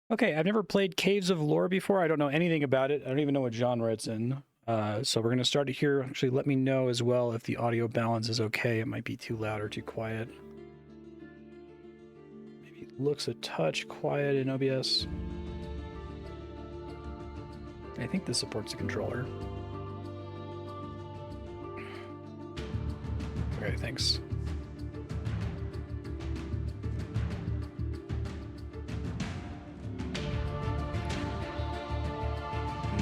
Okay, I've never played Caves of Lore before. I don't know anything about it. I don't even know what genre it's in. So we're going to start it here. Actually, let me know as well if the audio balance is okay. It might be too loud or too quiet. Maybe it looks a touch quiet in OBS. I think this supports the controller. Okay, thanks.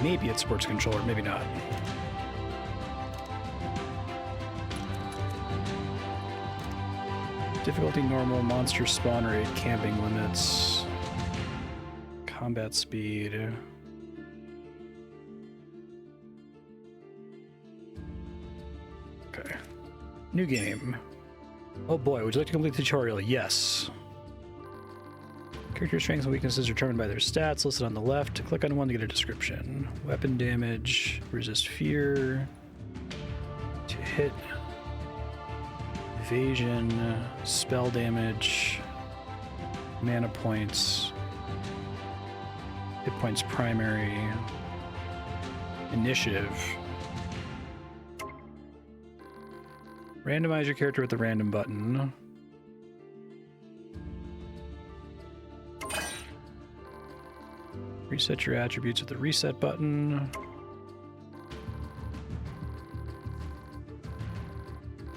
Maybe it supports a controller, maybe not. Difficulty normal, monster spawn rate, camping limits, combat speed. Okay. New game. Oh boy, would you like to complete the tutorial? Yes. Character strengths and weaknesses are determined by their stats listed on the left. Click on one to get a description. Weapon damage, resist fear, to hit, evasion, spell damage, mana points, hit points primary, initiative. Randomize your character with the random button. Reset your attributes with the reset button.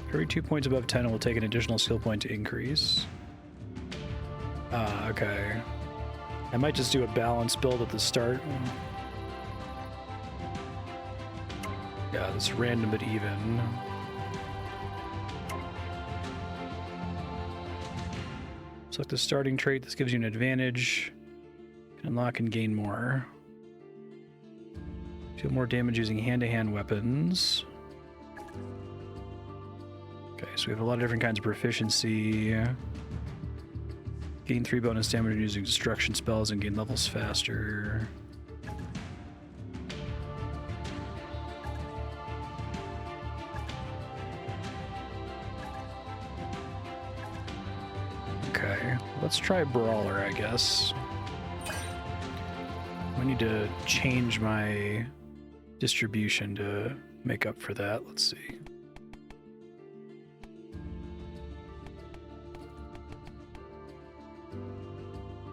Every 2 points above 10 will take an additional skill point to increase. Okay. I might just do a balanced build at the start. Yeah, this random but even. Select the starting trait. This gives you an advantage. Unlock and gain more. Deal more damage using hand-to-hand weapons. Okay, so we have a lot of different kinds of proficiency. Gain 3 bonus damage using destruction spells and gain levels faster. Okay, let's try Brawler, I guess. I need to change my distribution to make up for that. Let's see.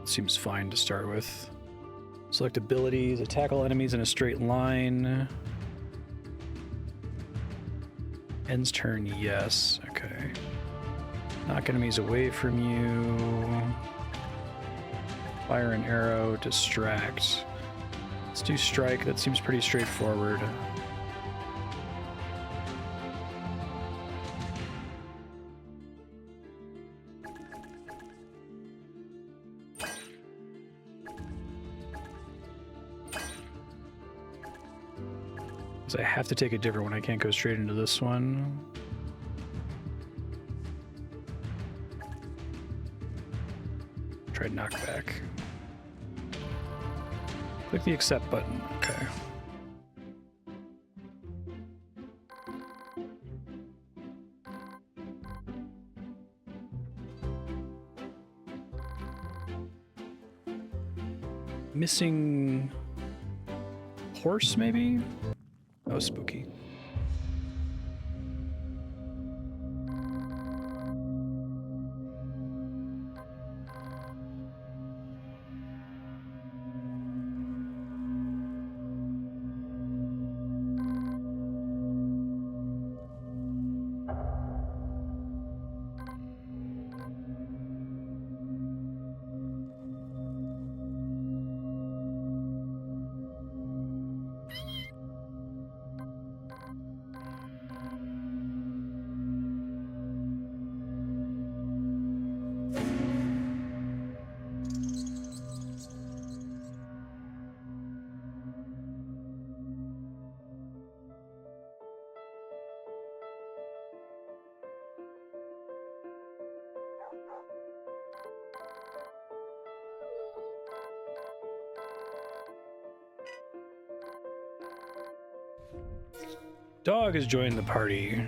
Seems fine to start with. Select abilities, attack all enemies in a straight line. Ends turn, yes. Okay. Knock enemies away from you. Fire an arrow, distract. Let's do strike. That seems pretty straightforward. So I have to take a different one. I can't go straight into this one. Try knockback. Click the accept button. Okay. Missing horse, maybe? Oh, spooky. Dog has joined the party.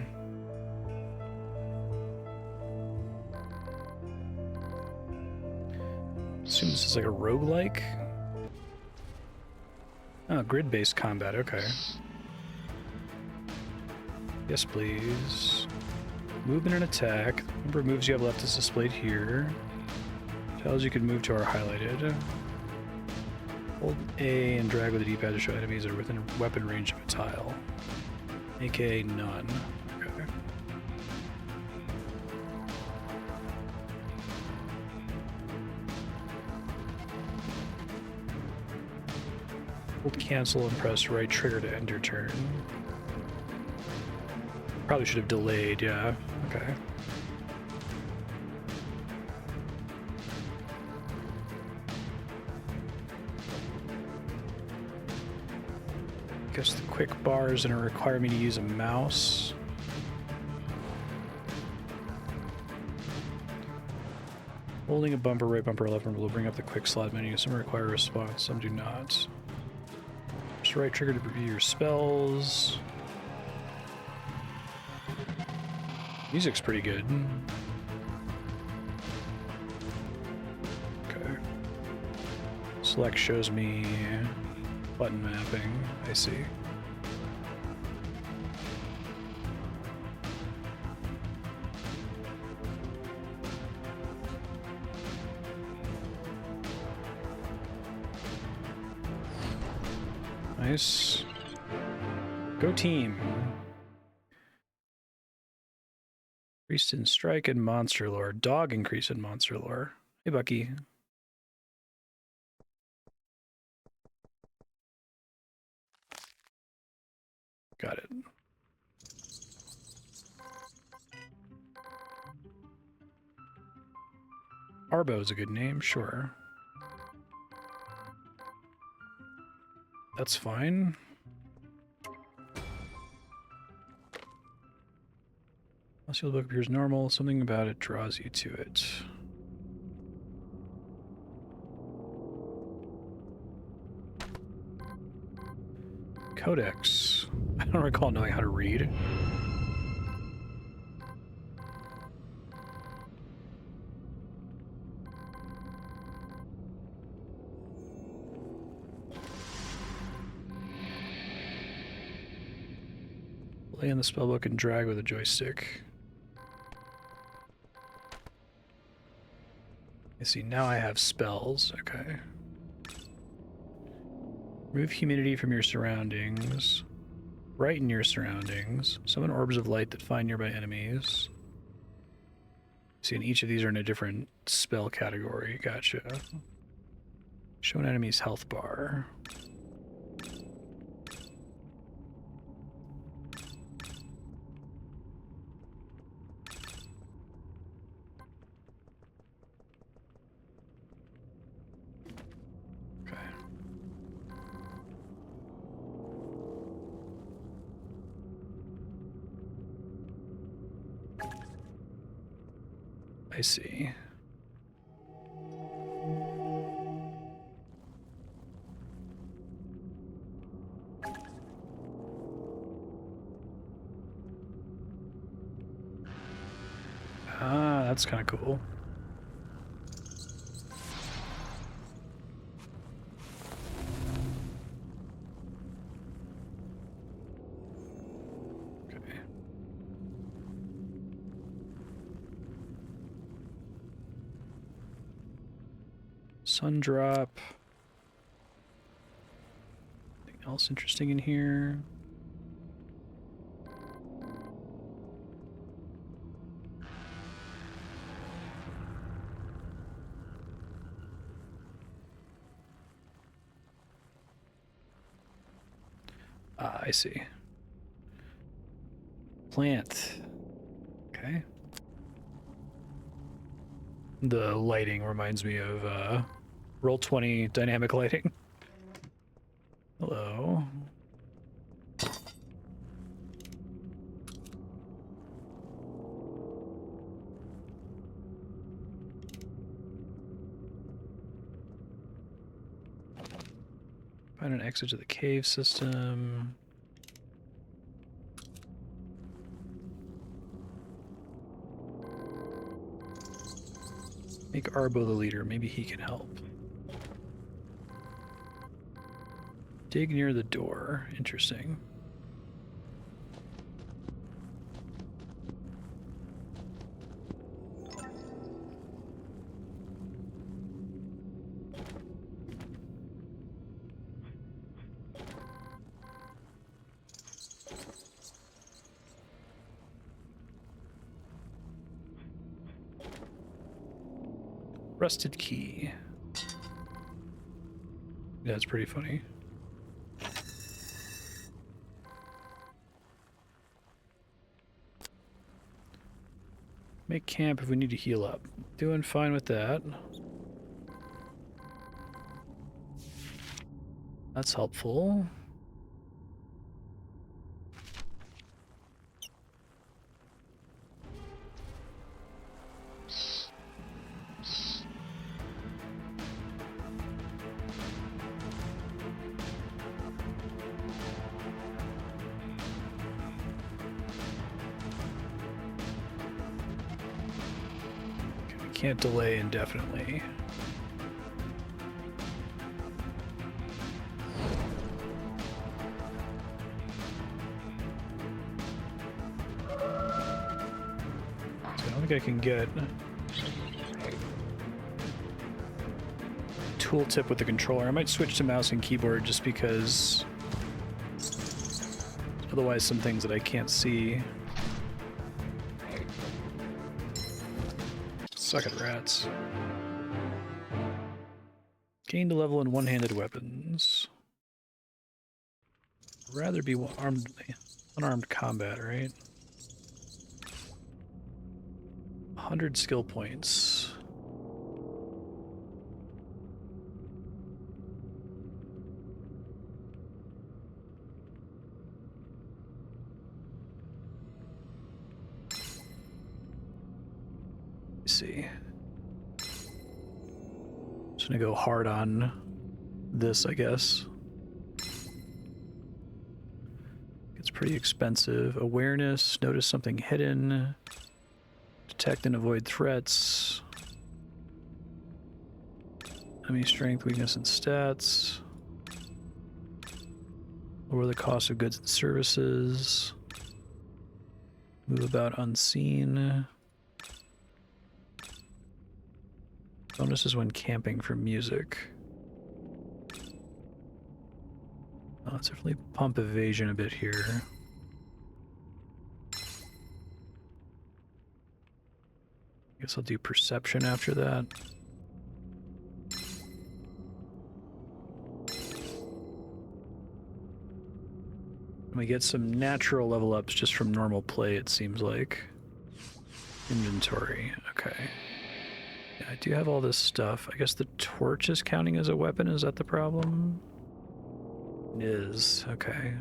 Assume This is like a roguelike? Oh, grid-based combat, okay. Yes, please. Movement and attack. The number of moves you have left is displayed here. Tells you can move to our highlighted. Hold A and drag with the D-pad to show enemies that are within weapon range of a tile. AKA none. Okay. Hold cancel and press right trigger to end your turn. Probably should have delayed, yeah. Okay. Guess the quick bar is going to require me to use a mouse. Holding a bumper, right bumper, left bumper will bring up the quick slot menu. Some require a response, some do not. Just right trigger to review your spells. Music's pretty good. Okay. Select shows me button mapping. I see. Nice. Go team. Increased in strike and monster lore. Dog increase in monster lore. Hey, Bucky. Got it. Arbo is a good name, sure. That's fine. Unless your book appears normal, something about it draws you to it. Codex. I don't recall knowing how to read. Lay in the spellbook and drag with a joystick. I see, now I have spells. Okay. Remove humidity from your surroundings. Brighten your surroundings. Summon orbs of light that find nearby enemies. See, and each of these are in a different spell category. Gotcha. Show an enemy's health bar. I see. Ah, that's kind of cool. Sun drop. Anything else interesting in here? Ah, I see. Plant. Okay. The lighting reminds me of Roll20 dynamic lighting. Hello. Find an exit to the cave system. Make Arbo the leader. Maybe he can help. Dig near the door. Interesting. Rusted key. Yeah, it's pretty funny. Make camp if we need to heal up. Doing fine with that. That's helpful. Can't delay indefinitely. So I don't think I can get tooltip with the controller. I might switch to mouse and keyboard just because otherwise some things that I can't see. Suck it, rats. Gained a level in one-handed weapons. Rather be unarmed combat, right? 100 skill points. See. Just gonna go hard on this, I guess. It's pretty expensive. Awareness, notice something hidden, detect and avoid threats, enemy strength, weakness, and stats, lower the cost of goods and services, move about unseen. Bonuses when camping for music. Oh, let's definitely pump evasion a bit here. Guess I'll do perception after that. And we get some natural level ups just from normal play, it seems like. Inventory, okay. Yeah, I do have all this stuff. I guess the torch is counting as a weapon. Is that the problem? It is. Okay.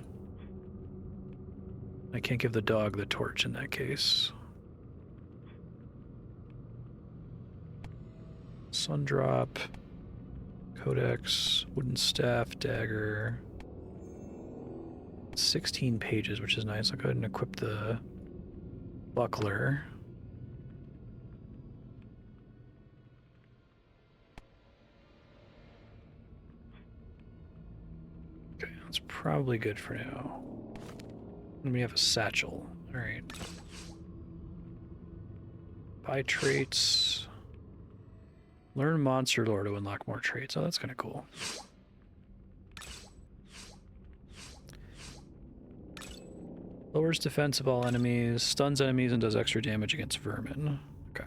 I can't give the dog the torch in that case. Sundrop. Codex. Wooden staff. Dagger. 16 pages, which is nice. I'll go ahead and equip the buckler. That's probably good for now. And we have a satchel. Alright. Buy traits. Learn monster lore to unlock more traits. Oh, that's kind of cool. Lowers defense of all enemies, stuns enemies, and does extra damage against vermin. Okay.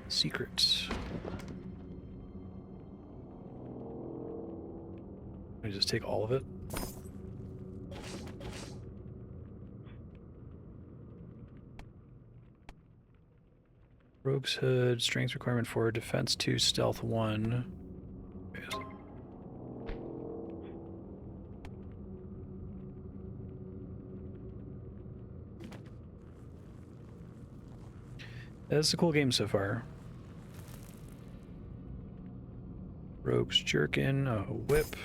Secrets. Let me just take all of it. Rogue's Hood, strength requirement 4, defense 2, stealth 1. Okay. That's a cool game so far. Rogue's Jerkin, a whip.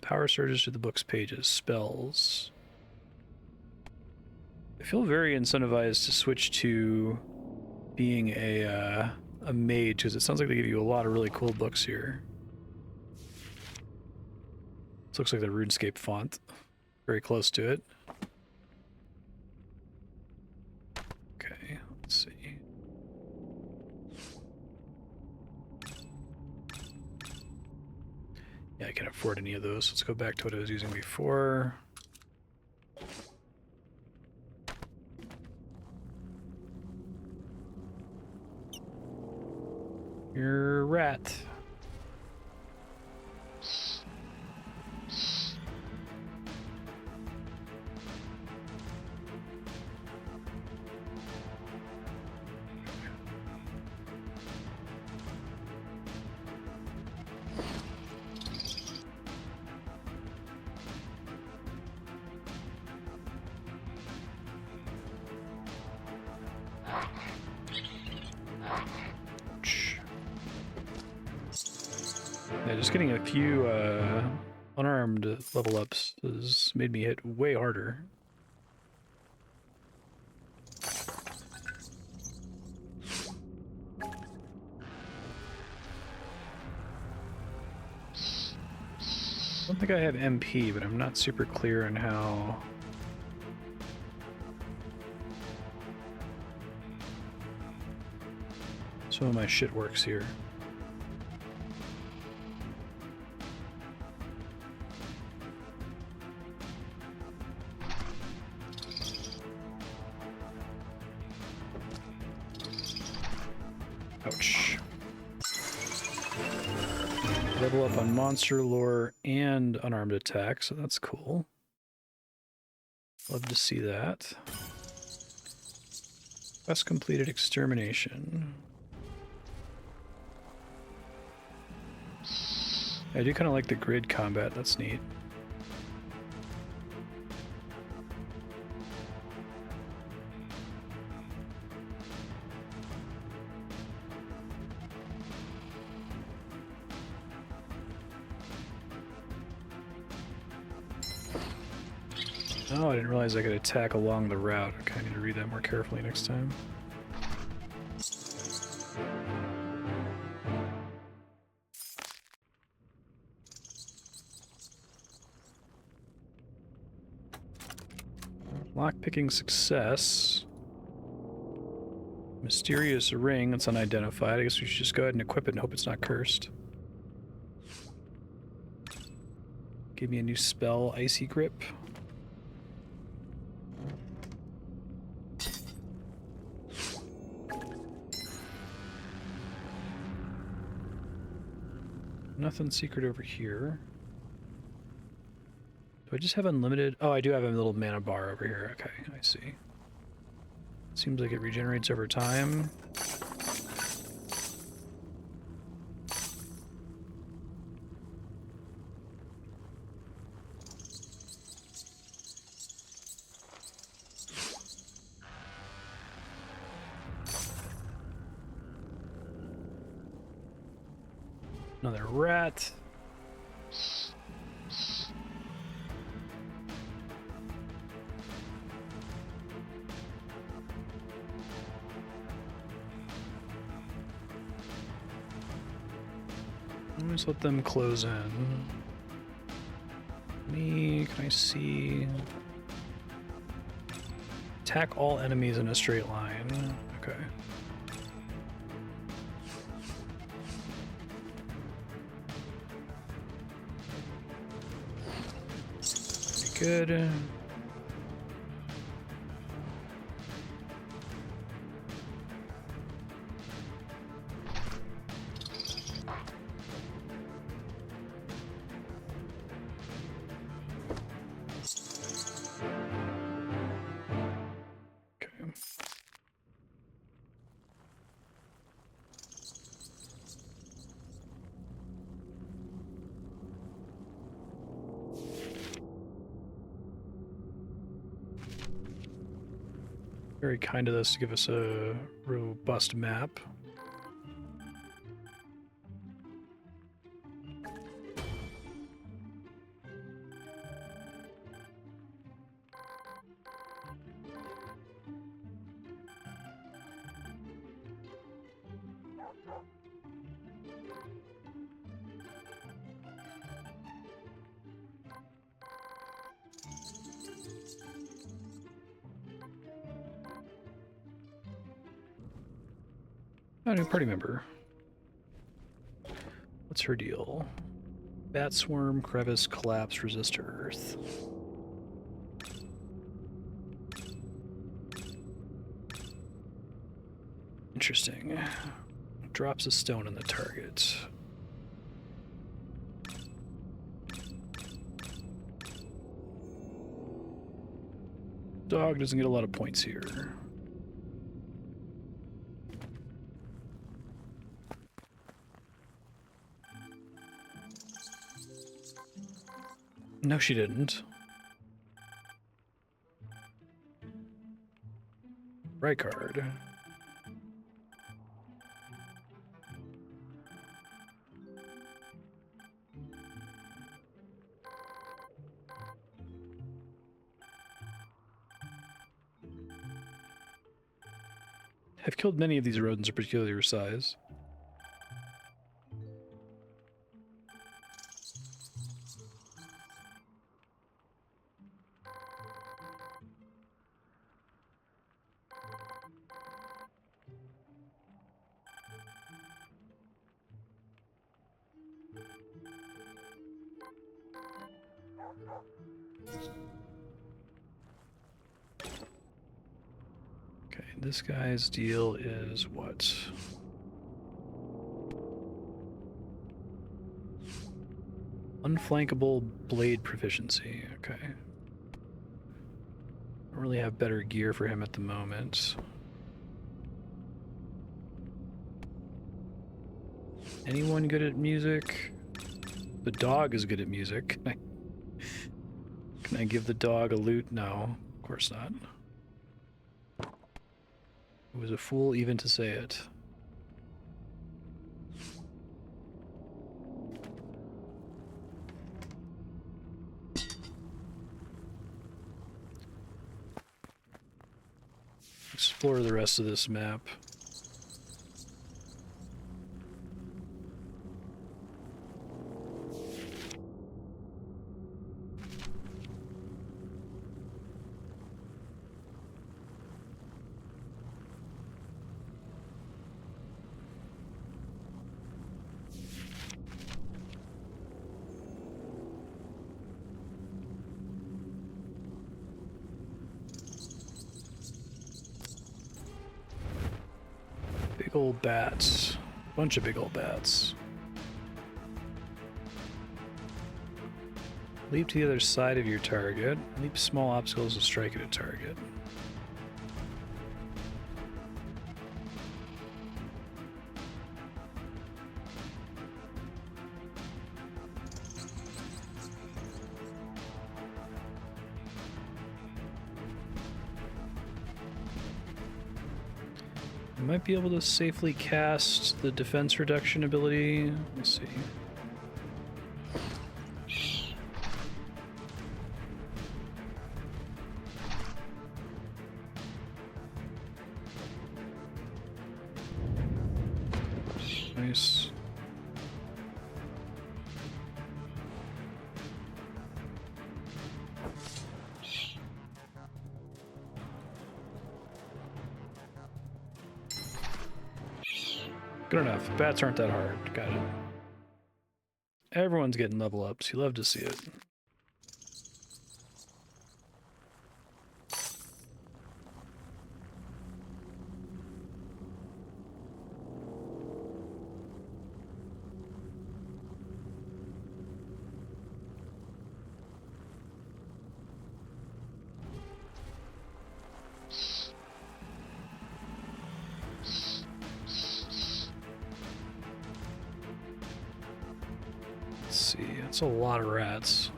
Power surges to the book's pages. Spells. I feel very incentivized to switch to being a mage, because it sounds like they give you a lot of really cool books here. This looks like the RuneScape font. Very close to it. Okay, let's see. Yeah, I can't afford any of those. Let's go back to what I was using before. You're a rat. Yeah, just getting a few unarmed level ups has made me hit way harder. I don't think I have MP, but I'm not super clear on how... some of my shit works here. Ouch. Level up on monster lore and unarmed attack, so that's cool. Love to see that. Quest completed. Extermination. I do kind of like the grid combat, that's neat. Oh, I didn't realize I could attack along the route. Okay, I need to read that more carefully next time. Lockpicking success. Mysterious ring that's unidentified. I guess we should just go ahead and equip it and hope it's not cursed. Give me a new spell, Icy Grip. Nothing secret over here. Do I just have unlimited? Oh, I do have a little mana bar over here. Okay, I see. Seems like it regenerates over time. Another rat. Let me just let them close in. Can I see? Attack all enemies in a straight line. Okay. Good. Very kind of this to give us a robust map. Oh, new party member. What's her deal? Bat swarm, crevice, collapse, resist earth. Interesting. Drops a stone on the target. Dog doesn't get a lot of points here. No, she didn't. Rycard. I've killed many of these rodents of peculiar size. This guy's deal is what? Unflankable blade proficiency. Okay. Don't really have better gear for him at the moment. Anyone good at music? The dog is good at music. Can I give the dog a lute? No, of course not. It was a fool even to say it. Explore the rest of this map. Big old bats. Bunch of big old bats. Leap to the other side of your target. Leap small obstacles to strike at a target. Might be able to safely cast the defense reduction ability. Let's see. Nice. Good enough. Bats aren't that hard. Got it. Everyone's getting level ups. You love to see it. That's a lot of rats.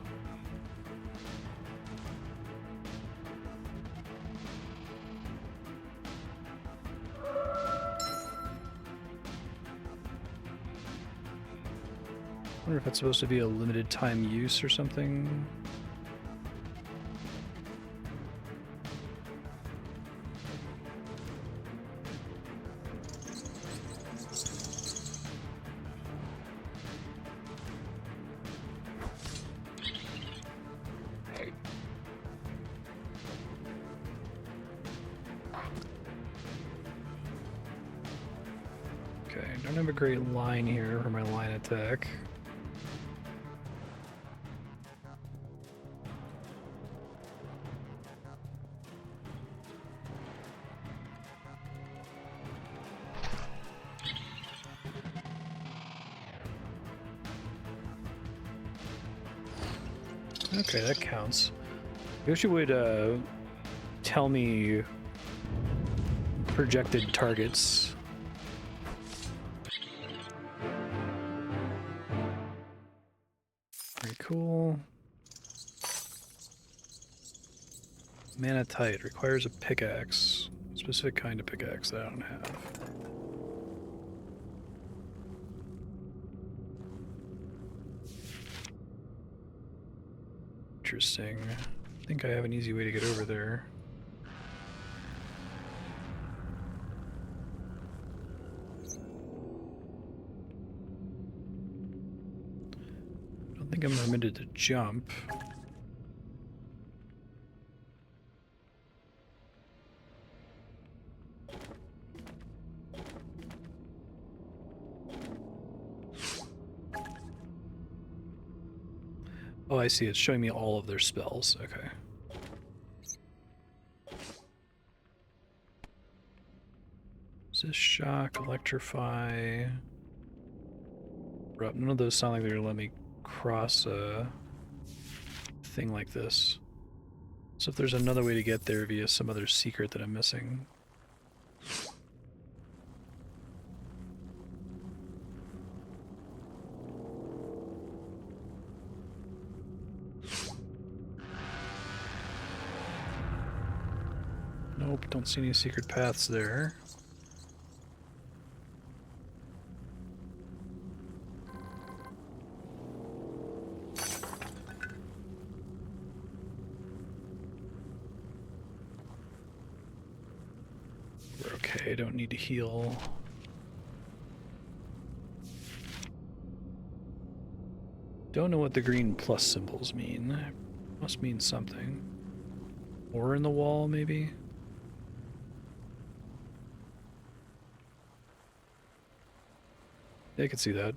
I wonder if that's supposed to be a limited time use or something. I don't have a great line here for my line attack. Okay, that counts. I wish you would tell me projected targets. Very cool. Manatite requires a pickaxe. Specific kind of pickaxe that I don't have. Interesting. I think I have an easy way to get over there. I don't think I'm permitted to jump. Oh, I see. It's showing me all of their spells. Okay. Is this shock, electrify? None of those sound like they're gonna let me cross a thing like this. So if there's another way to get there via some other secret that I'm missing. Nope, don't see any secret paths there. We're okay, don't need to heal. Don't know what the green plus symbols mean. Must mean something. Or in the wall, maybe? Yeah, I can see that.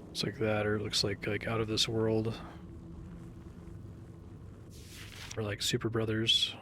Looks like that, or it looks like out of this world. Or like Super Brothers.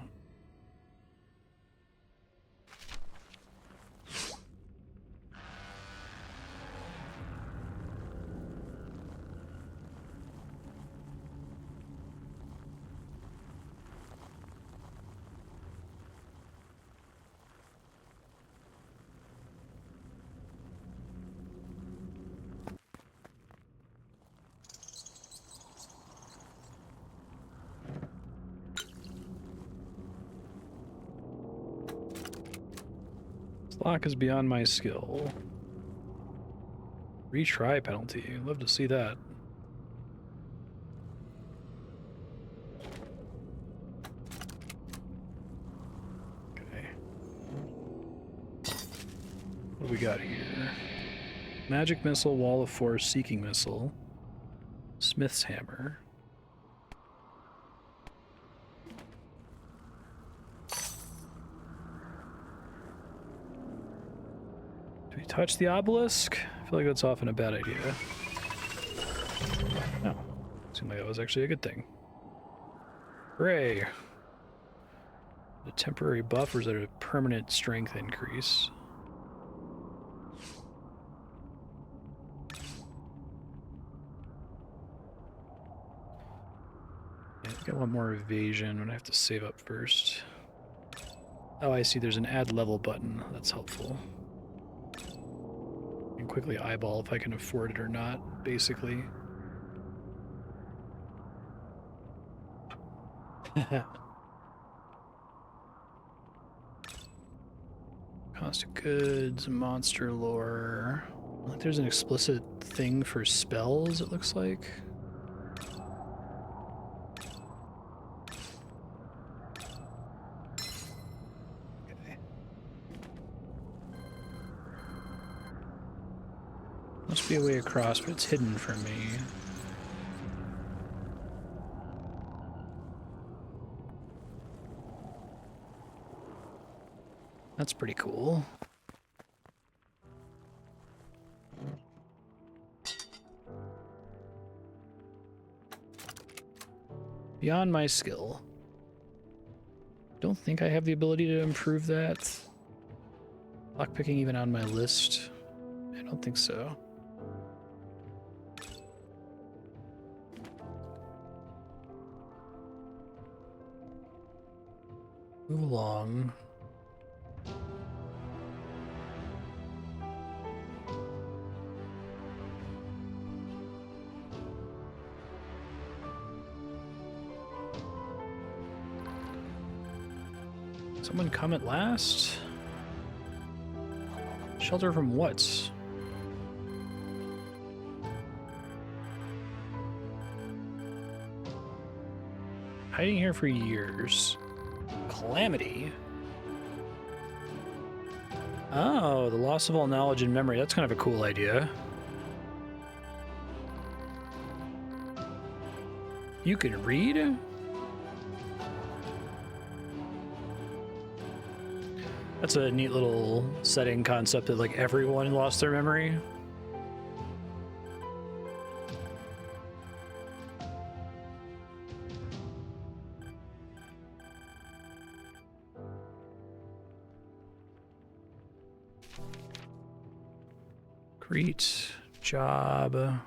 Lock is beyond my skill. Retry penalty. Love to see that. Okay. What do we got here? Magic missile, wall of force, seeking missile, smith's hammer. Touch the obelisk? I feel like that's often a bad idea. No. Seemed like that was actually a good thing. Hooray! A temporary buff, or is it a permanent strength increase? Yeah, I think I want more evasion, but I have to save up first. Oh, I see. There's an add level button. That's helpful. And quickly eyeball if I can afford it or not, basically. Cost of goods, monster lore. Like there's an explicit thing for spells, it looks like. Must be a way across, but it's hidden from me. That's pretty cool. Beyond my skill. Don't think I have the ability to improve that. Lockpicking even on my list? I don't think so. Move along. Someone come at last? Shelter from what? Hiding here for years. Calamity? Oh, the loss of all knowledge and memory. That's kind of a cool idea. You can read? That's a neat little setting concept that like everyone lost their memory. Great job.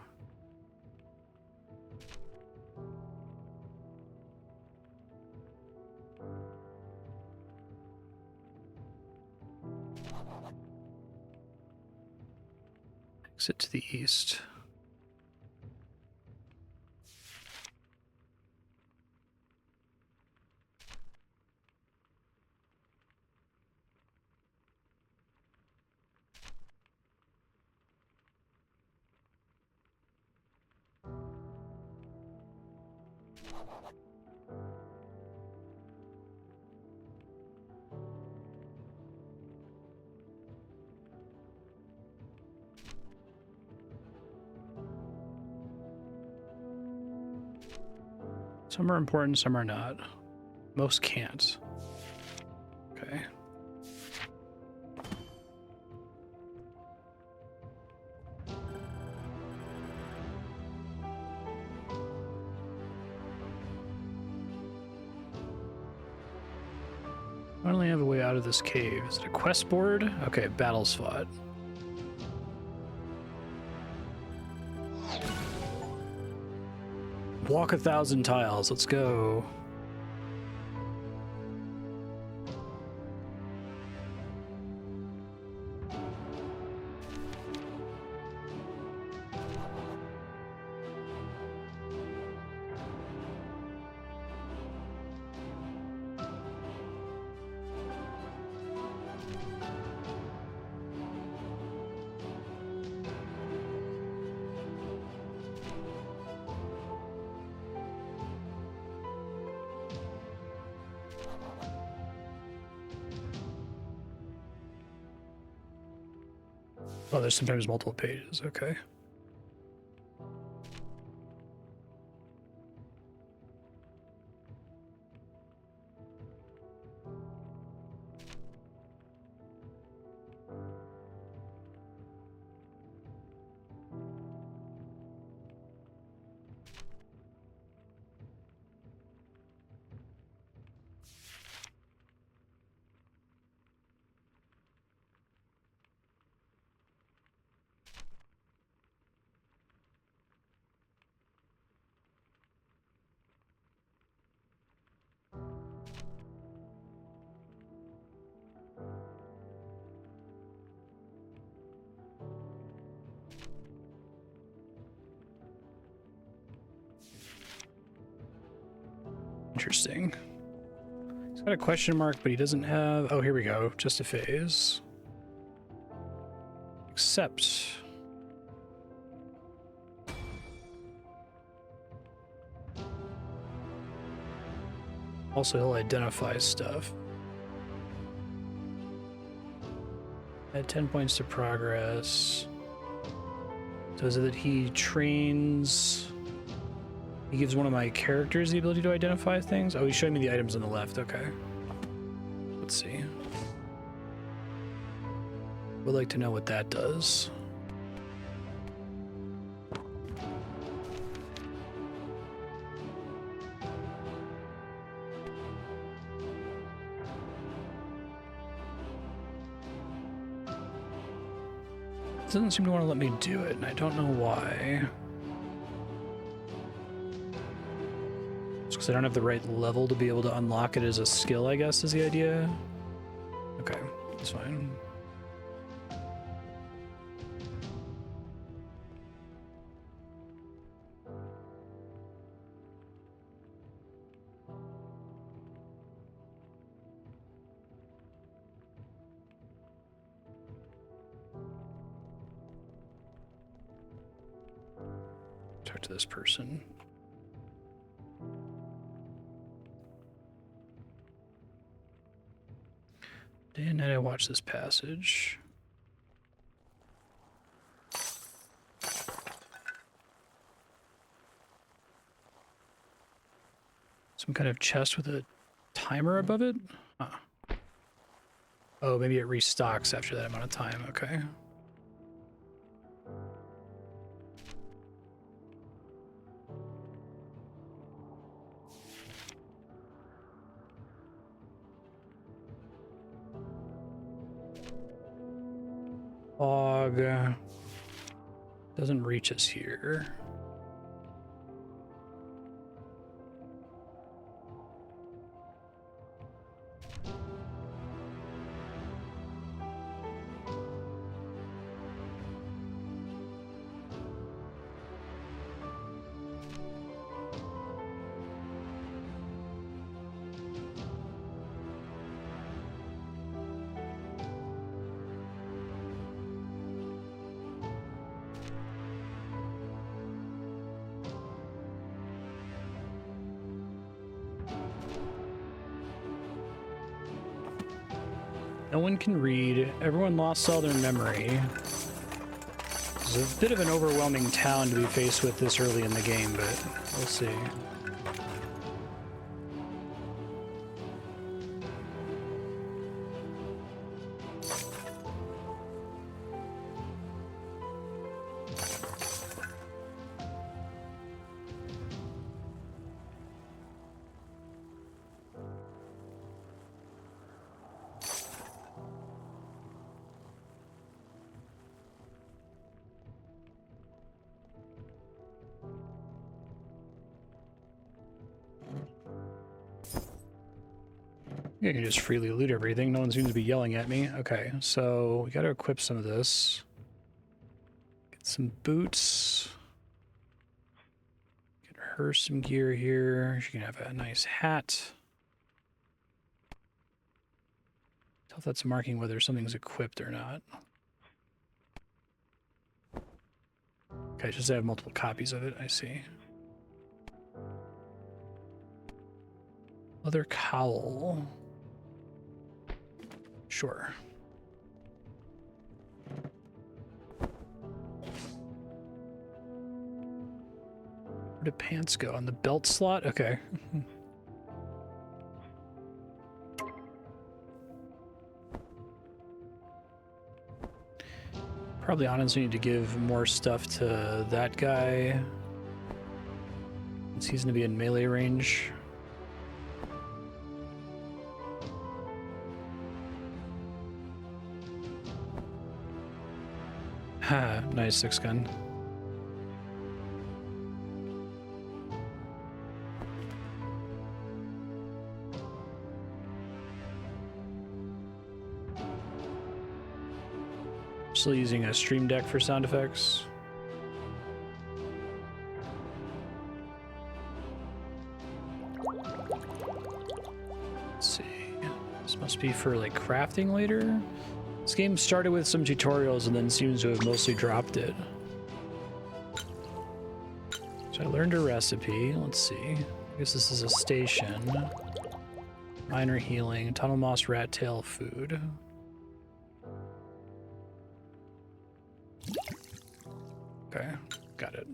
Exit to the east. Some are important, some are not. Most can't. Okay. I only have a way out of this cave. Is it a quest board? Okay, battles fought. Walk 1,000 tiles. Let's go. Oh, there's sometimes multiple pages. Okay. Interesting. He's got a question mark, but he doesn't have... Oh, here we go. Just a phase. Except... Also, he'll identify stuff. Add 10 points to progress. So is it that he trains... He gives one of my characters the ability to identify things? Oh, he's showing me the items on the left. Okay. Let's see. Would like to know what that does. It doesn't seem to want to let me do it, and I don't know why. It's because I don't have the right level to be able to unlock it as a skill, I guess, is the idea. Okay, that's fine. Talk to this person. Day and night I watch this passage. Some kind of chest with a timer above it? Huh. Oh, maybe it restocks after that amount of time. Okay. Fog doesn't reach us here. No one can read. Everyone lost all their memory. It's a bit of an overwhelming town to be faced with this early in the game, but we'll see. I can just freely loot everything. No one seems to be yelling at me. Okay, so we got to equip some of this. Get some boots. Get her some gear here. She can have a nice hat. Tell if that's marking whether something's equipped or not. Okay, just have multiple copies of it. I see. Leather cowl. Sure. Where did pants go? On the belt slot? Okay. Probably honestly need to give more stuff to that guy, since he's going to be in melee range. Ha, nice 6-gun. Still using a stream deck for sound effects. Let's see. This must be for like crafting later. This game started with some tutorials and then seems to have mostly dropped it. So I learned a recipe. Let's see. I guess this is a station. Minor healing, tunnel moss, rat tail, food. Okay, got it.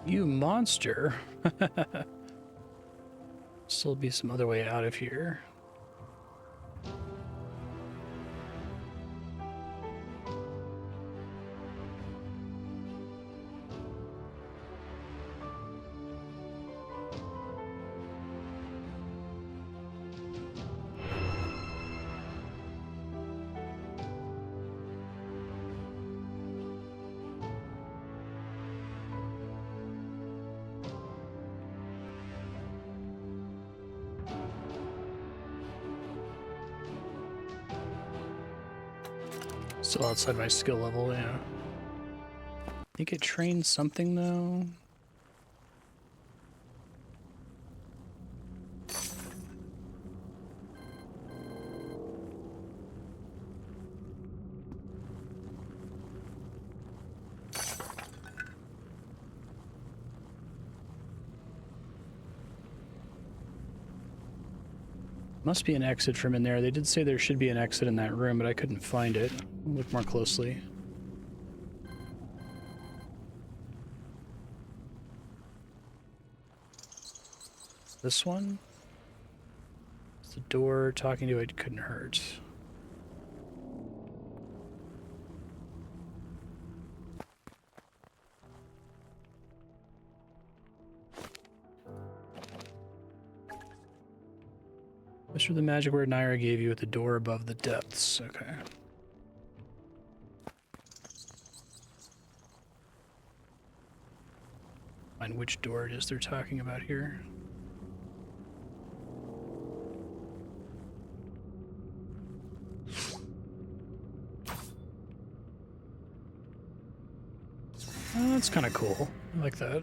You monster. Still be some other way out of here. Still outside my skill level, yeah. I think it trained something though. Must be an exit from in there. They did say there should be an exit in that room, but I couldn't find it. Look more closely. This one? It's the door. Talking to it couldn't hurt. Whisper the magic word Naira gave you at the door above the depths. Okay. Find which door it is they're talking about here. Oh, that's kind of cool. I like that.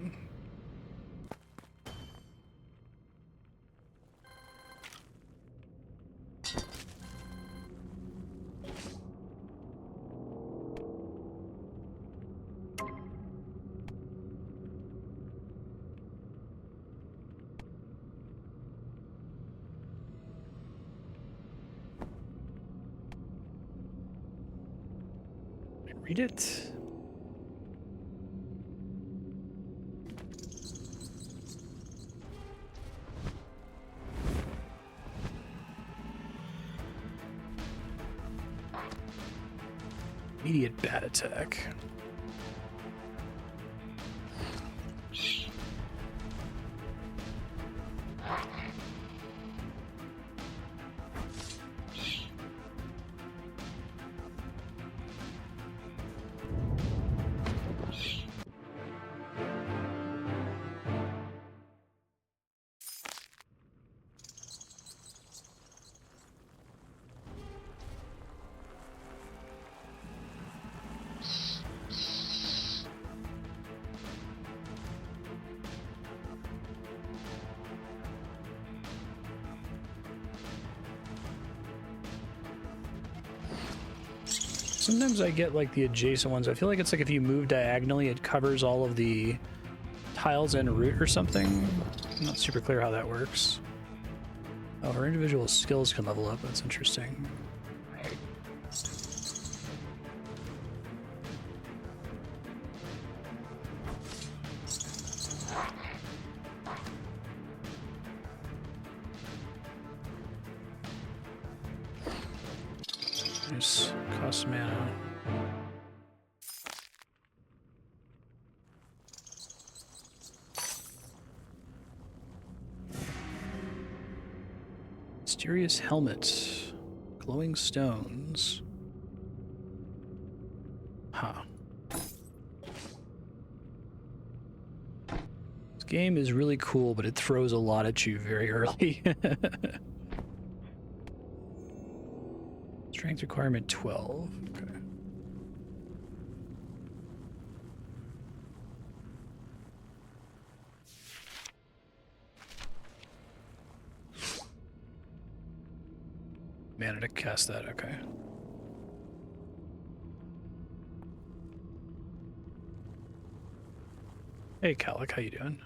Read it. Immediate bat attack. Sometimes I get like the adjacent ones. I feel like it's like if you move diagonally, it covers all of the tiles and route or something. I'm not super clear how that works. Oh, her individual skills can level up. That's interesting. Nice. Cost mana. Mysterious helmet. Glowing stones. Huh. This game is really cool, but it throws a lot at you very early. Strength requirement 12. Okay. Mana to cast that, okay. Hey, Calic, how you doing?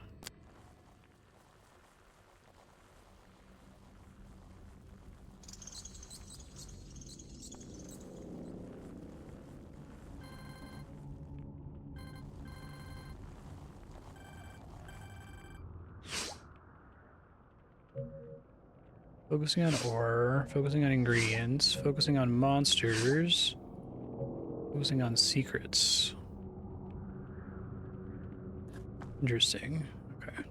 Focusing on ore, focusing on ingredients, focusing on monsters, focusing on secrets. Interesting. Okay.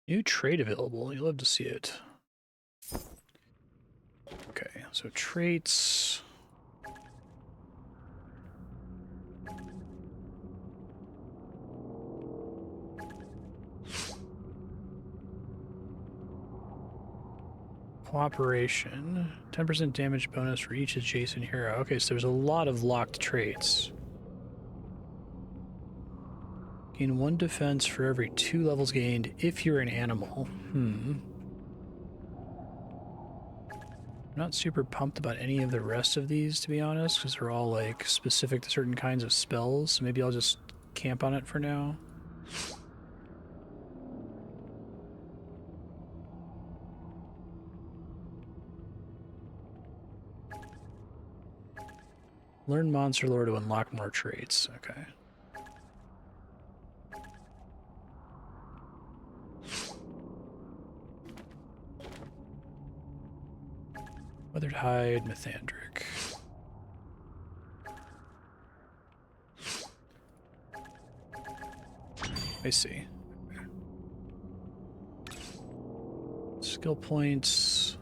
New trait available. You'll love to see it. Okay, so traits. Cooperation. 10% damage bonus for each adjacent hero. Okay, so there's a lot of locked traits. Gain 1 defense for every 2 levels gained if you're an animal. I'm not super pumped about any of the rest of these, to be honest, because they're all like specific to certain kinds of spells. So maybe I'll just camp on it for now. Learn monster lore to unlock more traits. Okay. Weathered hide, Mythandric. I see. Okay. Skill points.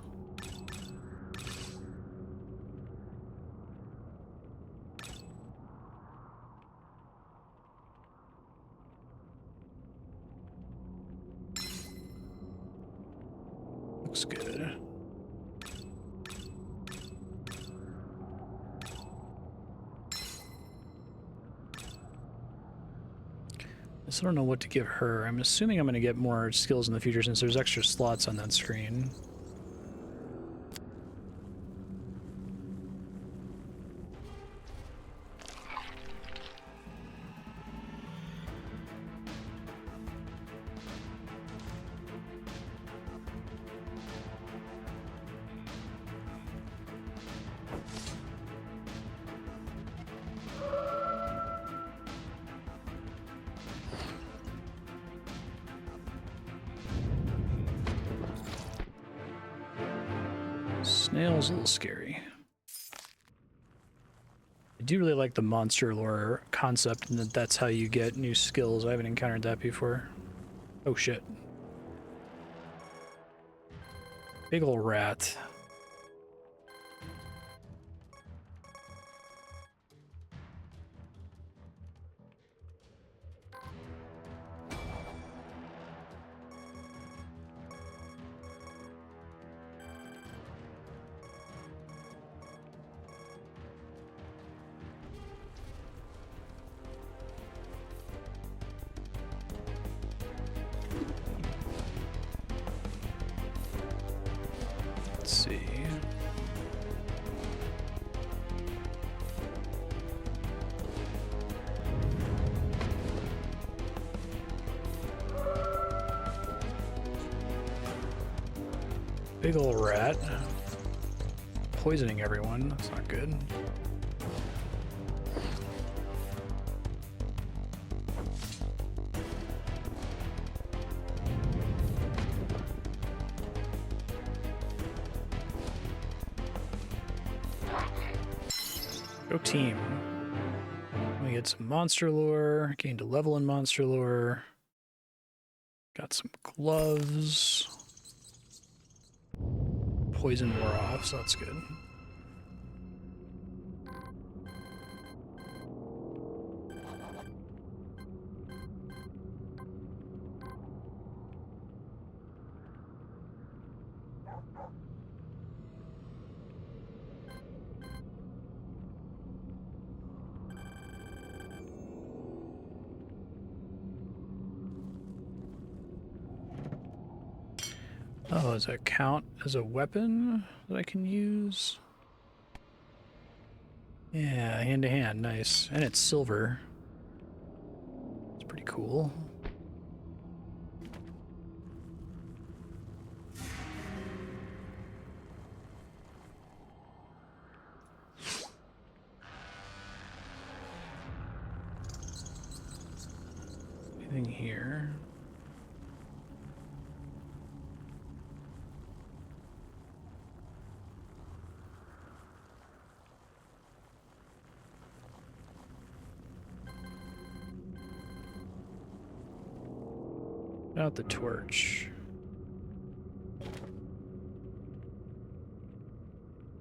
Looks good. I still don't know what to give her. I'm assuming I'm going to get more skills in the future since there's extra slots on that screen. Snail's a little scary. I do really like the monster lore concept and that that's how you get new skills. I haven't encountered that before. Oh shit. Big ol' rat. Let's see. Big ol' rat. Poisoning everyone. That's not good. Go team. We get some monster lore. Gained a level in monster lore. Got some gloves. Poison wore off, so that's good. Oh, does that count as a weapon that I can use? Yeah, hand to hand, nice. And it's silver. It's pretty cool. Anything here? Out the torch.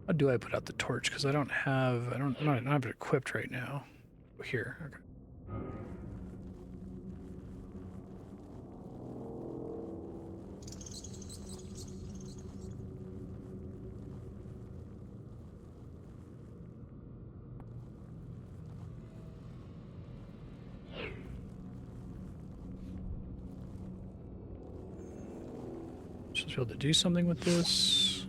How do I put out the torch? Because I don't have it equipped right now. Here, okay. Supposed to be able to do something with this.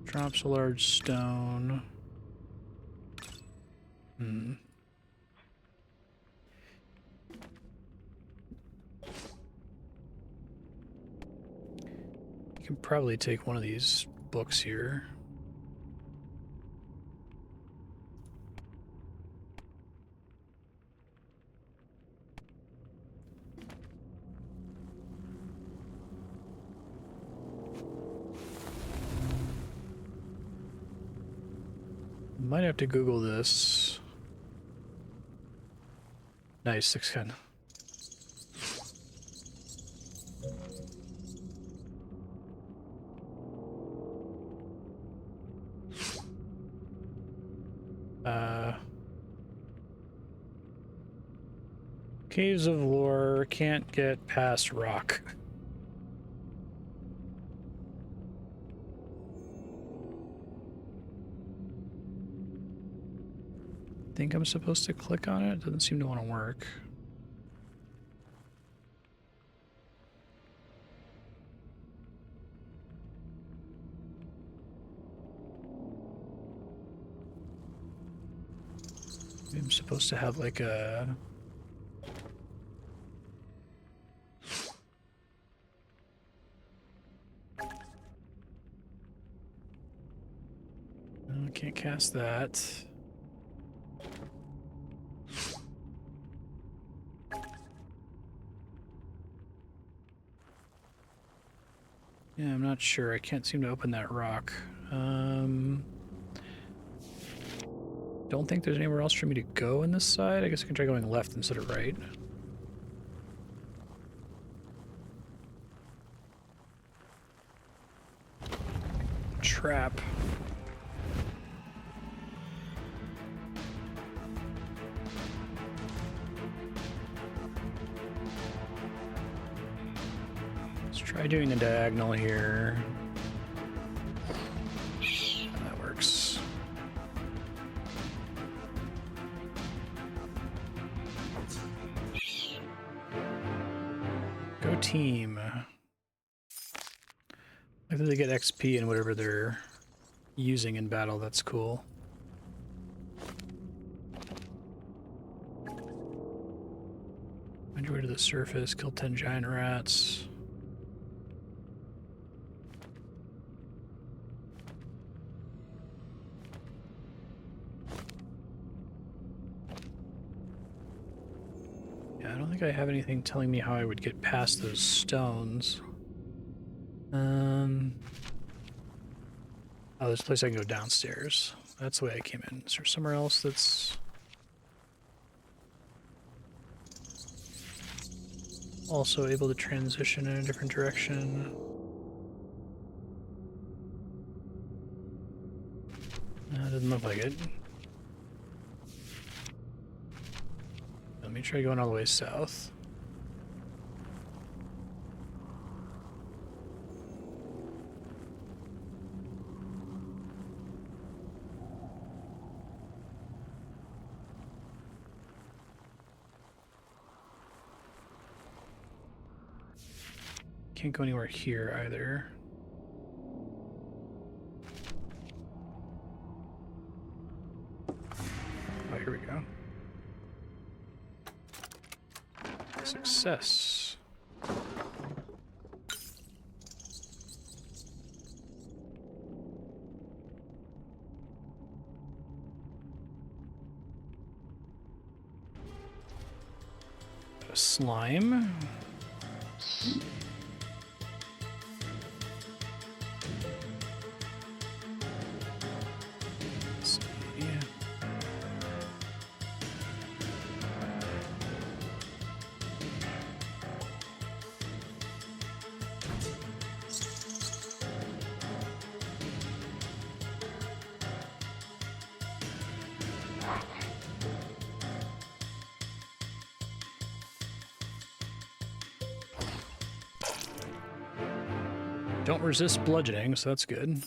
Drops a large stone. You can probably take one of these books here. Might have to Google this. Nice, 610. Caves of Lore, can't get past rock. Think I'm supposed to click on it? Doesn't seem to want to work. Maybe I'm supposed to have like a... I can't cast that. Yeah, I'm not sure. I can't seem to open that rock. Don't think there's anywhere else for me to go in this side. I guess I can try going left instead of right. Trap. Let's try doing the diagonal here. That works. Go team. I think they get XP in whatever they're using in battle. That's cool. Find your way to the surface, kill 10 giant rats. Yeah, I don't think I have anything telling me how I would get past those stones. Oh, there's a place I can go downstairs. That's the way I came in. Is there somewhere else that's also able to transition in a different direction? Doesn't look like it. Let me try going all the way south. Can't go anywhere here either. Oh, here we go. Success. A slime. Don't resist bludgeoning, so that's good.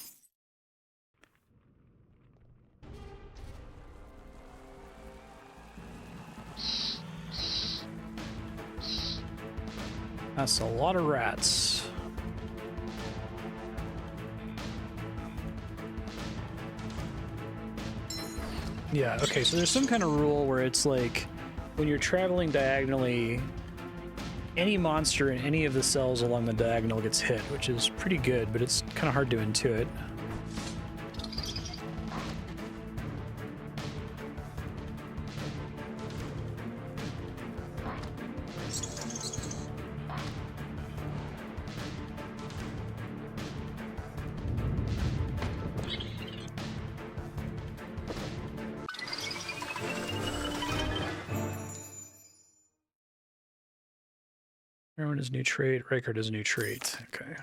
That's a lot of rats. Yeah, okay, so there's some kind of rule where it's like when you're traveling diagonally, any monster in any of the cells along the diagonal gets hit, which is pretty good, but it's kind of hard to intuit. Merewen is a new trait. Rycard is a new trait. Okay.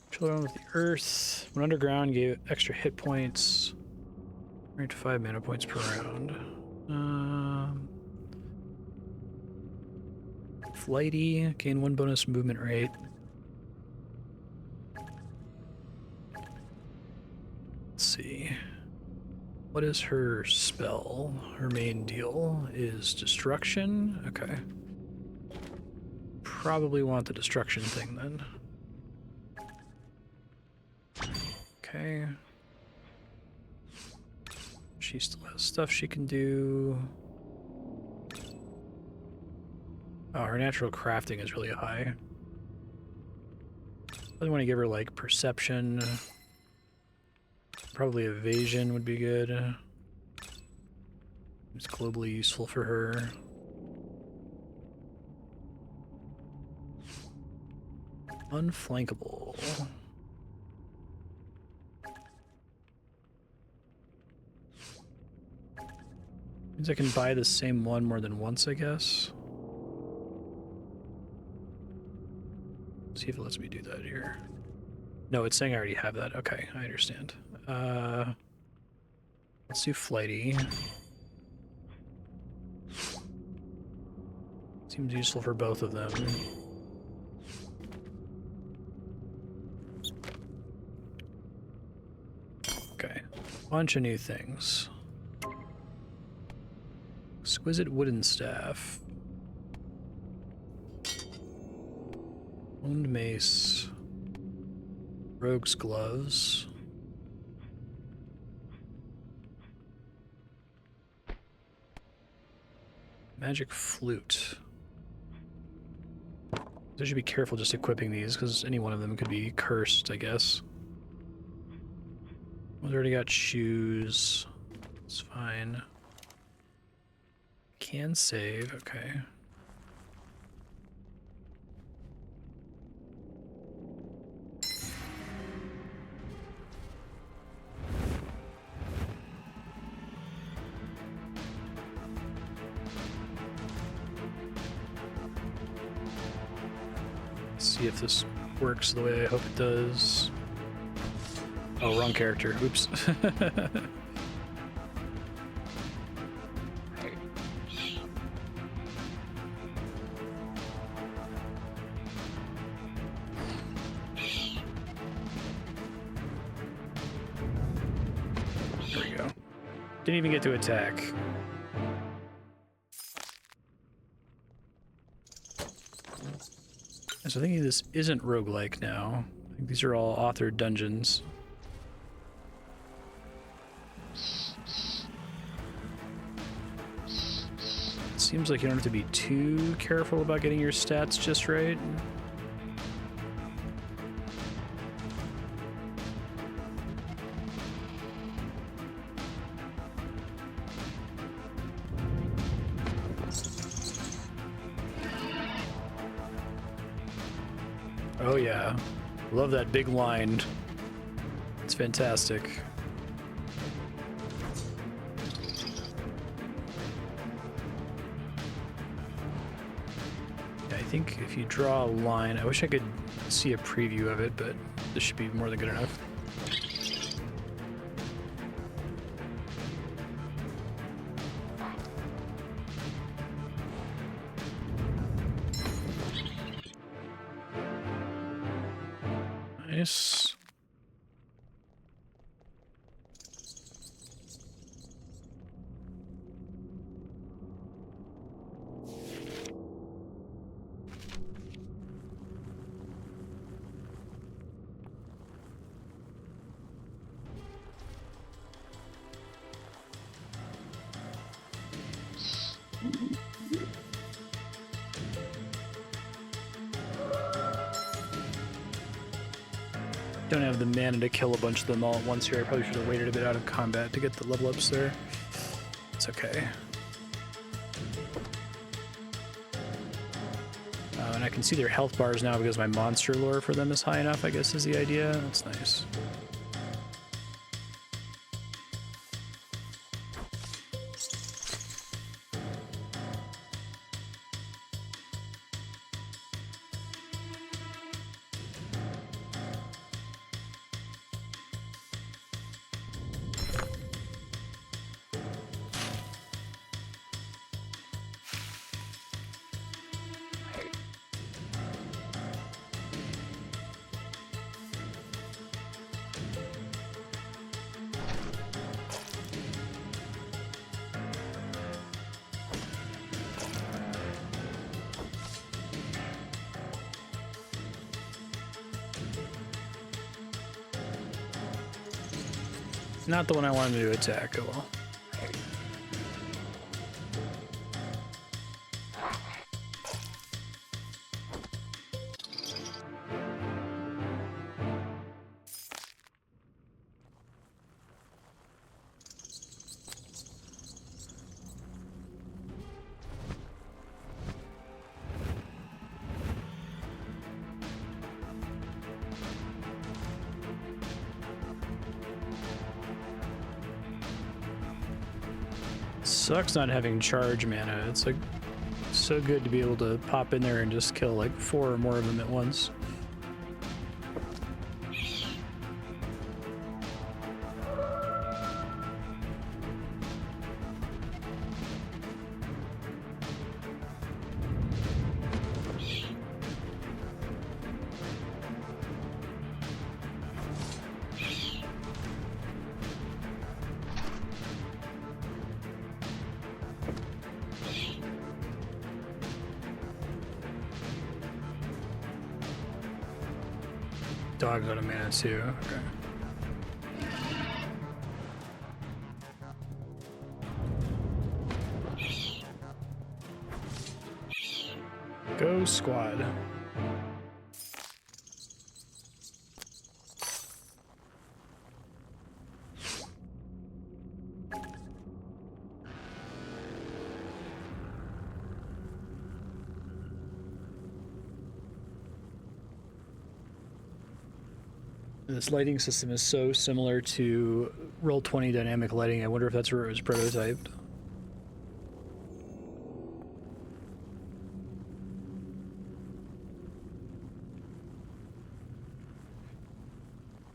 Children with the earth. When underground, gave extra hit points. Right to 5 mana points per round. Flighty. Gain 1 bonus movement rate. Let's see. What is her spell? Her main deal is destruction. Okay. Probably want the destruction thing then. Okay. She still has stuff she can do. Oh, her natural crafting is really high. I want to give her like perception. Probably evasion would be good. It's globally useful for her. Unflankable. Means I can buy the same one more than once, I guess. See if it lets me do that here. No, it's saying I already have that. Okay, I understand. Let's do flighty. Seems useful for both of them. Okay, bunch of new things. Exquisite wooden staff. Wound mace. Rogue's gloves. Magic flute. I should be careful just equipping these because any one of them could be cursed, I guess. We've already got shoes. It's fine. Can save, okay. See if this works the way I hope it does. Oh, wrong character. Oops. There we go. Didn't even get to attack. So I think this isn't roguelike now. I think these are all authored dungeons. It seems like you don't have to be too careful about getting your stats just right. Oh yeah, love that big line. It's fantastic. Yeah, I think if you draw a line, I wish I could see a preview of it, but this should be more than good enough. Nice. Don't have the mana to kill a bunch of them all at once here. I probably should have waited a bit out of combat to get the level ups there. It's okay. And I can see their health bars now because my monster lore for them is high enough, I guess is the idea. That's nice. Not the one I wanted to attack. Oh well. Sucks not having charge mana. It's like so good to be able to pop in there and just kill like 4 or more of them at once. Dog's out of mana too. Okay. Go squad. This lighting system is so similar to Roll20 dynamic lighting. I wonder if that's where it was prototyped.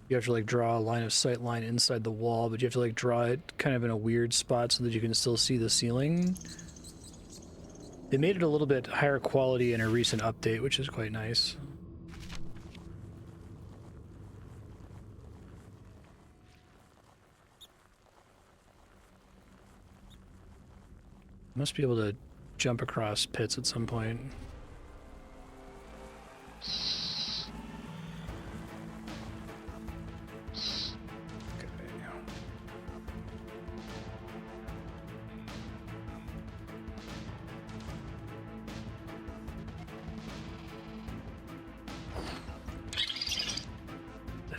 You have to like draw a line of sight line inside the wall, but you have to like draw it kind of in a weird spot so that you can still see the ceiling. They made it a little bit higher quality in a recent update, which is quite nice. Must be able to jump across pits at some point.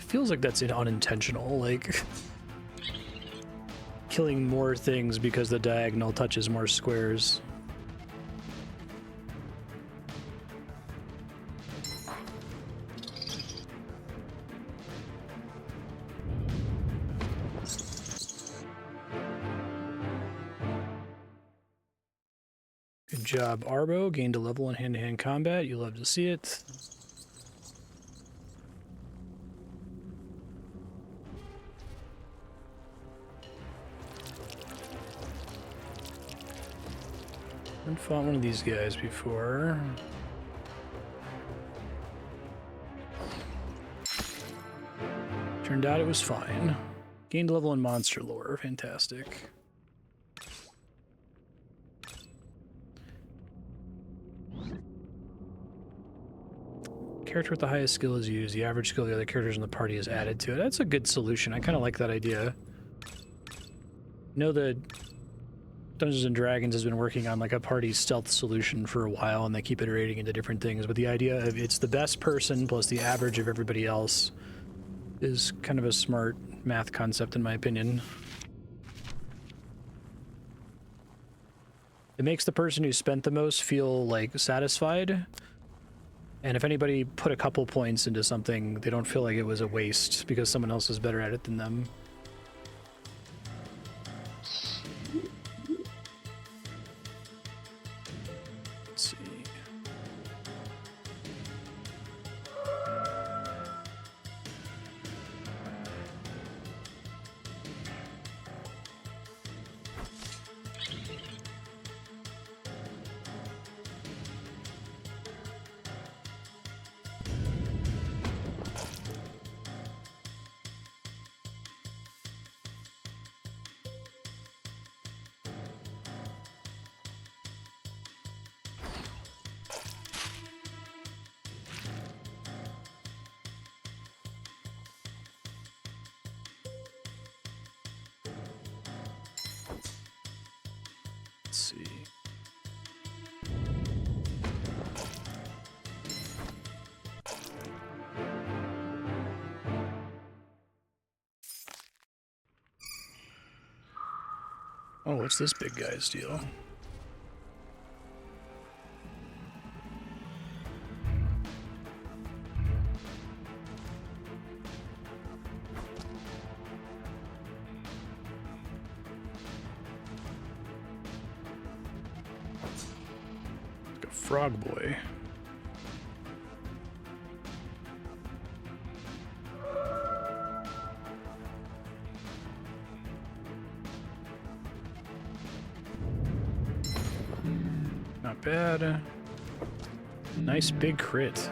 feels like that's unintentional, like killing more things because the diagonal touches more squares. Good job, Arbo. Gained a level in hand-to-hand combat. You love to see it. I've fought one of these guys before. Turned out it was fine. Gained a level in monster lore. Fantastic. Character with the highest skill is used. The average skill of the other characters in the party is added to it. That's a good solution. I kind of like that idea. I know that Dungeons and Dragons has been working on like a party stealth solution for a while, and they keep iterating into different things. But the idea of it's the best person plus the average of everybody else is kind of a smart math concept, in my opinion. It makes the person who spent the most feel like satisfied. And if anybody put a couple points into something, they don't feel like it was a waste because someone else is better at it than them. Let's see. Let's see. Oh, what's this big guy's deal? Frog boy. Not bad. Nice big crit.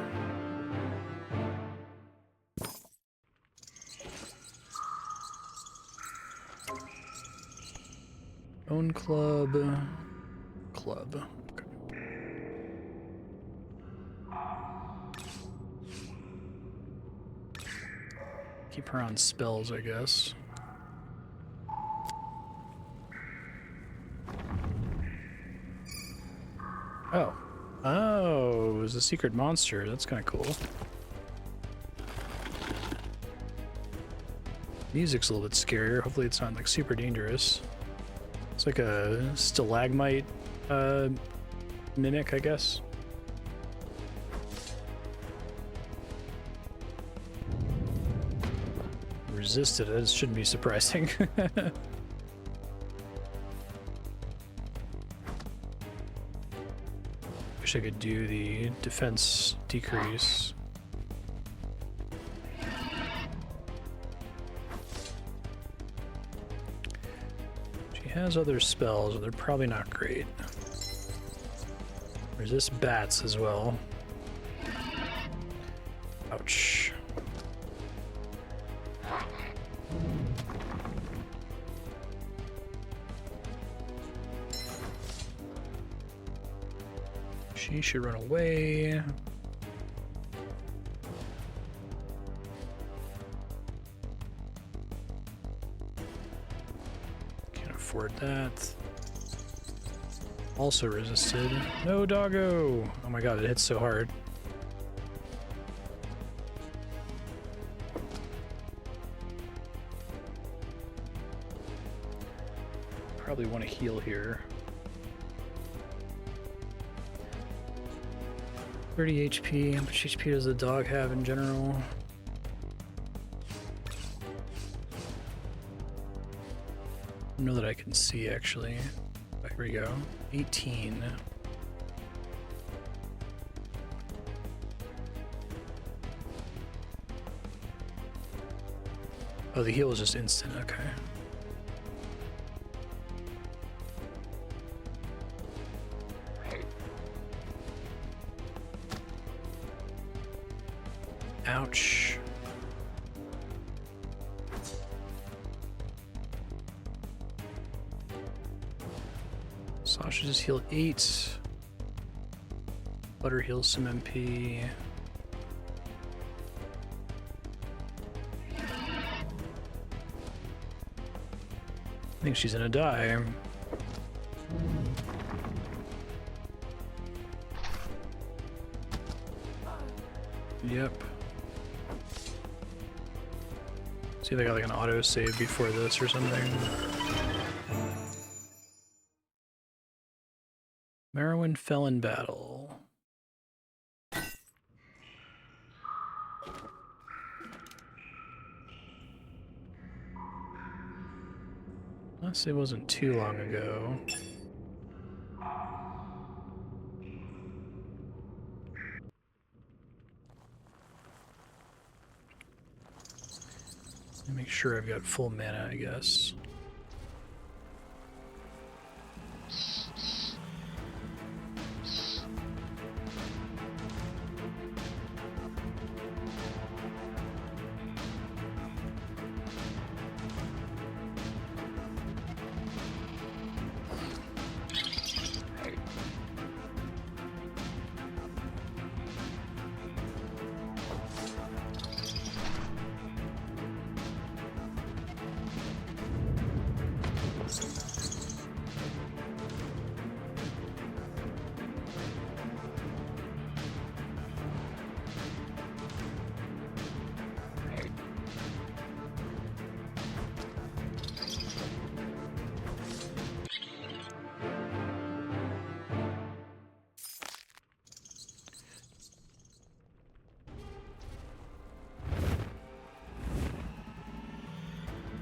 Bone club. Club. Keep her on spells, I guess. Oh. Oh, it was a secret monster. That's kind of cool. Music's a little bit scarier. Hopefully it's not like super dangerous. It's like a stalagmite mimic, I guess. Resisted it. It shouldn't be surprising. Wish I could do the defense decrease. She has other spells, but they're probably not great. Resist bats as well. Ouch. She should run away. Can't afford that. Also resisted. No doggo! Oh my god, it hits so hard. probably want to heal here. 30 HP. How much HP does the dog have in general? I don't know that I can see actually. Oh, here we go. 18. Oh, the heal is just instant. Okay. Ouch. Sasha just healed 8. Butter heals some MP. I think she's gonna die. Yep. See if I got like an auto save before this or something. Merewen fell in battle. Unless it wasn't too long ago. Make sure I've got full mana, I guess.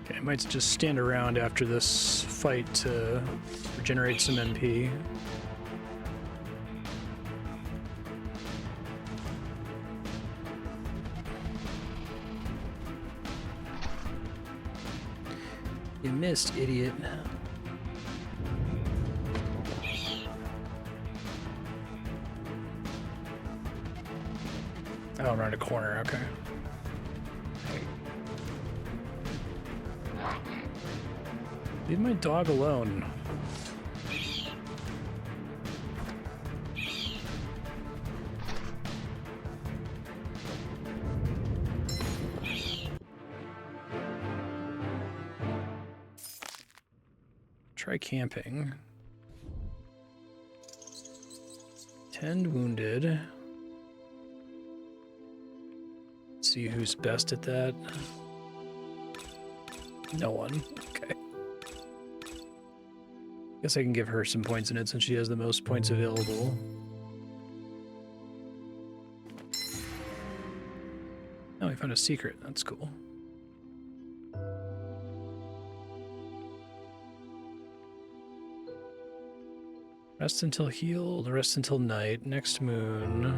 Okay, I might just stand around after this fight to regenerate some MP. You missed, idiot. Oh, I'm around a corner, okay. Leave my dog alone. Try camping. 10 wounded. See who's best at that. No one. Okay. Guess I can give her some points in it since she has the most points available. Oh, we found a secret. That's cool. Rest until healed, rest until night, next moon.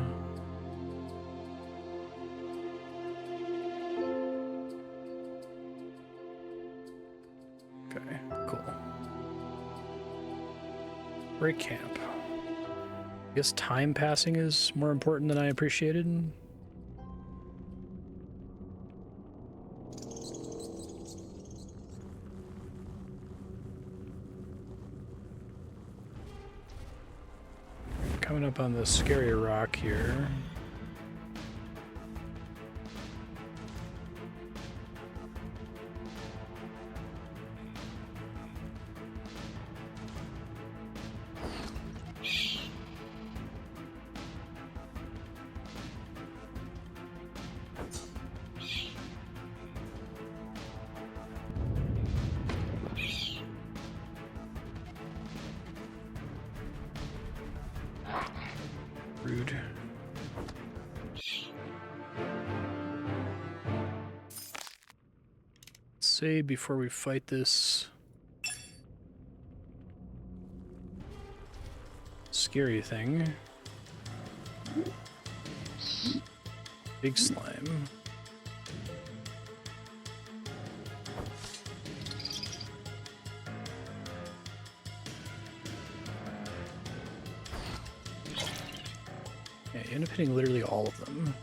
Okay, cool. Break camp. I guess time passing is more important than I appreciated. Coming up on the scary rock here. save before we fight this scary thing. Big slime. Yeah, you end up hitting literally all of them.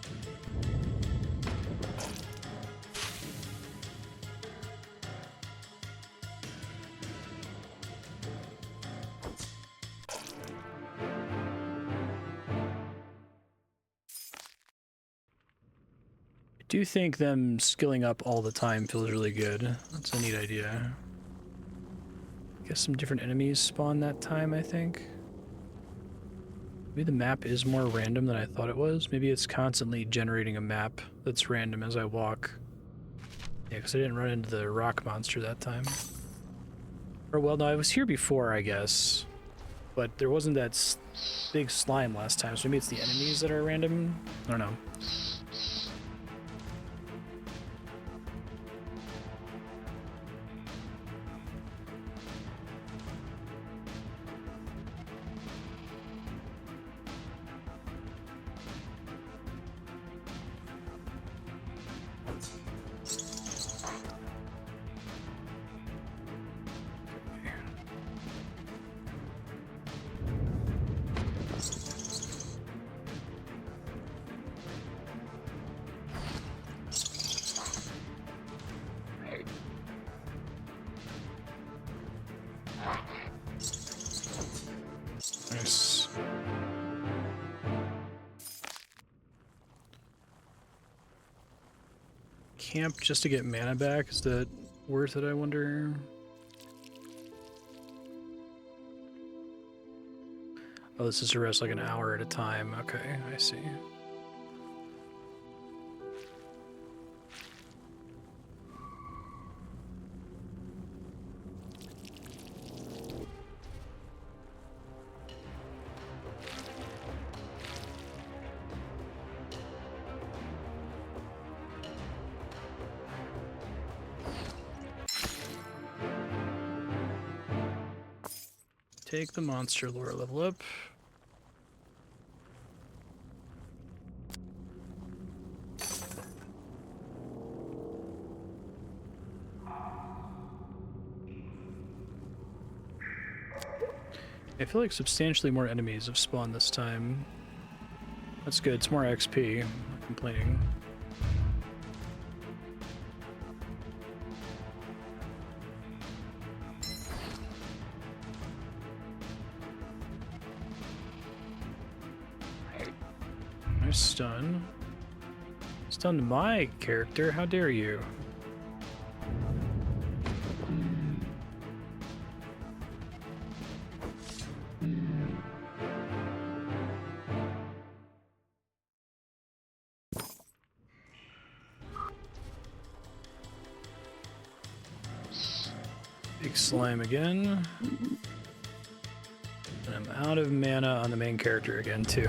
I do think them skilling up all the time feels really good. That's a neat idea. I guess some different enemies spawn that time, I think. Maybe the map is more random than I thought it was. Maybe it's constantly generating a map that's random as I walk. Yeah, because I didn't run into the rock monster that time. Or, well, no, I was here before, I guess. But there wasn't that big slime last time, so maybe it's the enemies that are random? I don't know. Nice. Camp just to get mana back? Is that worth it, I wonder? Oh, this is to rest like an hour at a time. Okay, I see. Take the monster lore level up. I feel like substantially more enemies have spawned this time. That's good, it's more XP. I'm not complaining. Stun. Stunned my character, how dare you? Big slime again. And I'm out of mana on the main character again, too.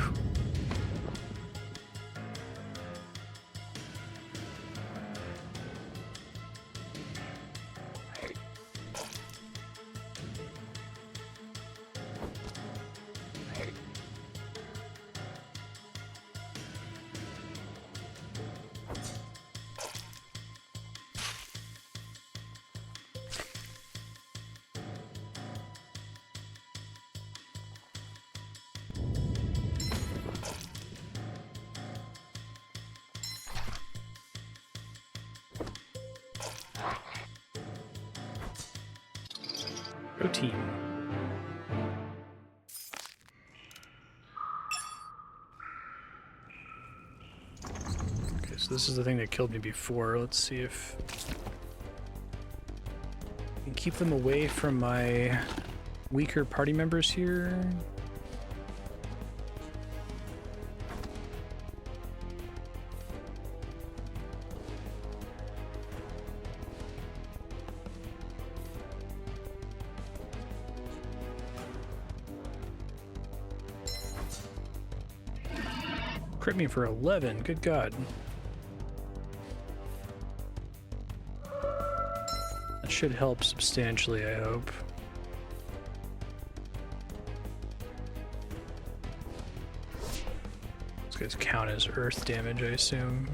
Go team. Okay, so this is the thing that killed me before. Let's see if I can keep them away from my weaker party members here. Crit me for 11, good God. should help substantially, I hope. These guys count as earth damage, I assume.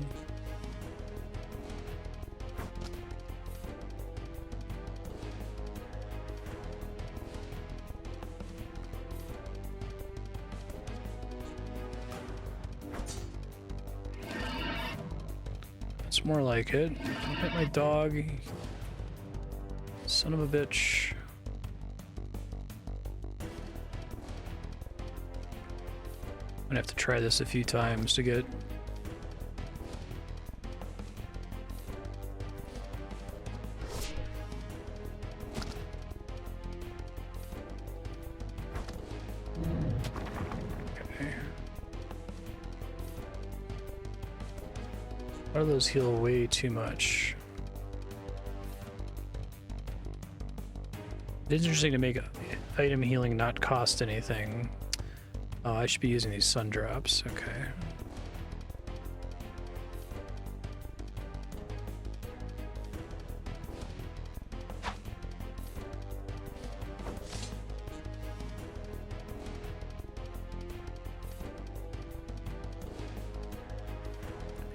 It's more like it. Don't hit my dog. Son of a bitch. I'm gonna have to try this a few times to get... Okay. A lot of those heal way too much. It's interesting to make item healing not cost anything. Oh, I should be using these sun drops. Okay.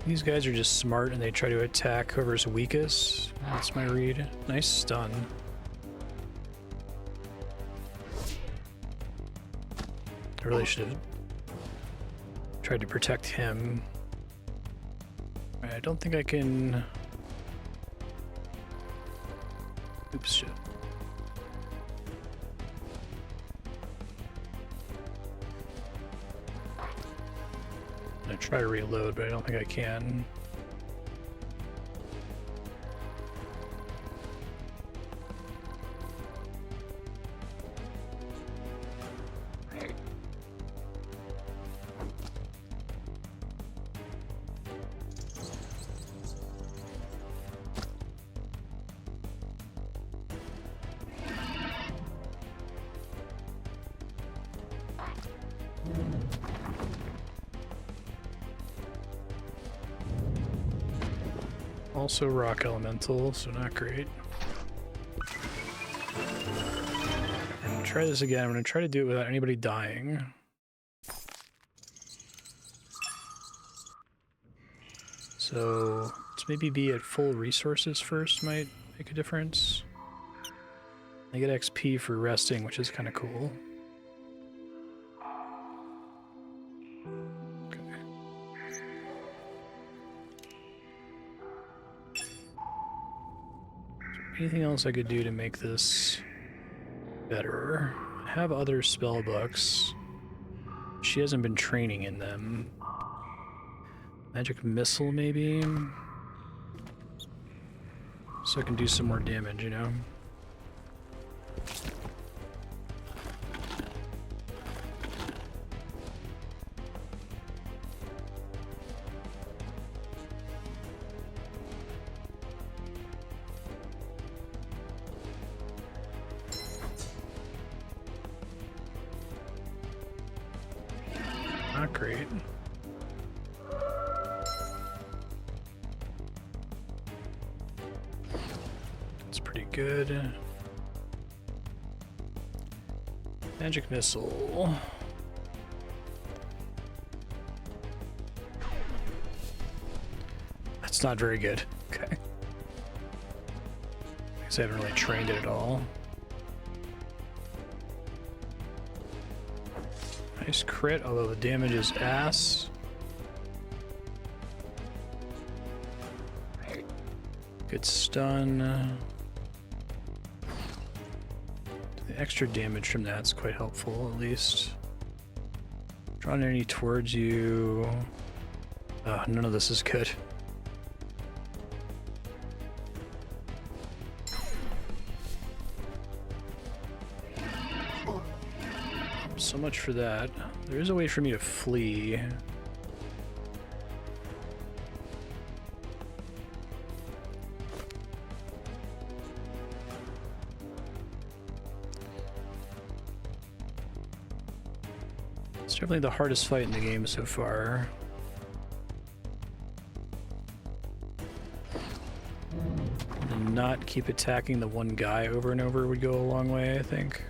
These guys are just smart and they try to attack whoever's weakest. That's my read. Nice stun. I really should have tried to protect him. I don't think I can... Oops, shit. I'm gonna try to reload, but I don't think I can. Also rock elemental, so not great. I'm gonna try this again. I'm gonna try to do it without anybody dying. So let's maybe be at full resources first, might make a difference. I get XP for resting, which is kind of cool. Anything else I could do to make this better? I have other spell books. She hasn't been training in them. Magic missile, maybe? So I can do some more damage, you know? Not great. It's pretty good. Magic missile. That's not very good. Okay. I guess I haven't really trained it at all. Nice crit, although the damage is ass. Good stun. The extra damage from that's quite helpful, at least. Draw an enemy towards you. None of this is good. So much for that. There is a way for me to flee. It's definitely the hardest fight in the game so far. And not keep attacking the one guy over and over would go a long way, I think.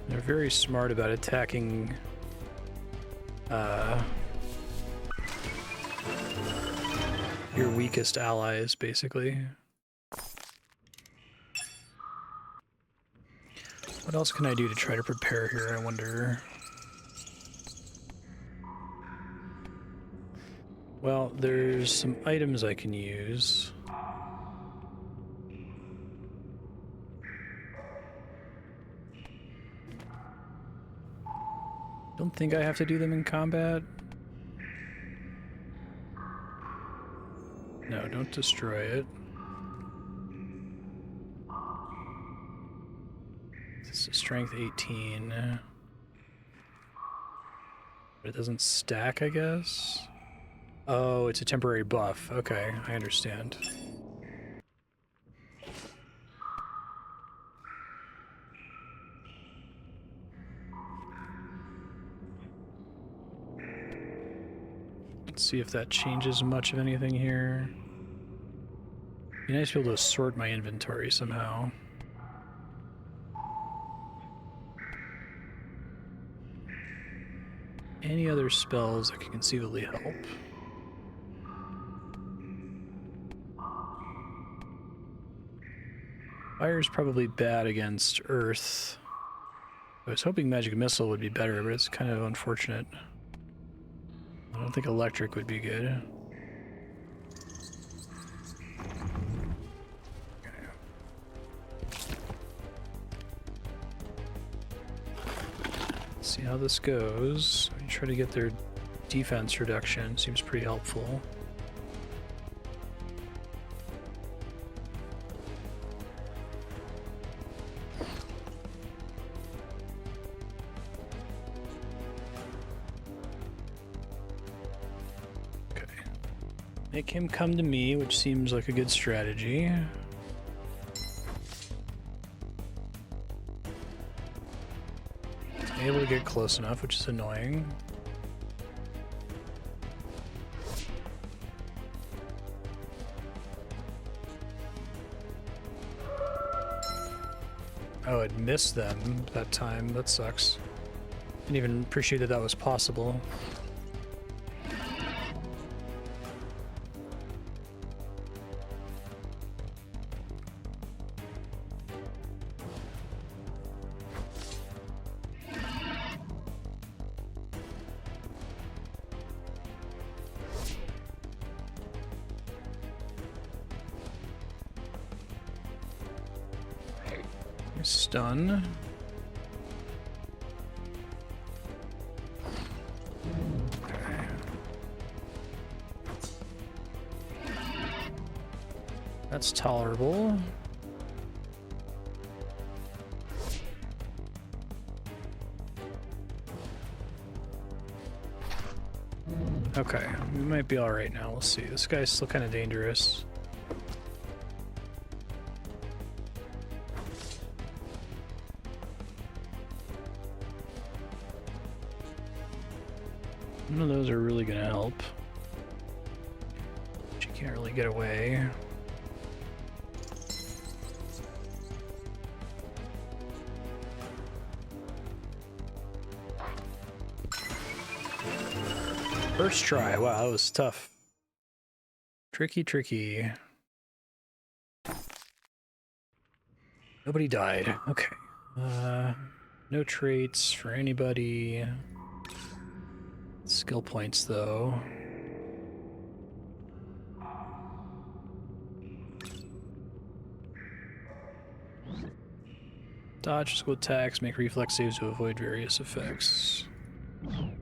They're very smart about attacking your weakest allies, basically. What else can I do to try to prepare here, I wonder? Well, there's some items I can use. Don't think I have to do them in combat. No, don't destroy it. This is strength 18. But it doesn't stack, I guess? Oh, it's a temporary buff. Okay, I understand. Let's see if that changes much of anything here. Be nice to be able to sort my inventory somehow. Any other spells that can conceivably help? Fire's probably bad against Earth. I was hoping Magic Missile would be better, but it's kind of unfortunate. I don't think Electric would be good. Let's see how this goes. I try to get their defense reduction. Seems pretty helpful. Make him come to me, which seems like a good strategy. I'm able to get close enough, which is annoying. Oh, it missed them that time. That sucks. Didn't even appreciate that that was possible. Stun. Okay. That's tolerable. Okay, we might be all right now. We'll see. This guy's still kind of dangerous. None of those are really going to help. She can't really get away. First try. Wow, that was tough. Tricky, tricky. Nobody died. Okay. No traits for anybody. Skill points, though. Dodge physical attacks, make reflex saves to avoid various effects. I'm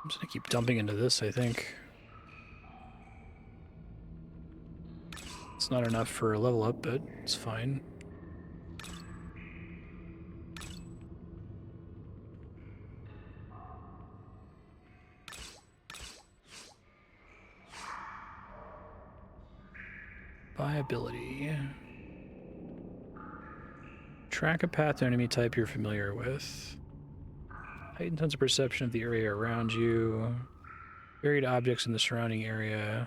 just gonna keep dumping into this, I think. It's not enough for a level up, but it's fine. Reliability. Track a path to enemy type you're familiar with. Heightened sense of perception of the area around you. Buried objects in the surrounding area.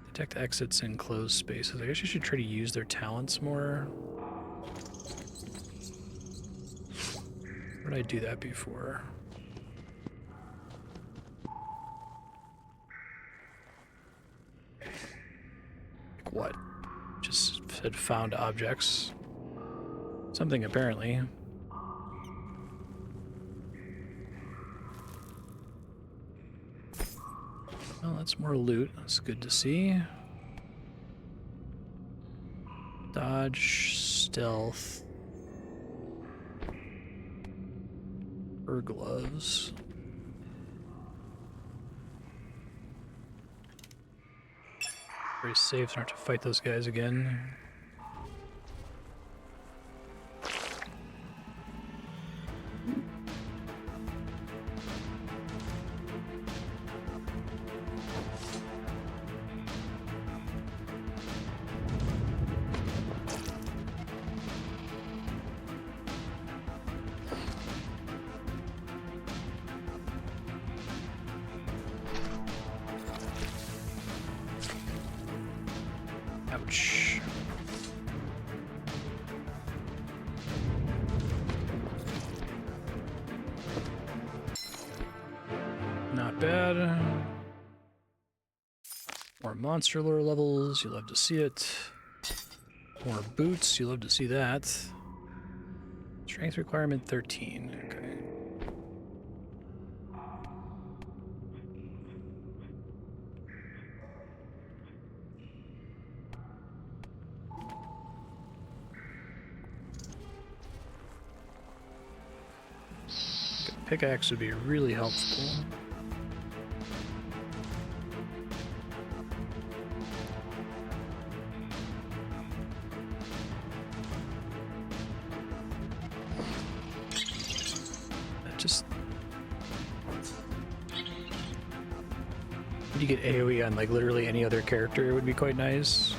Detect exits in closed spaces. I guess you should try to use their talents more. Where did I do that before? Like what? Just said found objects. Something apparently. Well, that's more loot. That's good to see. Dodge, stealth. Fur gloves. Very safe, so I don't have to fight those guys again. Ouch. Not bad. More monster lore levels, you love to see it. More boots, you love to see that. Strength requirement 13, okay. Pickaxe would be really helpful. That just... If you get AoE on like literally any other character, it would be quite nice.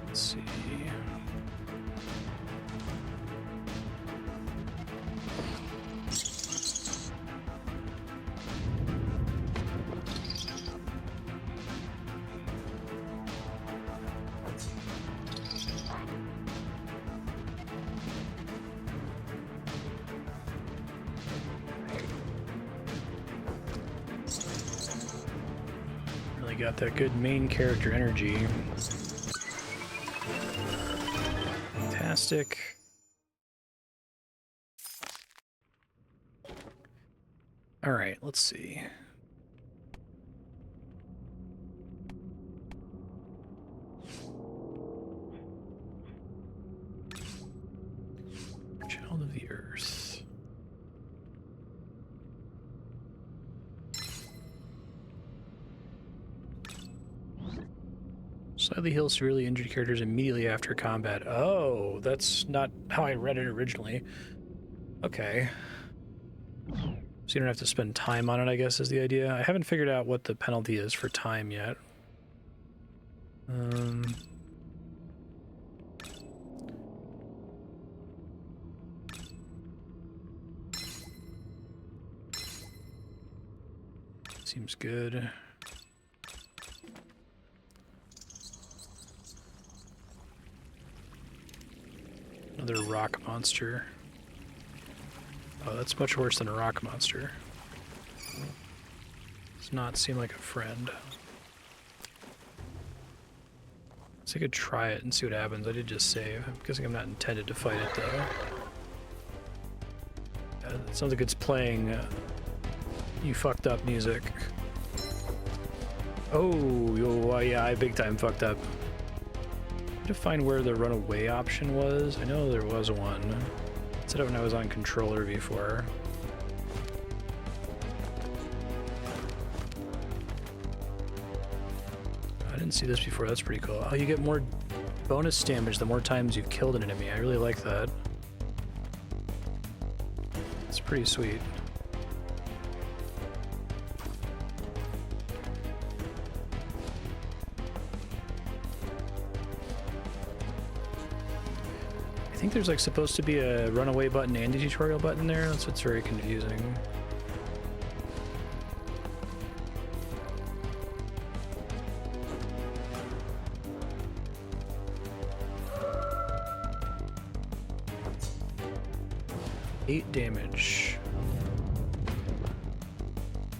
Let's see. Really got that good main character energy. Fantastic. All right, let's see. Child of the Earth. Slightly heal severely injured characters immediately after combat. Oh, that's not how I read it originally. Okay. So you don't have to spend time on it, I guess, is the idea. I haven't figured out what the penalty is for time yet. Seems good. Another rock monster. Oh, that's much worse than a rock monster. Does not seem like a friend. So I could try it and see what happens. I did just save. I'm guessing I'm not intended to fight it though. It sounds like it's playing you fucked up music. Oh, yeah, I big time fucked up. To find where the runaway option was. I know there was one. I set it when I was on controller before. I didn't see this before. That's pretty cool. Oh, you get more bonus damage the more times you've killed an enemy. I really like that. It's pretty sweet. I think there's like supposed to be a runaway button and a tutorial button there. That's what's very confusing. Eight damage.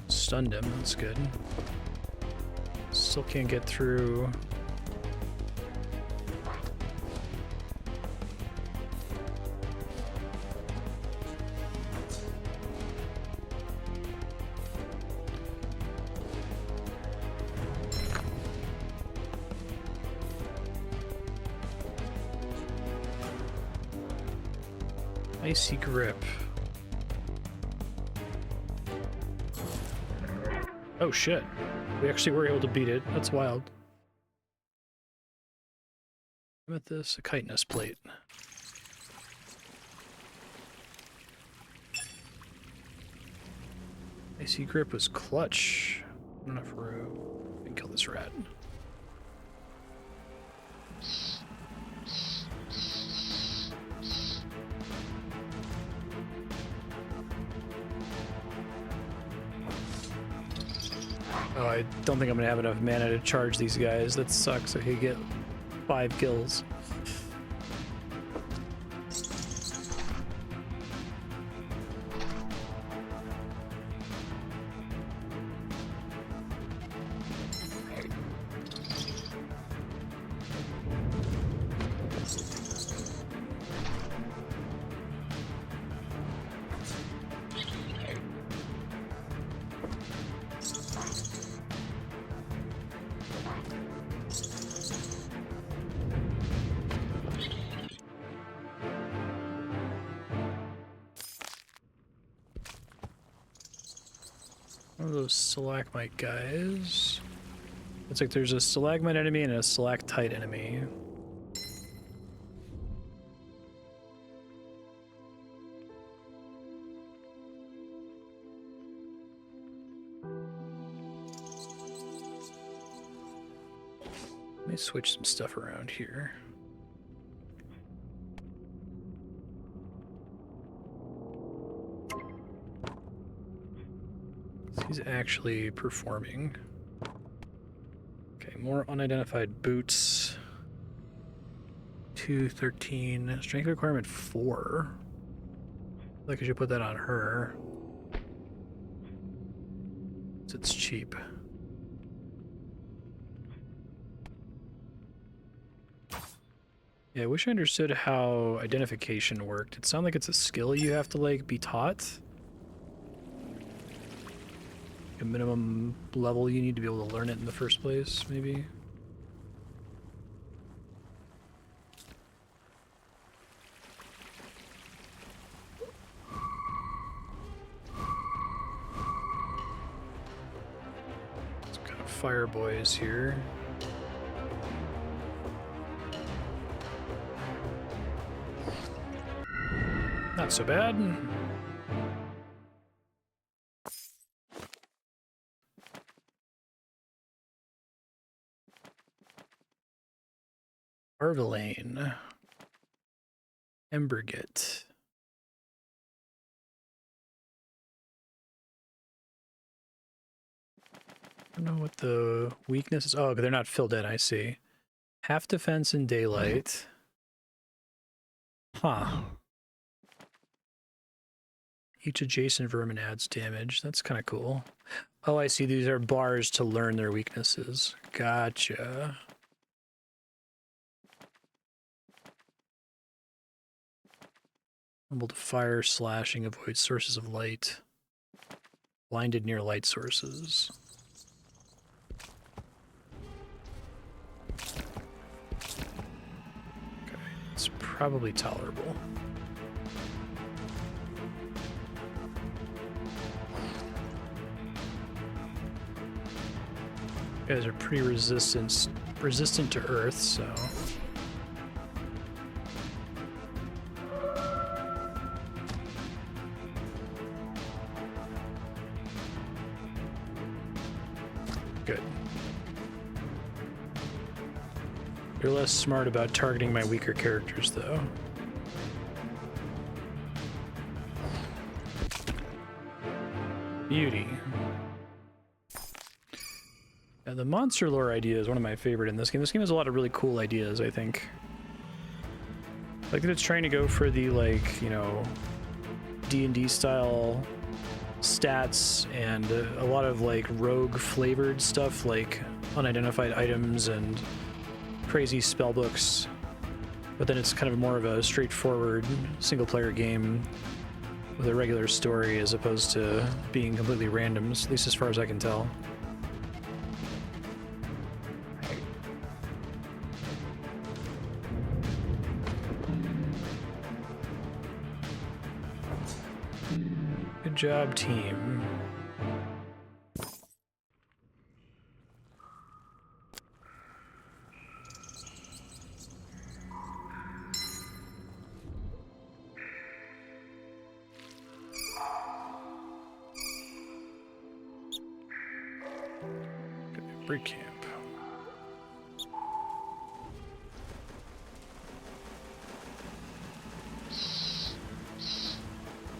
Stunned him, that's good. Still can't get through. Icy grip. Oh shit. We actually were able to beat it. That's wild. I'm at this, a chitinous plate. Icy grip was clutch. Not enough room. I can kill this rat. Oh, I don't think I'm gonna have enough mana to charge these guys. That sucks. I could get 5 kills. One of those stalagmite guys. Looks like there's a stalagmite enemy and a stalactite enemy. Let me switch some stuff around here. He's actually performing. Okay, more unidentified boots. 213. Strength requirement 4. I feel like I should put that on her. It's cheap. Yeah, I wish I understood how identification worked. It sounds like it's a skill you have to like be taught. A minimum level you need to be able to learn it in the first place, maybe. Some kind of fire boys here. Not so bad. Arvillein. Embergit. I don't know what the weakness is. Oh, they're not filled in, I see. Half defense in daylight. Huh. Each adjacent vermin adds damage. That's kind of cool. Oh, I see. These are bars to learn their weaknesses. Gotcha. Able to fire, slashing, avoid sources of light. Blinded near light sources. Okay, it's probably tolerable. You guys are pretty resistant to earth, so... Good. You're less smart about targeting my weaker characters, though. Beauty. Yeah, the monster lore idea is one of my favorite in this game. This game has a lot of really cool ideas, I think. Like that it's trying to go for the, like, you know, D&D style stats and a lot of, like, rogue flavored stuff, like unidentified items and crazy spell books. But then it's kind of more of a straightforward single-player game with a regular story as opposed to being completely random, at least as far as I can tell. Good job, team. Break camp.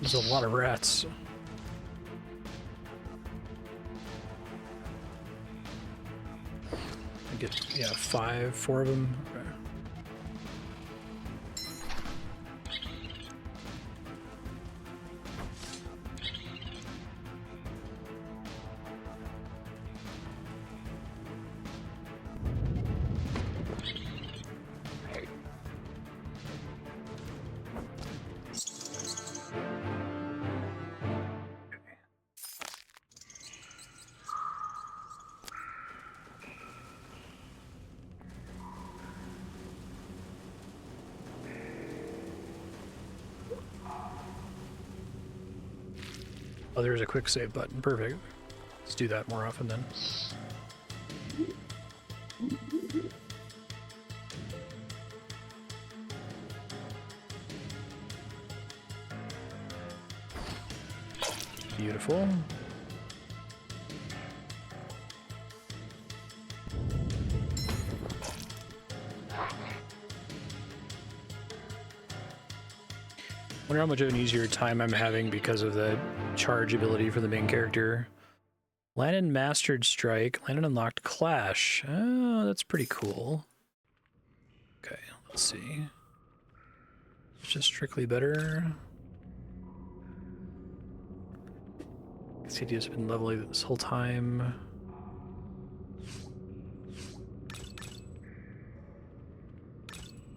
There's a lot of rats. I get, yeah, 4 of them. Okay. Oh, there's a quick save button. Perfect. Let's do that more often then. Beautiful. Wonder how much of an easier time I'm having because of the charge ability for the main character. Landed Mastered Strike. Landed Unlocked Clash. Oh, that's pretty cool. Okay, let's see. It's just strictly better. CD's been leveling this whole time.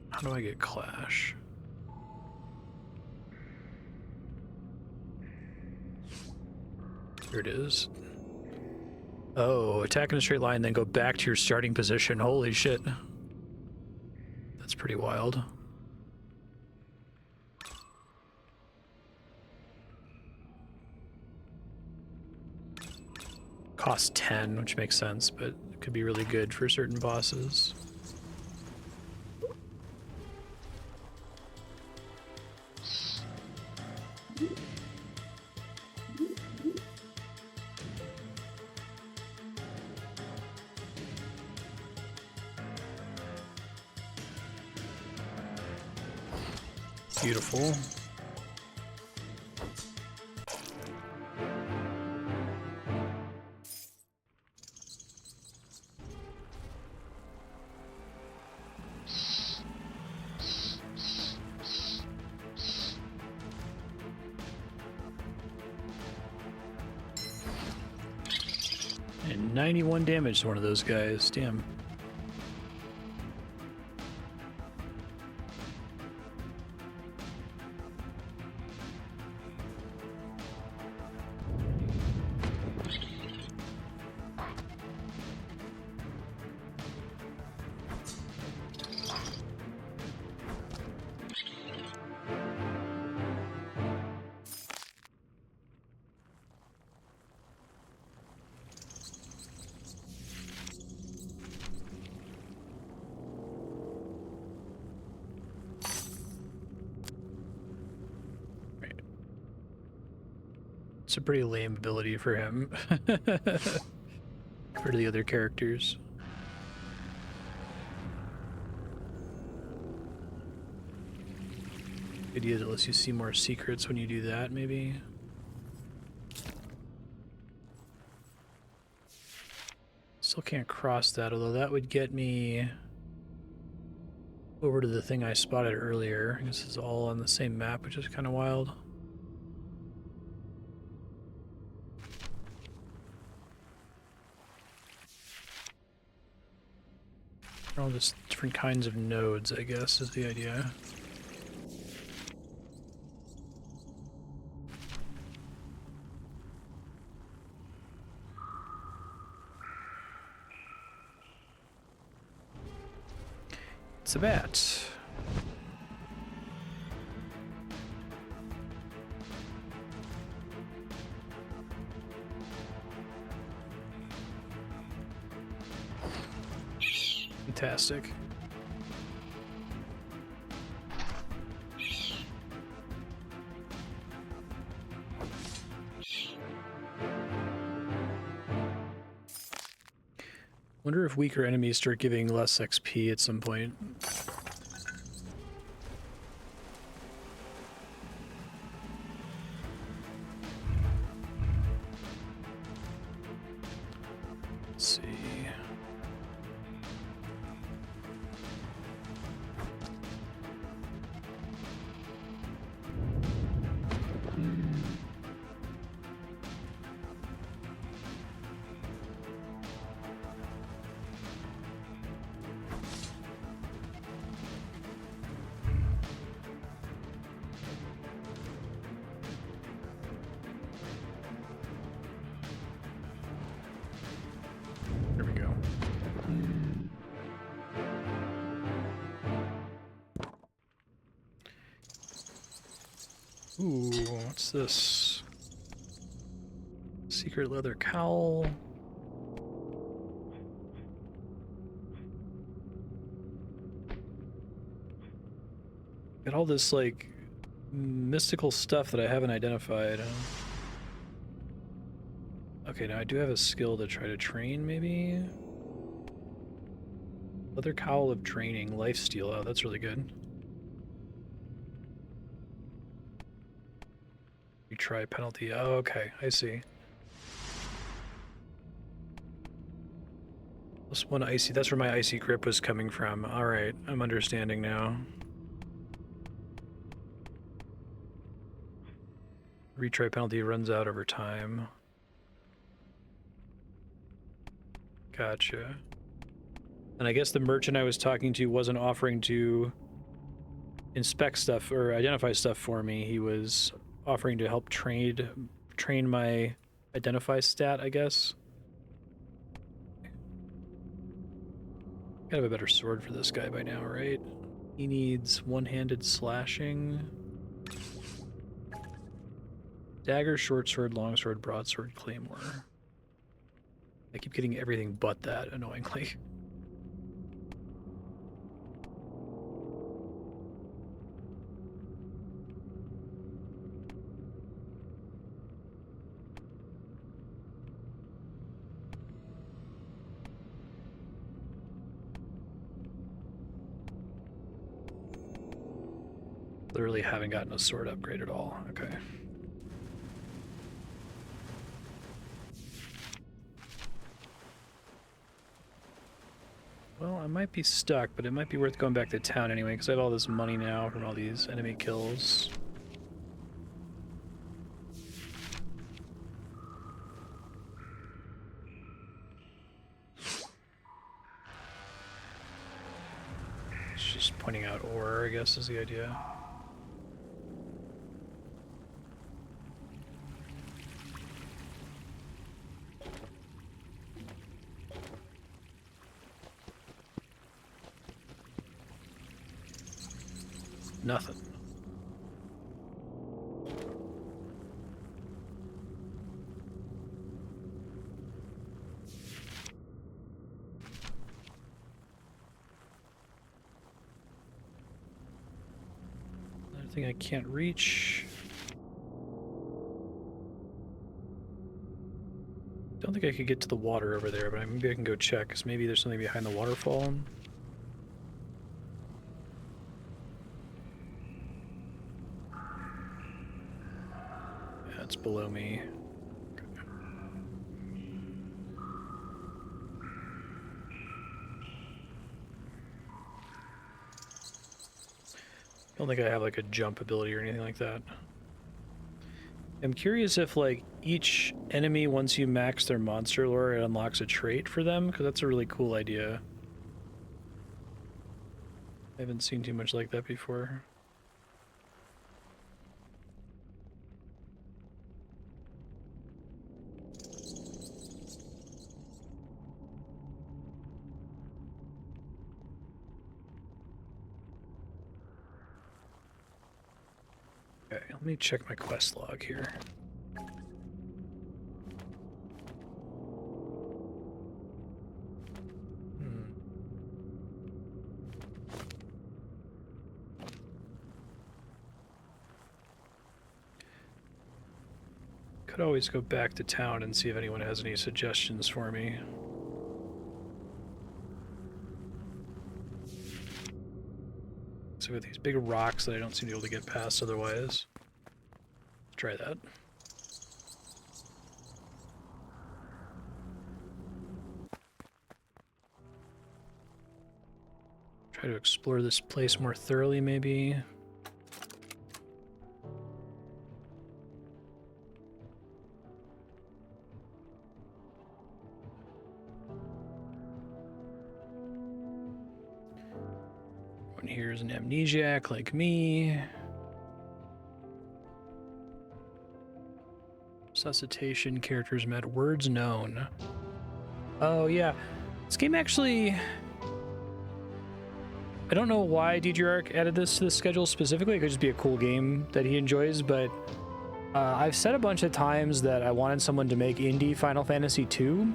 How do I get Clash? Here it is. Oh, attack in a straight line, then go back to your starting position. Holy shit. That's pretty wild. Cost 10, which makes sense, but it could be really good for certain bosses. Beautiful. And 91 damage to one of those guys. Damn. It's a pretty lame ability for him. For the other characters. Idea that lets you see more secrets when you do that, maybe. Still can't cross that, although that would get me over to the thing I spotted earlier. This is all on the same map, which is kind of wild. They're all just different kinds of nodes, I guess, is the idea. It's a bat. Fantastic. Wonder if weaker enemies start giving less XP at some point. Let's see. There we go. Ooh, what's this? Secret leather cowl. Got all this, like, mystical stuff that I haven't identified. Okay, now I do have a skill to try to train, maybe? Leather cowl of training, lifesteal. Oh, that's really good. Retry penalty. Oh, okay, I see. Plus one icy. That's where my icy grip was coming from. Alright, I'm understanding now. Retry penalty runs out over time. Gotcha. And I guess the merchant I was talking to wasn't offering to inspect stuff or identify stuff for me. He was offering to help train my identify stat, I guess. Gotta have a better sword for this guy by now, right? He needs one-handed slashing. Dagger, short sword, long sword, broadsword, claymore. I keep getting everything but that, annoyingly. Literally haven't gotten a sword upgrade at all. Okay. Well, I might be stuck, but it might be worth going back to town anyway, because I have all this money now from all these enemy kills. just pointing out ore, I guess, is the idea. Nothing. Another thing I can't reach. Don't think I could get to the water over there, but maybe I can go check, because maybe there's something behind the waterfall. Yeah, it's below me. I don't think I have like a jump ability or anything like that. I'm curious if like each enemy, once you max their monster lore, it unlocks a trait for them, because that's a really cool idea. I haven't seen too much like that before. Okay, let me check my quest log here. Could always go back to town and see if anyone has any suggestions for me. So with these big rocks that I don't seem to be able to get past otherwise. Let's try that. Try to explore this place more thoroughly, maybe. Here's an amnesiac like me. Resuscitation, characters met, words known. Oh yeah, this game actually... I don't know why DGRark added this to the schedule specifically. It could just be a cool game that he enjoys, but I've said a bunch of times that I wanted someone to make indie Final Fantasy II.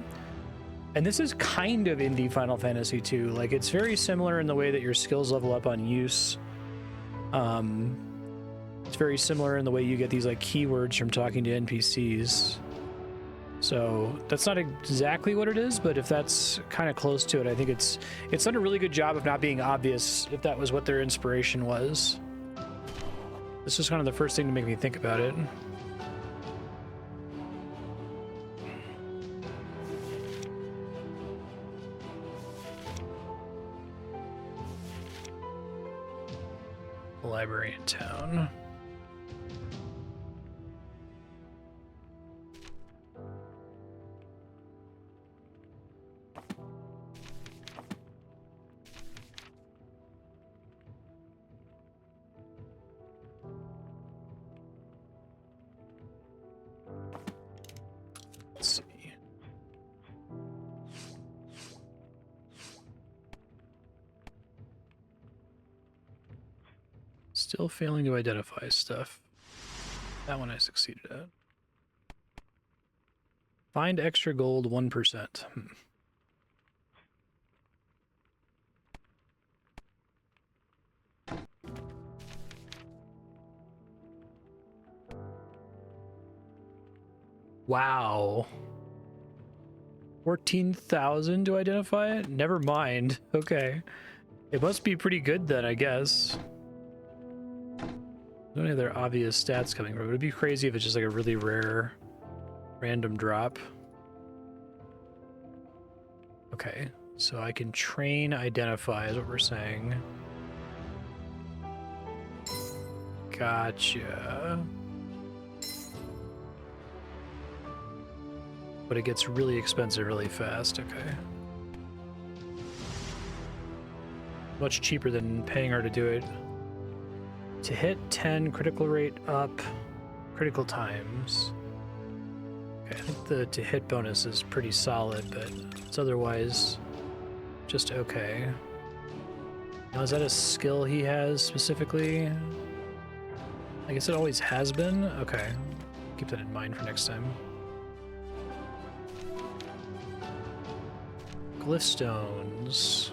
And this is kind of indie Final Fantasy II. Like, it's very similar in the way that your skills level up on use. It's very similar in the way you get these, like, keywords from talking to NPCs. So, that's not exactly what it is, but if that's kind of close to it, I think it's done a really good job of not being obvious if that was what their inspiration was. This was kind of the first thing to make me think about it. Library in town. Let's see. Still failing to identify stuff. That one I succeeded at. Find extra gold 1%. Wow. 14,000 to identify it? Never mind. Okay. It must be pretty good then, I guess. There's no other obvious stats coming from it. It'd be crazy if it's just like a really rare random drop. Okay, so I can train identify is what we're saying. Gotcha. But it gets really expensive really fast, okay. Much cheaper than paying her to do it. To hit 10, critical rate up, critical times. Okay, I think the to hit bonus is pretty solid, but it's otherwise just okay. Now, is that a skill he has specifically? I guess it always has been. Okay, keep that in mind for next time. Glyph stones.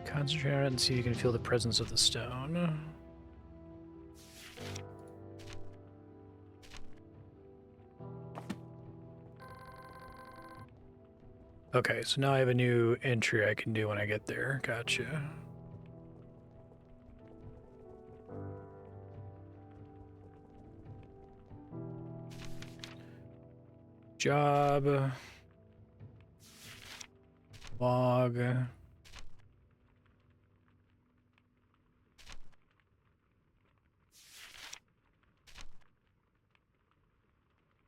Concentrate on it and see if you can feel the presence of the stone. Okay, so now I have a new entry I can do when I get there. Gotcha. Job. Log.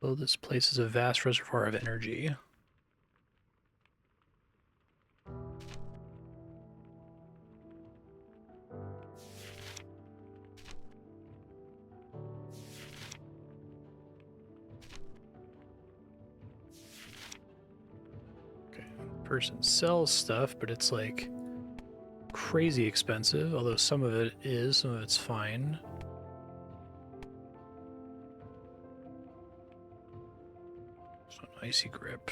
Oh, this place is a vast reservoir of energy. Okay, person sells stuff, but it's like crazy expensive, although some of it is, some of it's fine. So an icy grip.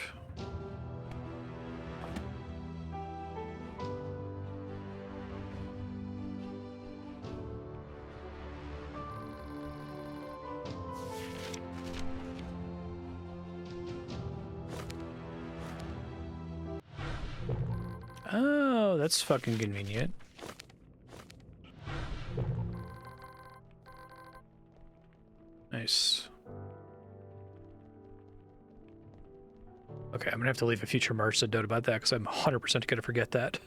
Oh, that's fucking convenient. Nice. Okay, I'm gonna have to leave a future Marstead note about that because I'm 100% gonna forget that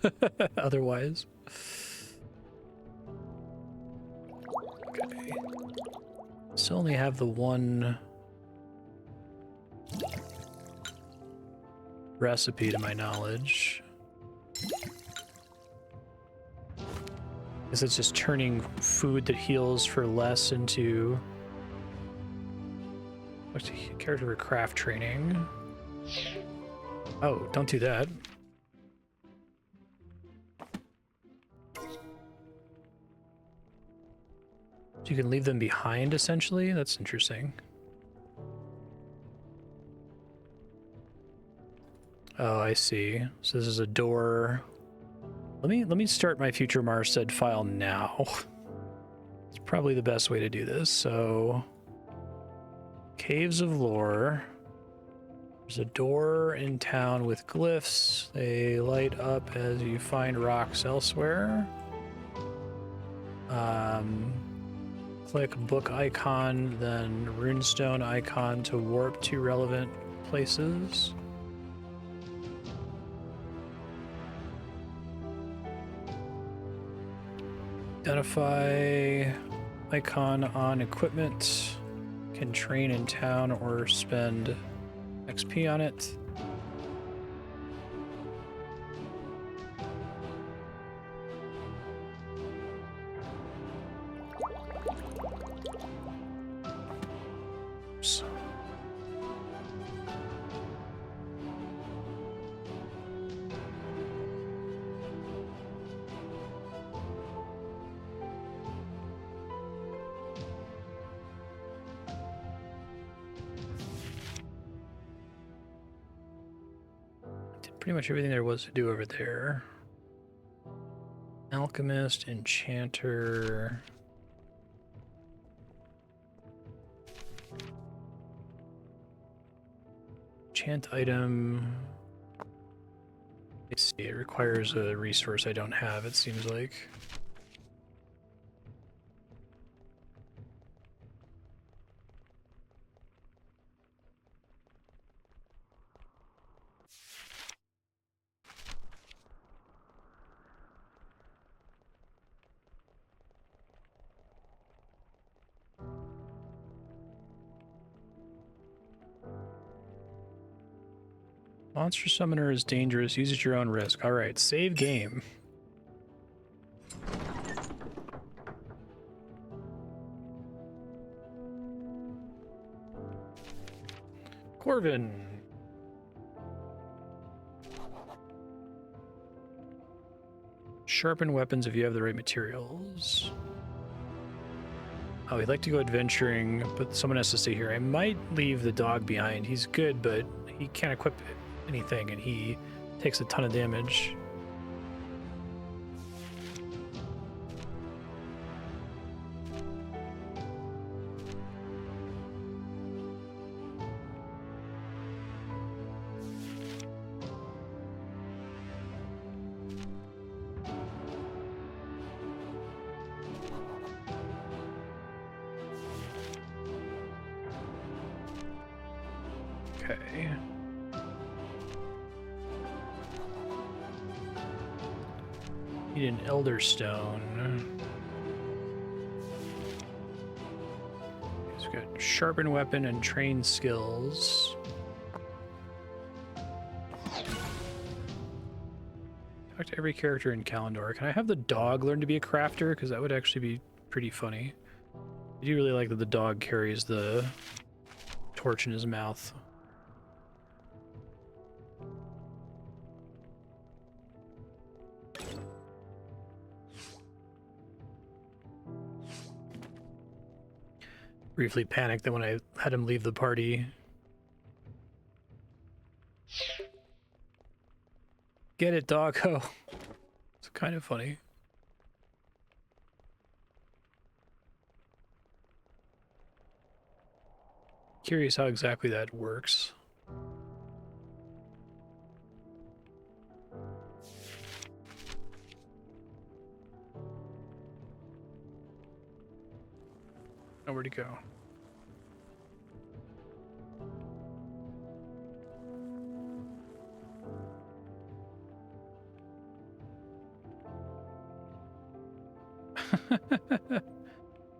otherwise. Okay. Still only have the one recipe to my knowledge. Guess it's just turning food that heals for less into... What's the character for craft training? Oh, don't do that. So you can leave them behind, essentially? That's interesting. Oh, I see. So this is a door. Let me start my future Marstead file now. It's probably the best way to do this. So, Caves of Lore. There's a door in town with glyphs. They light up as you find rocks elsewhere. Click book icon, then runestone icon to warp to relevant places. Identify icon on equipment. Can train in town or spend XP on it. Oops. Pretty much everything there was to do over there. Alchemist, enchanter. Enchant item. Let's see, it requires a resource I don't have, it seems like. Monster Summoner is dangerous. Use at your own risk. Alright, save game. Corvin. Sharpen weapons if you have the right materials. Oh, we'd like to go adventuring, but someone has to stay here. I might leave the dog behind. He's good, but he can't equip anything, and he takes a ton of damage. Okay. Need an Elder Stone. He's got sharpen weapon and train skills. Talk to every character in Kalindraur. Can I have the dog learn to be a crafter? Because that would actually be pretty funny. I do really like that the dog carries the torch in his mouth. Briefly panicked that when I had him leave the party. Get it, doggo. It's kind of funny. Curious how exactly that works. Oh, where'd he go?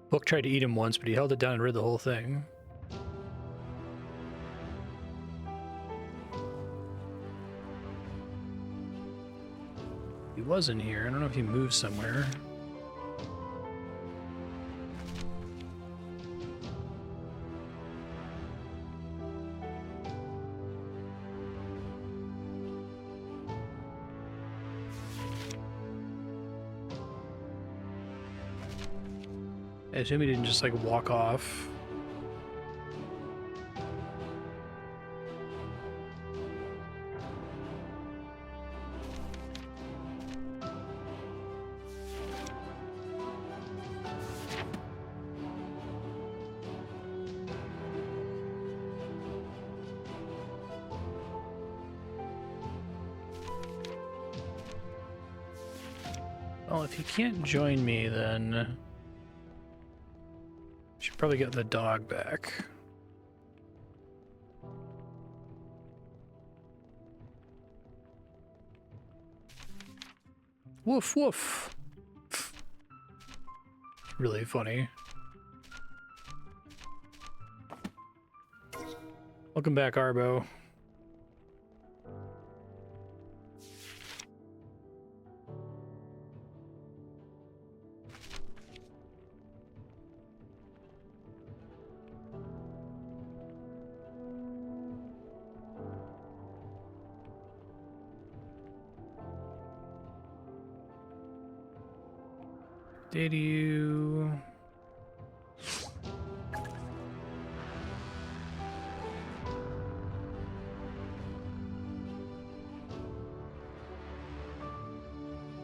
Book tried to eat him once, but he held it down and read the whole thing. He was in here. I don't know if he moved somewhere. I assume he didn't just like walk off. Well, if he can't join me, then should probably get the dog back. Woof woof. Really funny. Welcome back, Arbo. Did you?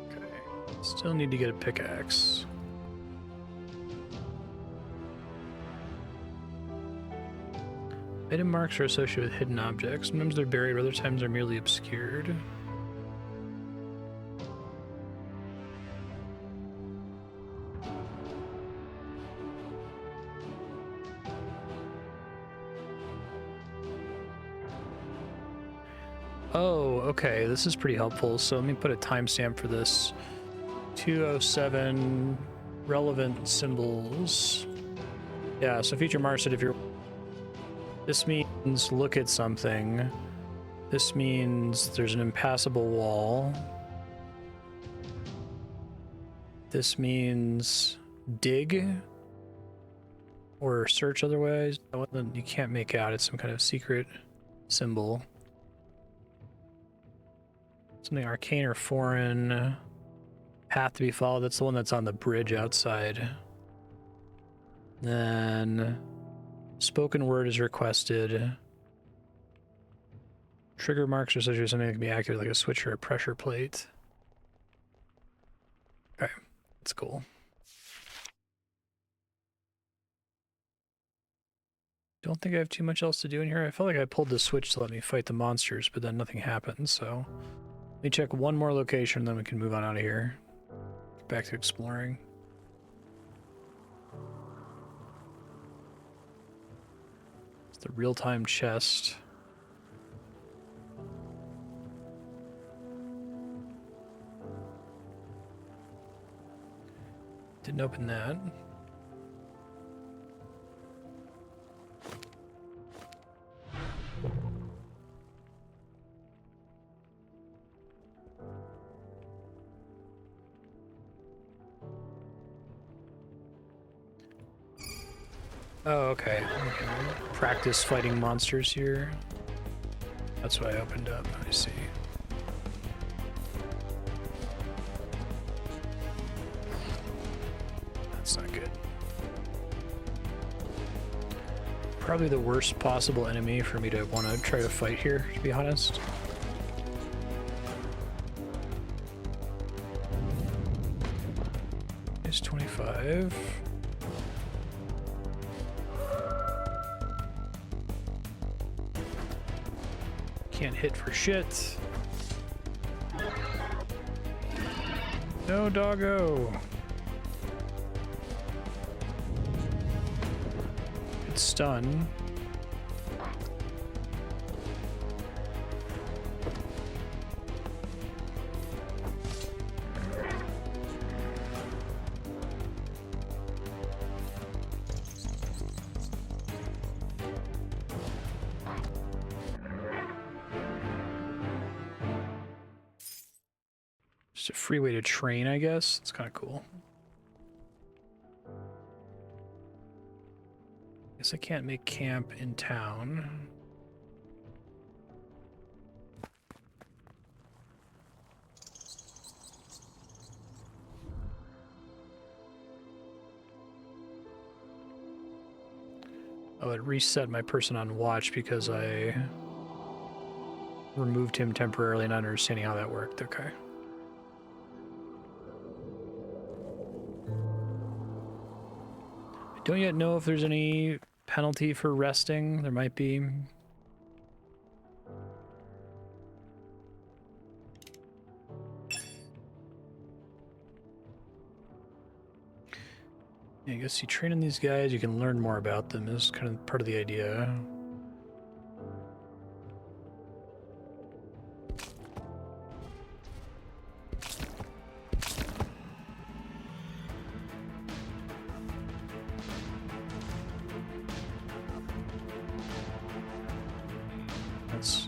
Okay. Still need to get a pickaxe. Item marks are associated with hidden objects. Sometimes they're buried, other times they're merely obscured. Oh, okay, this is pretty helpful. So let me put a timestamp for this. 207 relevant symbols. Yeah, so future Marstead, if you're... This means look at something, This means there's an impassable wall. This means dig or search otherwise. You can't make out. It's some kind of secret symbol. Something arcane or foreign. Path to be followed. That's the one that's on the bridge outside. Then spoken word is requested. Trigger marks or such as something that can be activated like a switch or a pressure plate. Okay, that's cool. Don't think I have too much else to do in here. I felt like I pulled the switch to let me fight the monsters, but then nothing happened, so... Let me check one more location, then we can move on out of here. Back to exploring. It's the real-time chest. Didn't open that. Oh, okay. We can practice fighting monsters here. That's what I opened up. I see. That's not good. Probably the worst possible enemy for me to want to try to fight here, to be honest. It's 25. Can't hit for shit. No doggo. It's stun. Just a free way to train, I guess. It's kind of cool. Guess I can't make camp in town. Oh, it reset my person on watch because I removed him temporarily, not understanding how that worked. Okay. I don't yet know if there's any penalty for resting. There might be. Yeah, I guess you train in these guys, you can learn more about them. This is kind of part of the idea. That's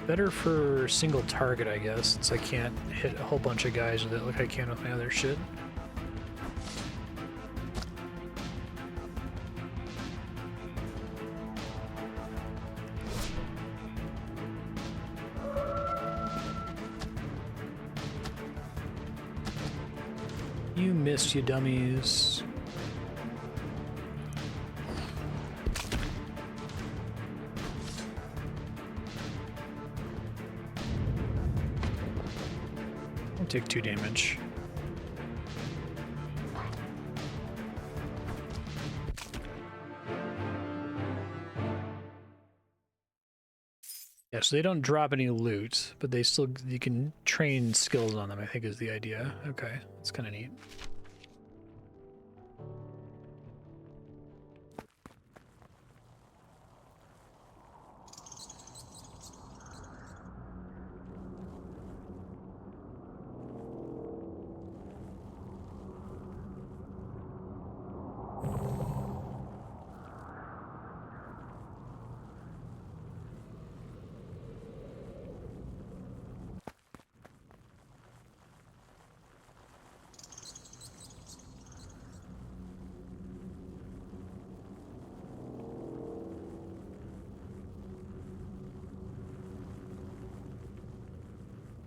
better for single target, I guess, since I can't hit a whole bunch of guys with it like I can with my other shit. You missed, you dummies. I'll take 2 damage. Yeah, so they don't drop any loot, but they still, you can train skills on them, I think is the idea. Okay, that's kind of neat.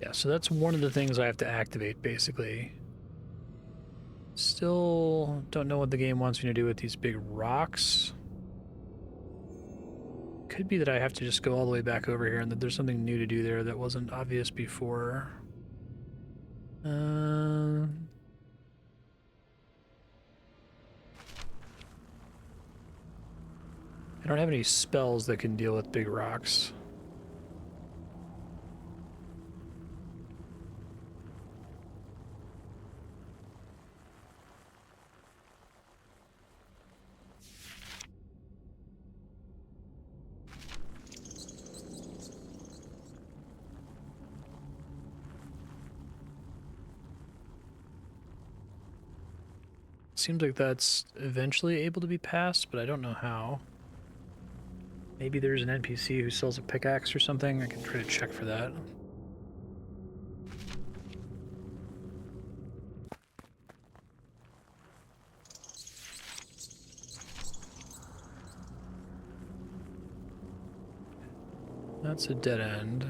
Yeah, so that's one of the things I have to activate, basically. Still don't know what the game wants me to do with these big rocks. Could be that I have to just go all the way back over here and that there's something new to do there that wasn't obvious before. I don't have any spells that can deal with big rocks. Seems like that's eventually able to be passed, but I don't know how. Maybe there's an NPC who sells a pickaxe or something. I can try to check for that. That's a dead end.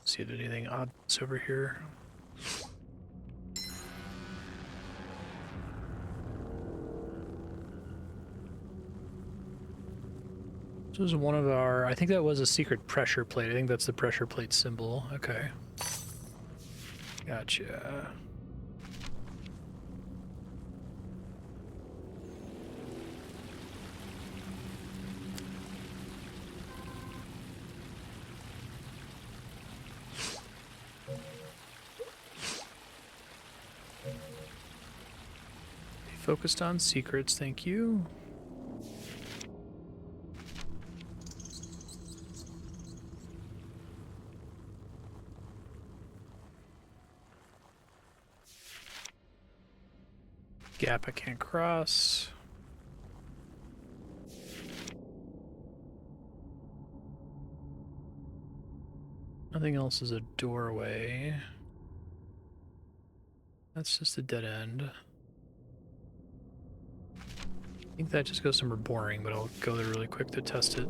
See if there's anything odd that's over here. This was one of our, I think that was a secret pressure plate. I think that's the pressure plate symbol. Okay. Gotcha. Focused on secrets, thank you. Gap I can't cross. Nothing else is a doorway. That's just a dead end. I think that just goes somewhere boring, but I'll go there really quick to test it.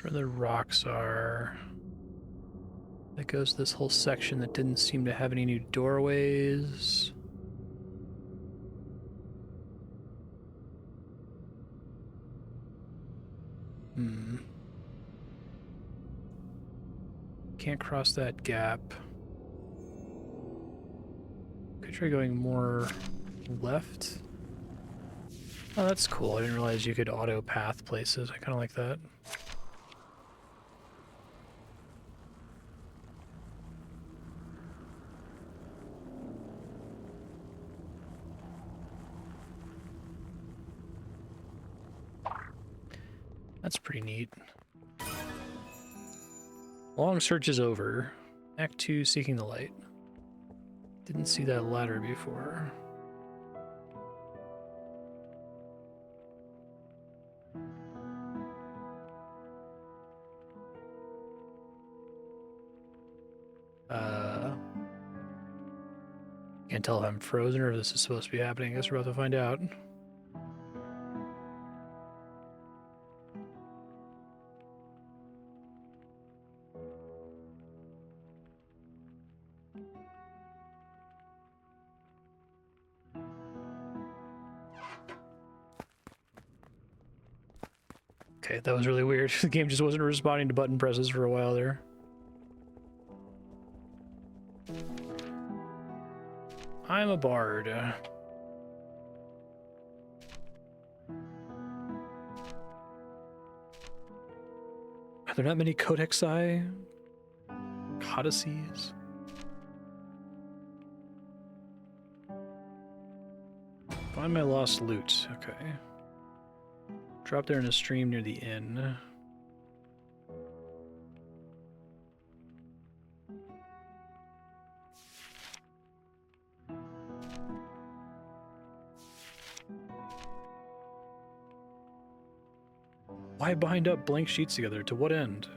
Where the rocks are. That goes to this whole section that didn't seem to have any new doorways. Can't cross that gap. Could try going more left. Oh, that's cool. I didn't realize you could auto path places. I kind of like that. That's pretty neat. Long search is over. Act 2, Seeking the Light. Didn't see that ladder before. Can't tell if I'm frozen or if this is supposed to be happening. I guess we're about to find out. Okay, that was really weird. The game just wasn't responding to button presses for a while there. I'm a bard. Are there not many codexi? Codices? Find my lost loot. Okay. Drop there in a stream near the inn. Why bind up blank sheets together? To what end?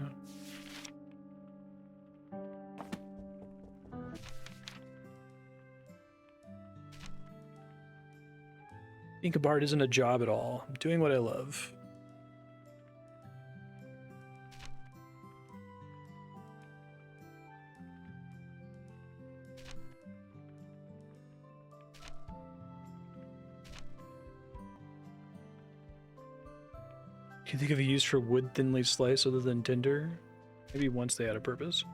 Inkabard isn't a job at all. I'm doing what I love. Can you think of a use for wood thinly sliced other than tinder? Maybe once they had a purpose.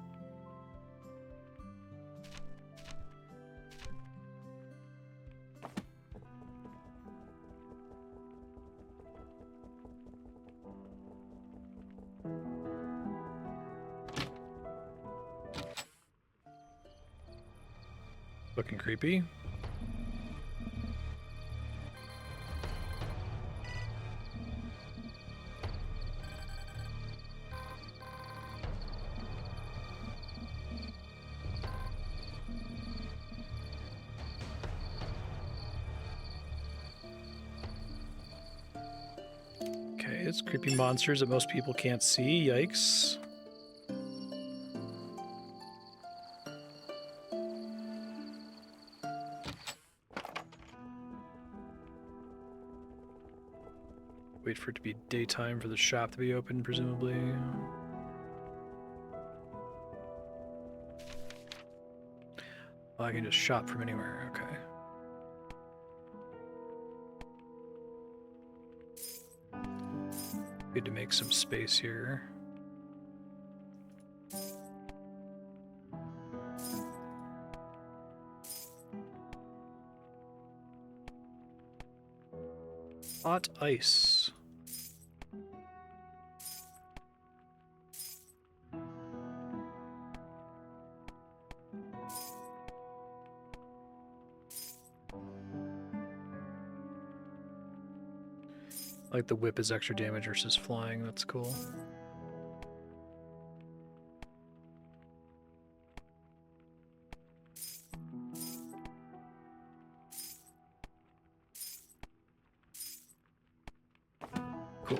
Looking creepy. Okay, it's creepy monsters that most people can't see. Yikes. Wait for it to be daytime for the shop to be open, presumably. Oh, I can just shop from anywhere, okay. Good to make some space here. Hot ice. Like the whip is extra damage versus flying, that's cool. Cool.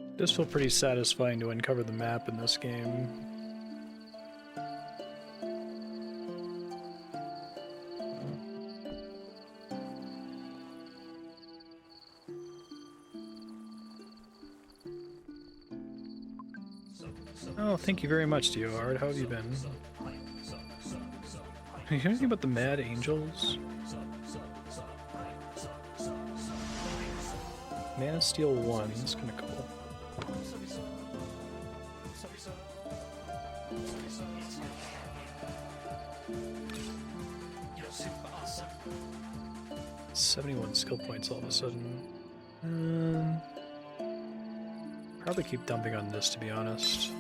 It does feel pretty satisfying to uncover the map in this game. Oh, thank you very much, Dioard. How have you been? You hear anything about the Mad Angels? Man of Steel 1, that's kind of cool. .71 skill points all of a sudden. Probably keep dumping on this, to be honest.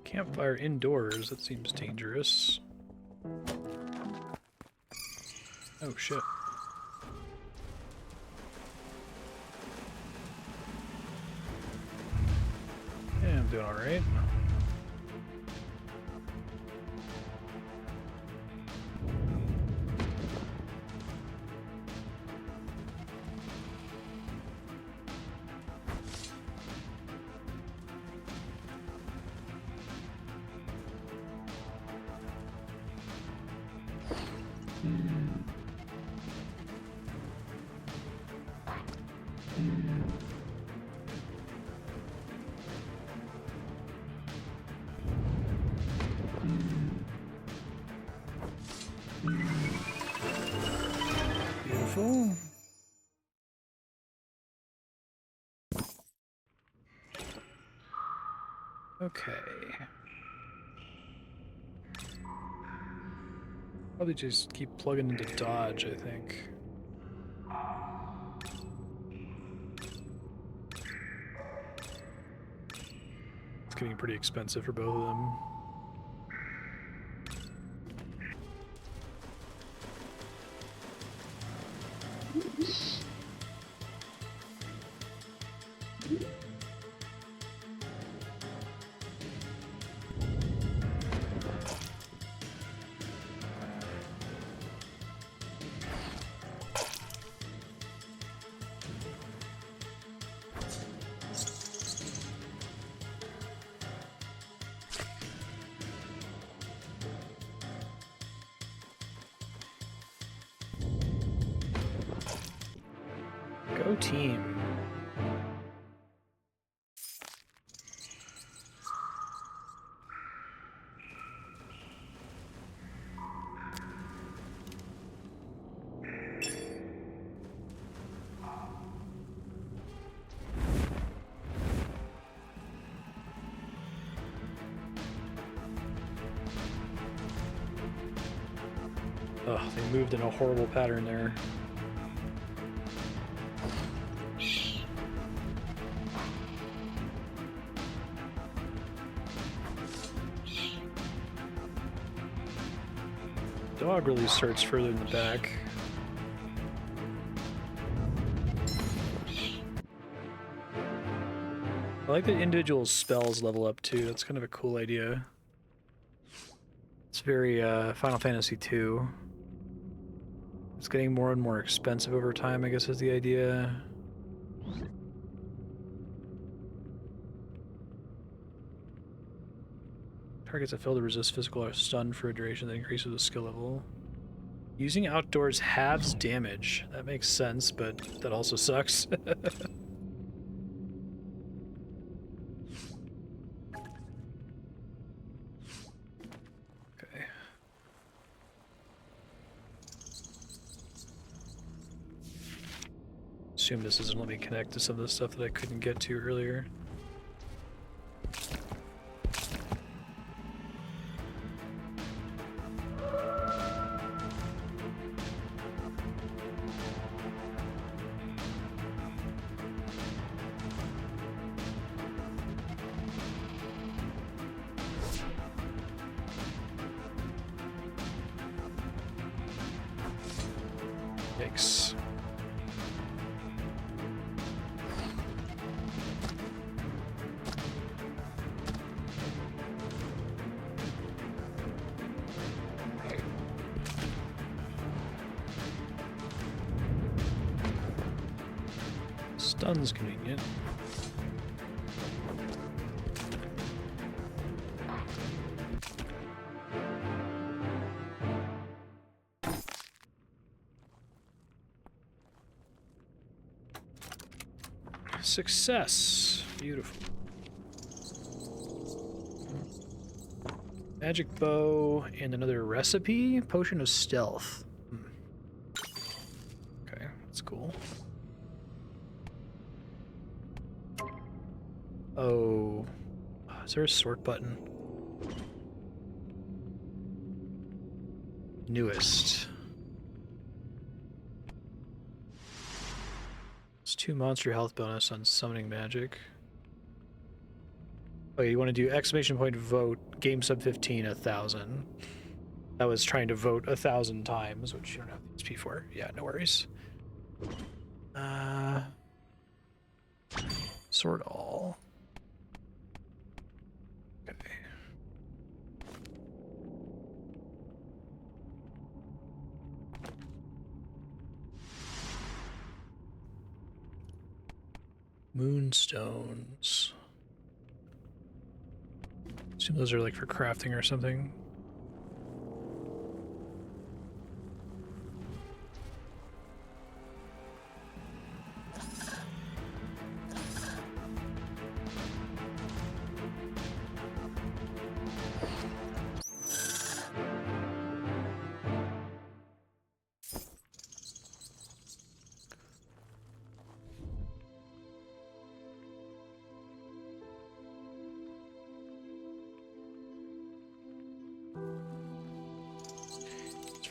Campfire indoors, that seems dangerous. Oh shit. Yeah, I'm doing alright. Okay. Probably just keep plugging into dodge, I think. It's getting pretty expensive for both of them. Go team. Ugh, they moved in a horrible pattern there. Dog really starts further in the back. I like that individual spells level up too. That's kind of a cool idea. It's very Final Fantasy II. It's getting more and more expensive over time, I guess is the idea. Targets that fail to resist physical are stunned for a duration that increases the skill level. Using outdoors halves damage. That makes sense, but that also sucks. Okay. Assume this doesn't let me connect to some of the stuff that I couldn't get to earlier. Yikes. Stun's convenient. Success. Beautiful. Magic bow and another recipe. Potion of stealth. Okay, that's cool. Oh, is there a sort button? Newest. It's 2 monster health bonus on summoning magic. Oh, you want to do exclamation point vote, game sub 15, 1,000. I was trying to vote 1,000 times, which you don't have the XP for. Yeah, no worries. Sort all. Okay. Moonstones. Assume those are like for crafting or something.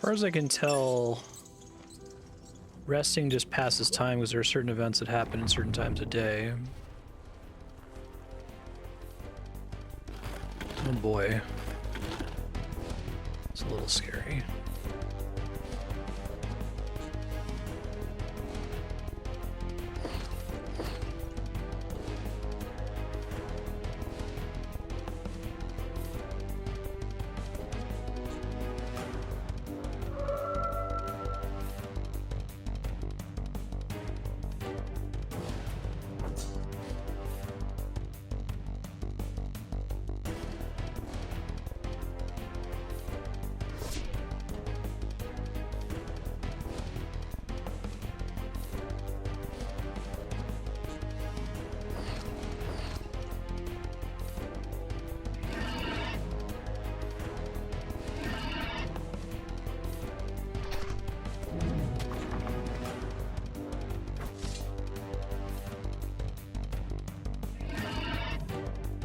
far as I can tell, resting just passes time because there are certain events that happen in certain times of day. Oh boy. It's a little scary.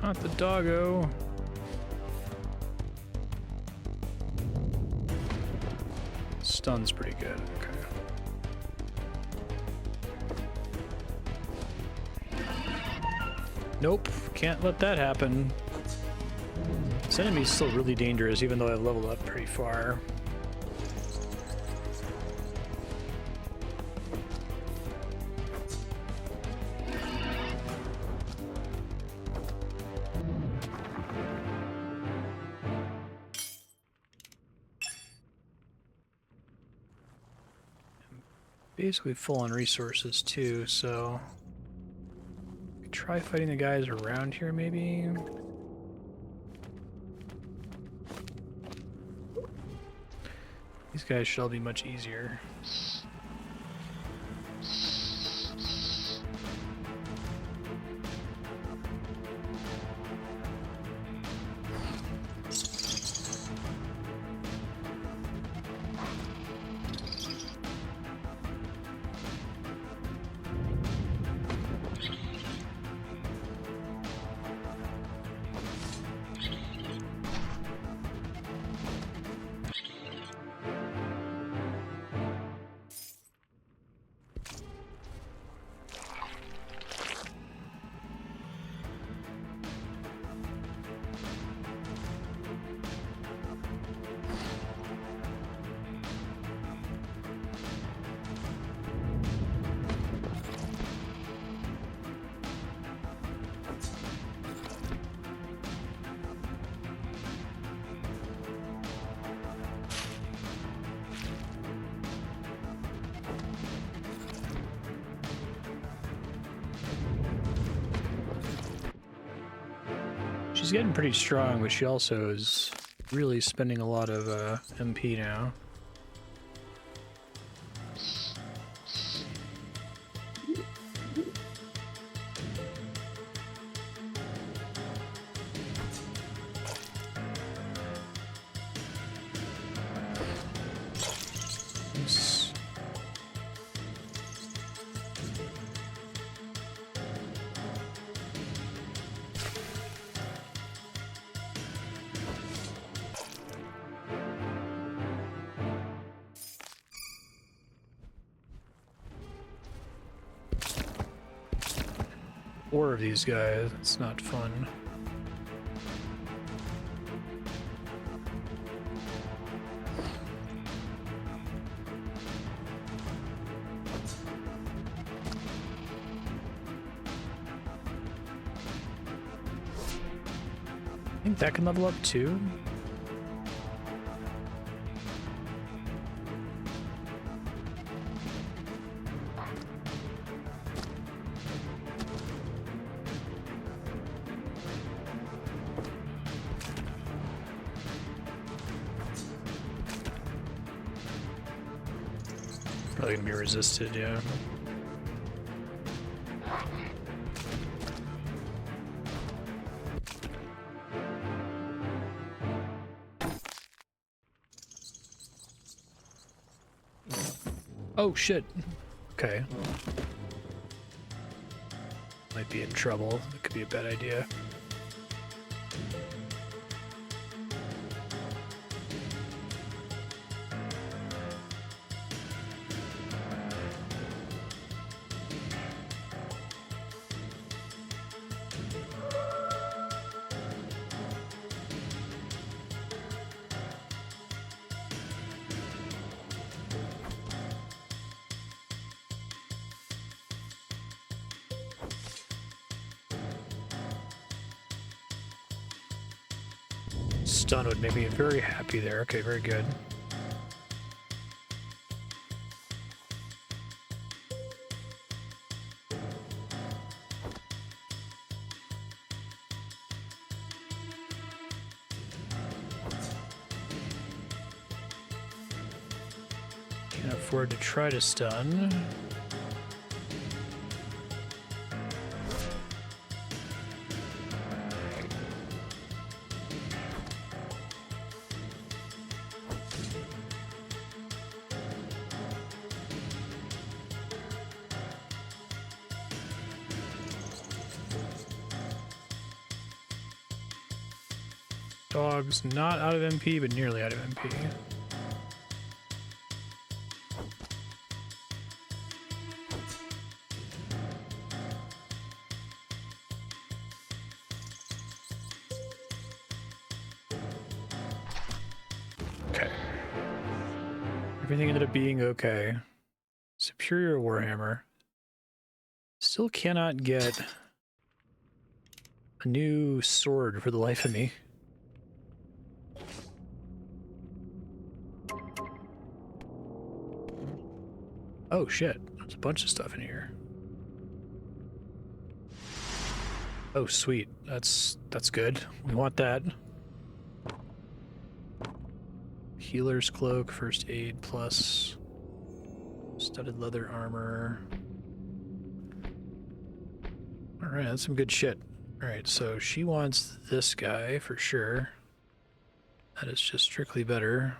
Not the doggo. Stun's pretty good. Okay. Nope, can't let that happen. This enemy's still really dangerous, even though I've leveled up pretty far. Basically full on resources too, so try fighting the guys around here maybe. These guys should all be much easier. She's getting pretty strong, but she also is really spending a lot of MP now. Four of these guys, it's not fun. I think that can level up too. Probably gonna be resisted, yeah. Oh shit. Okay. Might be in trouble. That could be a bad idea. Stun would make me very happy there. Okay, very good. Can't afford to try to stun. Dog's not out of MP, but nearly out of MP. Okay. Everything ended up being okay. Superior Warhammer. Still cannot get a new sword for the life of me. Oh shit, there's a bunch of stuff in here. Oh sweet, that's good. We want that. Healer's cloak, first aid plus studded leather armor. Alright, that's some good shit. Alright, so she wants this guy for sure. That is just strictly better.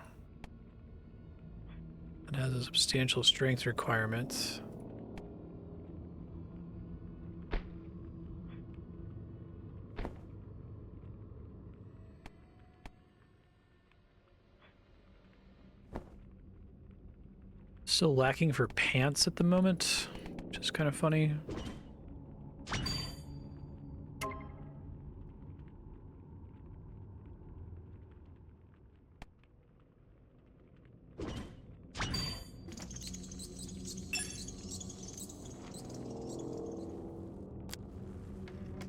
It has a substantial strength requirement. Still lacking for pants at the moment, which is kind of funny.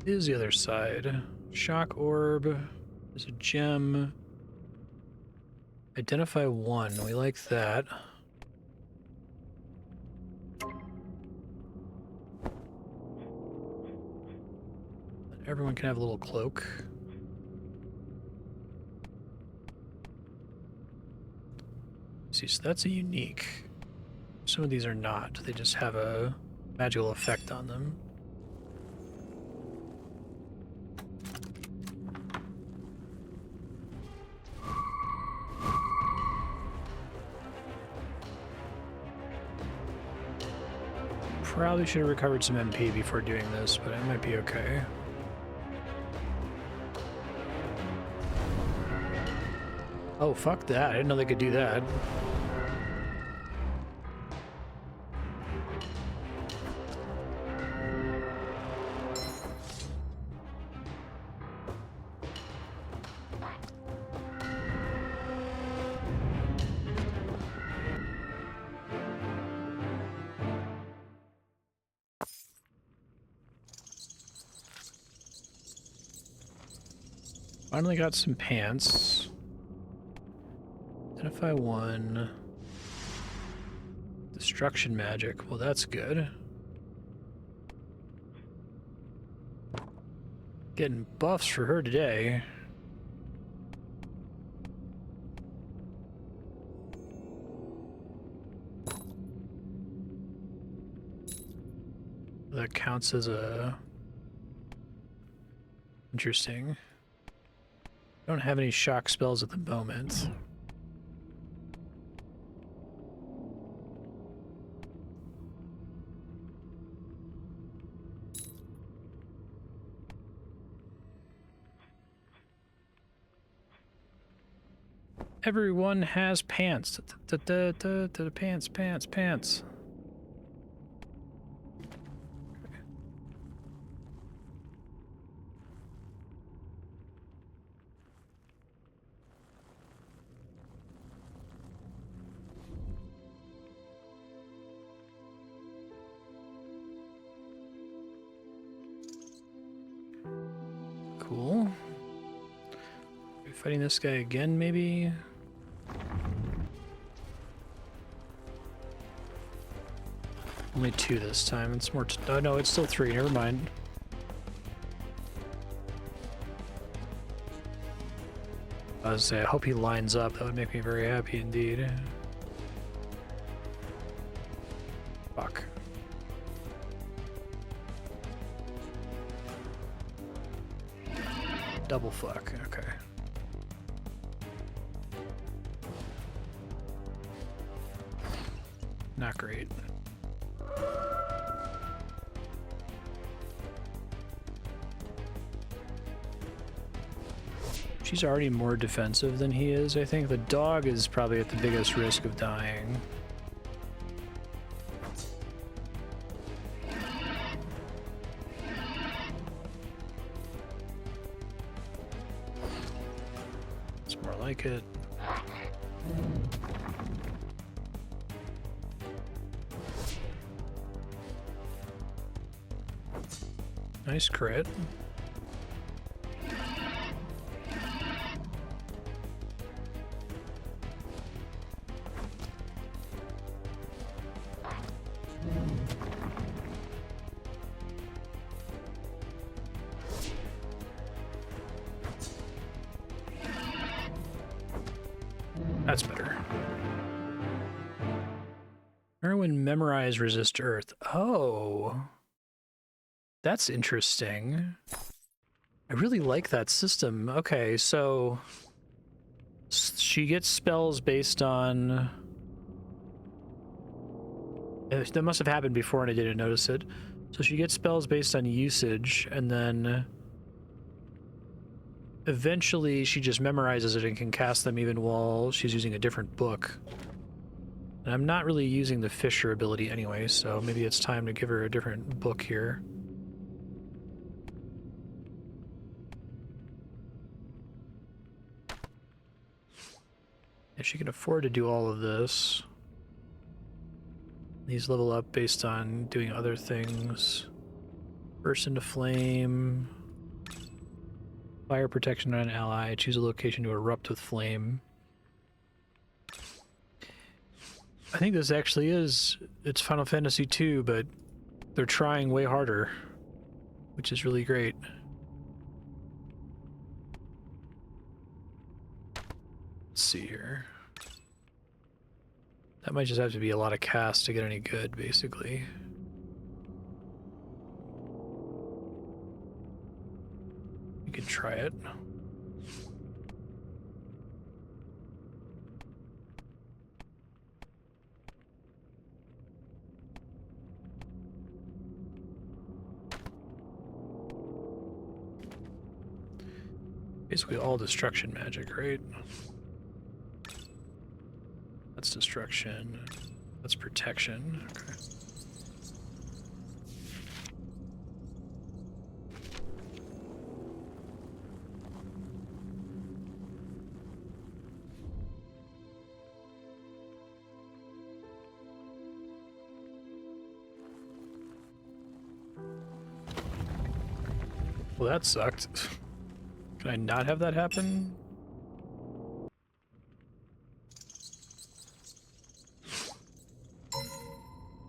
Is the other side. Shock orb. There's a gem. Identify one. We like that. Everyone can have a little cloak. See, so that's a unique. Some of these are not. They just have a magical effect on them. Probably should have recovered some MP before doing this, but it might be okay. Oh, fuck that. I didn't know they could do that. Finally got some pants. Identify one. Destruction magic. Well, that's good. Getting buffs for her today. That counts as a... Interesting. Don't have any shock spells at the moment. Everyone has pants. Pants, pants, pants. Cool. Fighting this guy again, maybe? Only 2 this time. It's more. Oh no, it's still 3. Never mind. I was say, I hope he lines up. That would make me very happy indeed. Fuck. Double fuck. Okay. Not great. She's already more defensive than he is, I think. The dog is probably at the biggest risk of dying. It's more like it. Nice crit. That's better. Merewen memorize resist earth. Oh. That's interesting. I really like that system. Okay, so she gets spells based on... That must have happened before and I didn't notice it. So she gets spells based on usage, and then eventually she just memorizes it and can cast them even while she's using a different book. And I'm not really using the Fisher ability anyway, so maybe it's time to give her a different book here. If she can afford to do all of this. These level up based on doing other things. Burst into flame. Fire protection on an ally. Choose a location to erupt with flame. I think this actually is... It's Final Fantasy II, but they're trying way harder. Which is really great. Let's see here. That might just have to be a lot of cast to get any good, basically. You could try it. Basically all destruction magic, right? That's destruction. That's protection. Okay. Well, that sucked. Can I not have that happen?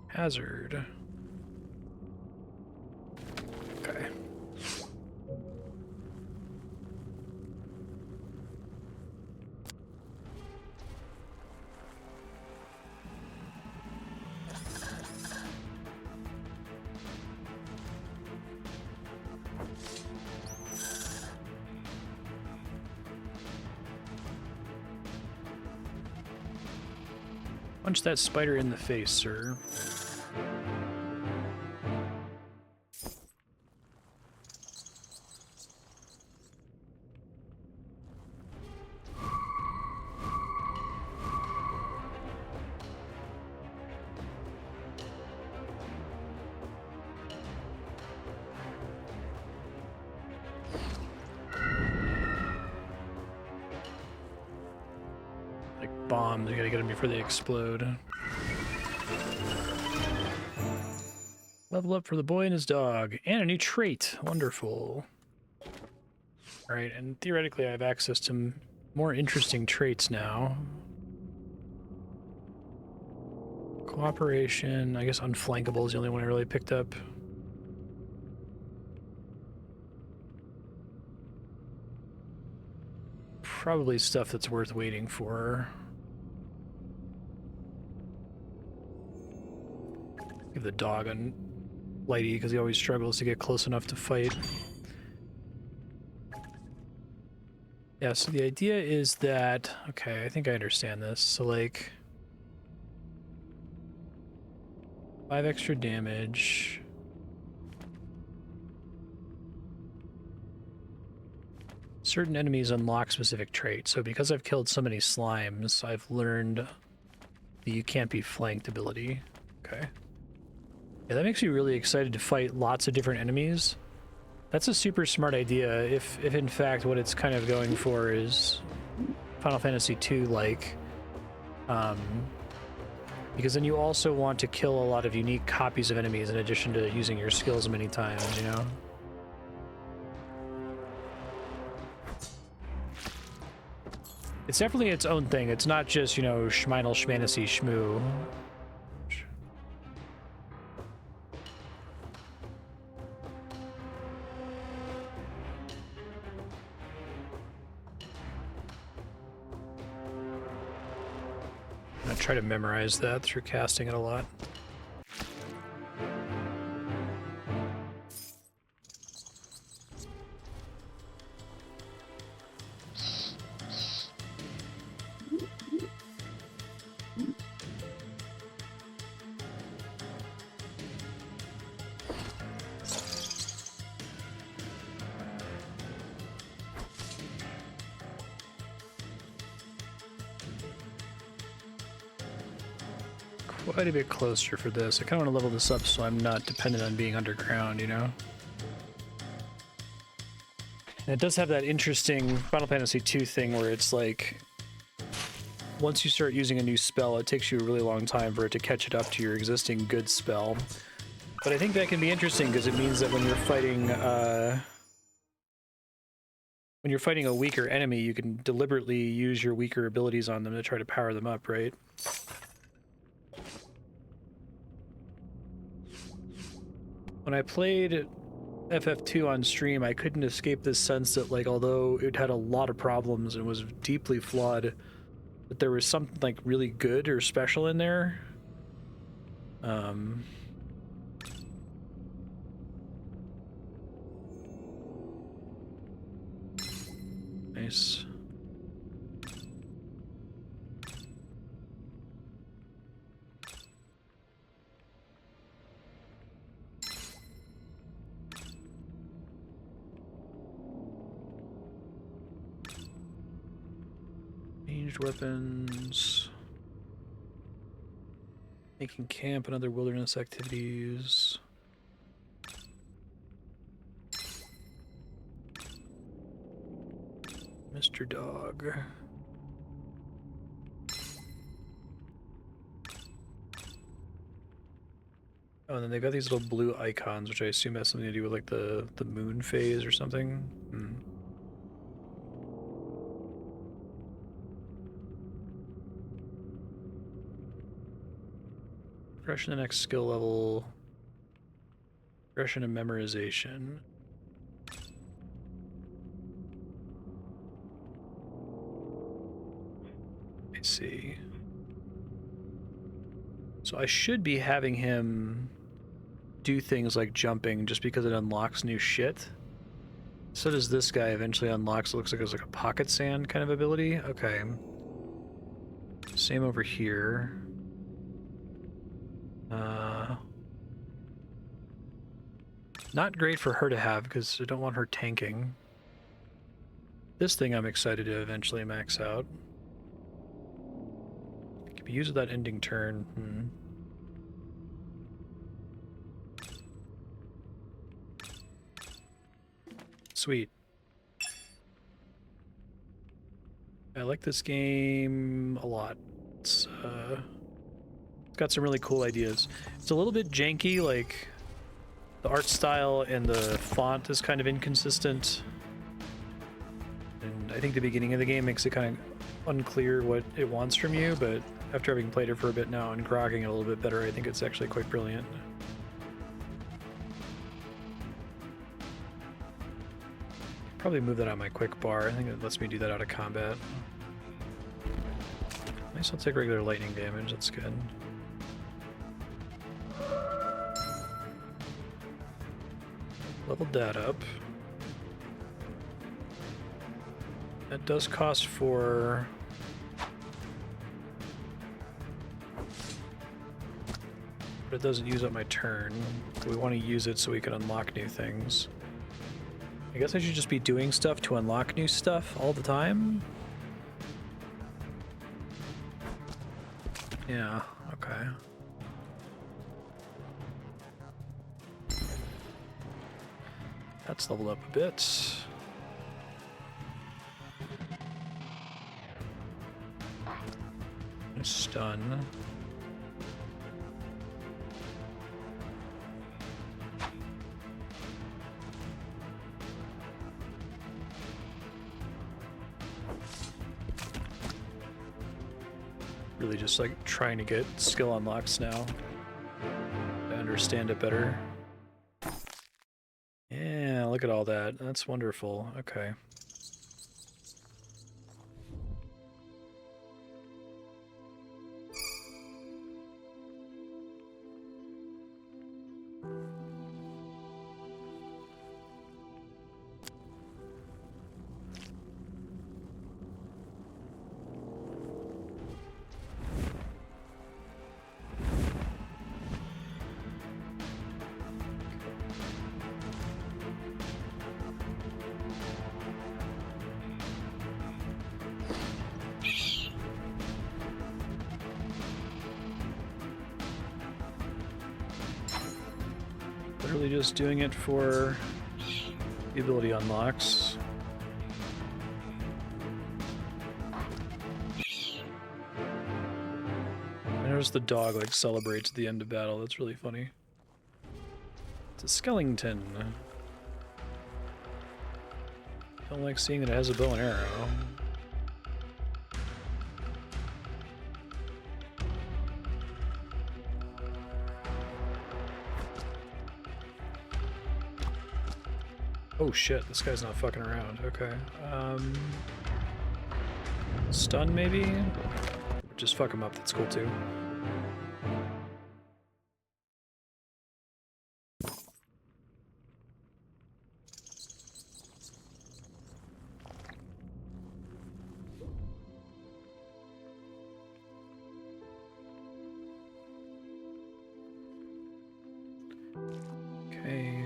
Hazard. Okay. Punch that spider in the face, sir. Bombs, you gotta get them before they explode. Level up for the boy and his dog. And a new trait. Wonderful. Right, and theoretically I have access to more interesting traits now. Cooperation, I guess unflankable is the only one I really picked up. Probably stuff that's worth waiting for. Give the dog on Lighty because he always struggles to get close enough to fight. Yeah, so the idea is that, okay, I think I understand this. So like 5 extra damage. Certain enemies unlock specific traits. So because I've killed so many slimes, I've learned the you can't be flanked ability. Okay. Yeah, that makes me really excited to fight lots of different enemies. That's a super smart idea if in fact what it's kind of going for is Final Fantasy II like. Because then you also want to kill a lot of unique copies of enemies in addition to using your skills many times, you know? It's definitely its own thing. It's not just, you know, schmeinal schmancy schmoo. I try to memorize that through casting it a lot. Quite a bit closer for this. I kind of want to level this up so I'm not dependent on being underground, you know? And it does have that interesting Final Fantasy II thing where it's like, once you start using a new spell, it takes you a really long time for it to catch it up to your existing good spell. But I think that can be interesting because it means that when you're fighting a weaker enemy, you can deliberately use your weaker abilities on them to try to power them up, right? When I played FF2 on stream, I couldn't escape this sense that, like, although it had a lot of problems and was deeply flawed, that there was something, like, really good or special in there. Nice. Ranged weapons. Making camp and other wilderness activities. Mr. Dog. Oh, and then they've got these little blue icons, which I assume has something to do with like the moon phase or something. Hmm. Progression to the next skill level. Progression and memorization. I see. So I should be having him do things like jumping just because it unlocks new shit. So does this guy eventually unlocks, looks like it's like a pocket sand kind of ability. Okay. Same over here. Not great for her to have because I don't want her tanking. This thing I'm excited to eventually max out. Can be used with that ending turn. Sweet. I like this game a lot. It's got some really cool ideas. It's a little bit janky, like the art style and the font is kind of inconsistent. And I think the beginning of the game makes it kind of unclear what it wants from you, but after having played it for a bit now and grogging it a little bit better, I think it's actually quite brilliant. Probably move that on my quick bar. I think it lets me do that out of combat. At least I'll take regular lightning damage, that's good. Leveled that up. That does cost for... but it doesn't use up my turn. We want to use it so we can unlock new things. I guess I should just be doing stuff to unlock new stuff all the time? Yeah, okay. That's leveled up a bit. Stun. Really just like trying to get skill unlocks now to understand it better. Yeah, look at all that. That's wonderful. Okay. Literally just doing it for the ability unlocks. I noticed the dog like celebrates at the end of battle. That's really funny. It's a skellington. Don't like seeing that it has a bow and arrow. Oh shit, this guy's not fucking around. Okay. Stun maybe? Just fuck him up, that's cool too. Okay.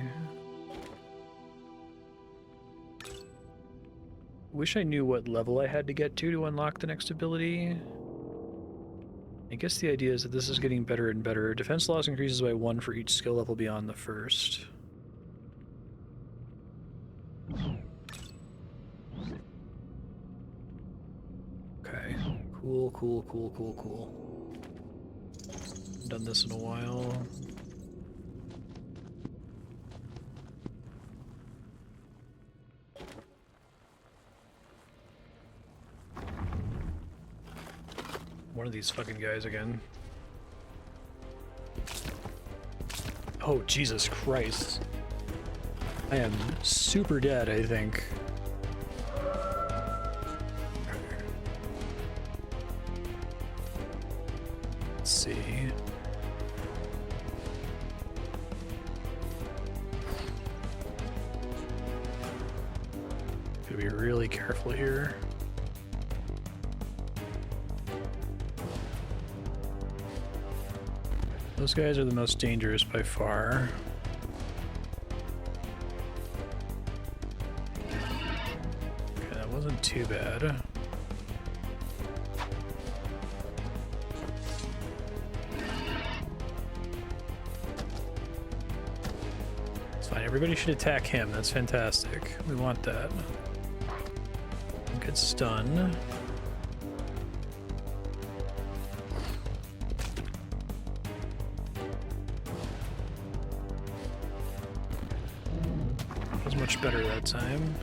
Wish I knew what level I had to get to unlock the next ability. I guess the idea is that this is getting better and better. Defense loss increases by 1 for each skill level beyond the first. Okay. Cool, cool, cool, cool, cool. Haven't done this in a while. One of these fucking guys again. Oh, Jesus Christ. I am super dead, I think. Let's see. Gotta be really careful here. Those guys are the most dangerous by far. Okay, that wasn't too bad. It's fine, everybody should attack him, that's fantastic. We want that. Good stun. Much better that time.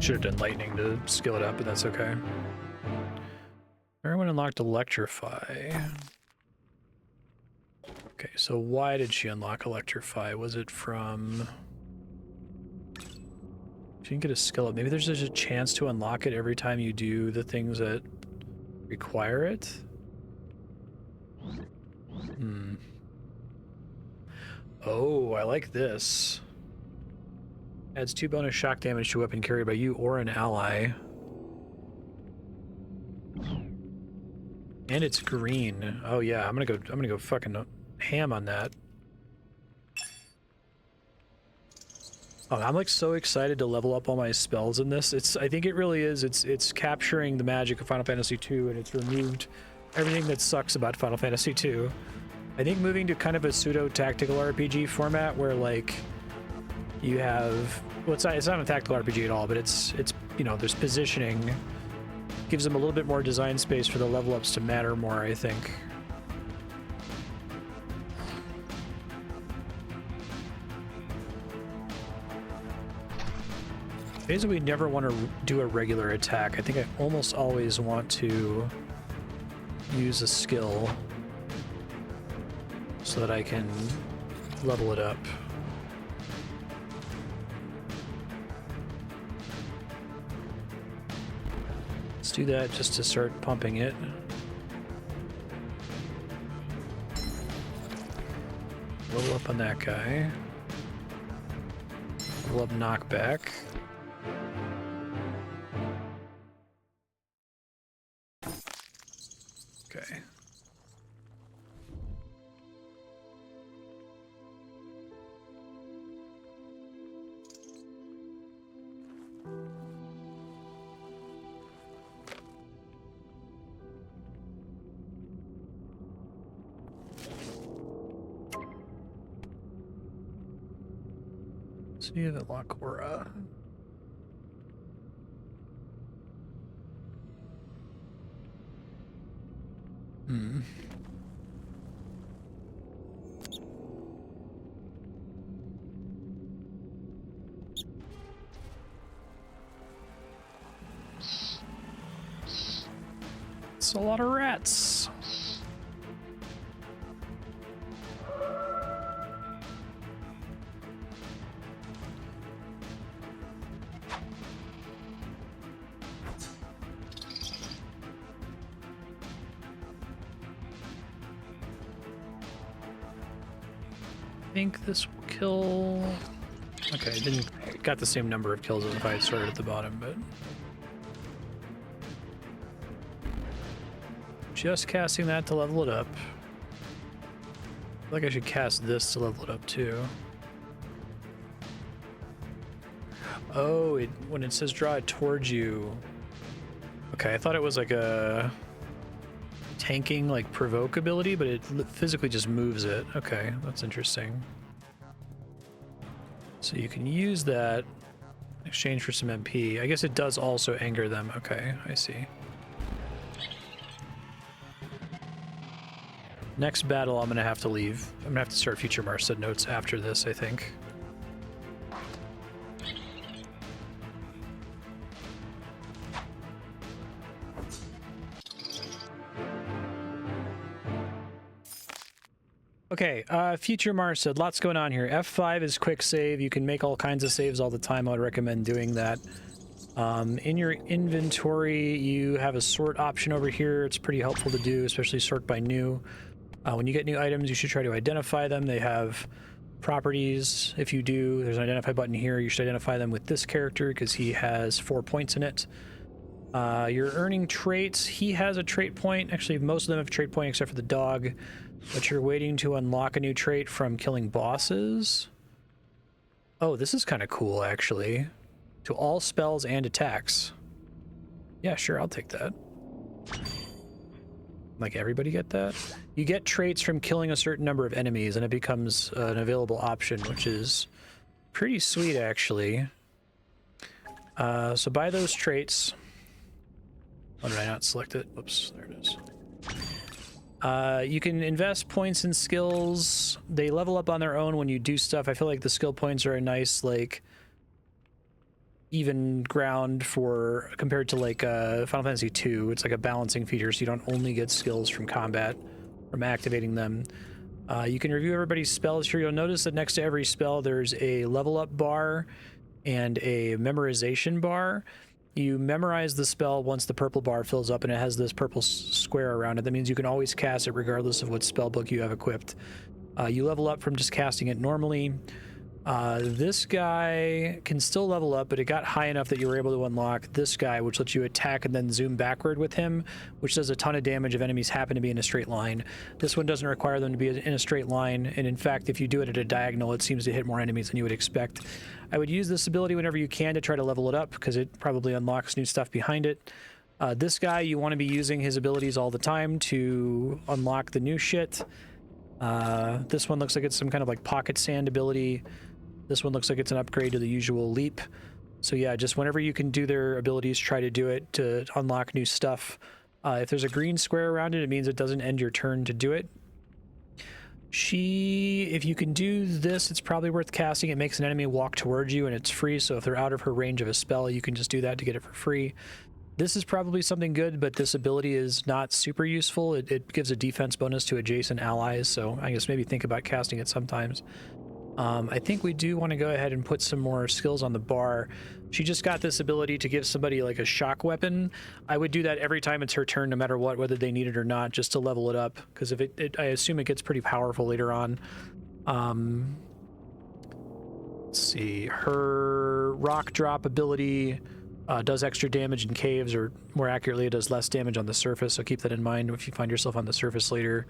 Should have done lightning to skill it up, but that's okay. Everyone unlocked Electrify. Okay, so why did she unlock Electrify? Was it from... She didn't get a skill up. Maybe there's just a chance to unlock it every time you do the things that require it? Hmm. Oh, I like this. Adds 2 bonus shock damage to a weapon carried by you or an ally. And it's green. Oh yeah, I'm gonna go fucking ham on that. Oh, I'm like so excited to level up all my spells in this. I think it really is. It's capturing the magic of Final Fantasy II, and it's removed everything that sucks about Final Fantasy II. I think moving to kind of a pseudo-tactical RPG format where like you have, well, it's not a tactical RPG at all, but it's you know, there's positioning, gives them a little bit more design space for the level ups to matter more, I think. Basically, we never want to do a regular attack. I think I almost always want to use a skill so that I can level it up. Let's do that just to start pumping it. Level up on that guy. Level up knockback. Okay. See the Lakora. Hmm. It's a lot of rats. I think this will kill... Okay, it got the same number of kills as if I had started at the bottom, but... Just casting that to level it up. I feel like I should cast this to level it up too. Oh, when it says draw it towards you... Okay, I thought it was like a... tanking, like, provoke ability, but it physically just moves it. Okay, that's interesting. So you can use that in exchange for some MP. I guess it does also anger them. Okay, I see. Next battle, I'm gonna have to leave. I'm gonna have to start future Marstead notes after this, I think. Okay, future Marstead, lots going on here. F5 is quick save. You can make all kinds of saves all the time. I would recommend doing that. In your inventory, you have a sort option over here. It's pretty helpful to do, especially sort by new. When you get new items, you should try to identify them. They have properties. If you do, there's an identify button here. You should identify them with this character because he has 4 points in it. You're earning traits. He has a trait point. Actually, most of them have a trait point except for the dog. But you're waiting to unlock a new trait from killing bosses. Oh, this is kind of cool, actually. To all spells and attacks. Yeah, sure, I'll take that. Like, everybody get that? You get traits from killing a certain number of enemies, and it becomes an available option, which is pretty sweet, actually. So buy those traits. Why did I not select it? Whoops, there it is. You can invest points in skills. They level up on their own when you do stuff. I feel like the skill points are a nice, like, even ground for compared to like Final Fantasy II. It's like a balancing feature, so you don't only get skills from combat, from activating them. You can review everybody's spells here. You'll notice that next to every spell there's a level up bar and a memorization bar. You memorize the spell once the purple bar fills up, and it has this purple square around it. That means you can always cast it regardless of what spell book you have equipped. You level up from just casting it normally. This guy can still level up, but it got high enough that you were able to unlock this guy, which lets you attack and then zoom backward with him, which does a ton of damage if enemies happen to be in a straight line. This one doesn't require them to be in a straight line, and in fact, if you do it at a diagonal, it seems to hit more enemies than you would expect. I would use this ability whenever you can to try to level it up, because it probably unlocks new stuff behind it. This guy, you want to be using his abilities all the time to unlock the new shit. This one looks like it's some kind of like pocket sand ability. This one looks like it's an upgrade to the usual leap. So yeah, just whenever you can do their abilities, try to do it to unlock new stuff. If there's a green square around it, it means it doesn't end your turn to do it. If you can do this, it's probably worth casting. It makes an enemy walk towards you and it's free, so if they're out of her range of a spell, you can just do that to get it for free. This is probably something good, but this ability is not super useful. It gives a defense bonus to adjacent allies, so I guess maybe think about casting it sometimes. I think we do want to go ahead and put some more skills on the bar. She just got this ability to give somebody like a shock weapon. I would do that every time it's her turn, no matter what, whether they need it or not, just to level it up, because if I assume it gets pretty powerful later on. Let's see, her rock drop ability does extra damage in caves, or more accurately, it does less damage on the surface, so keep that in mind if you find yourself on the surface later.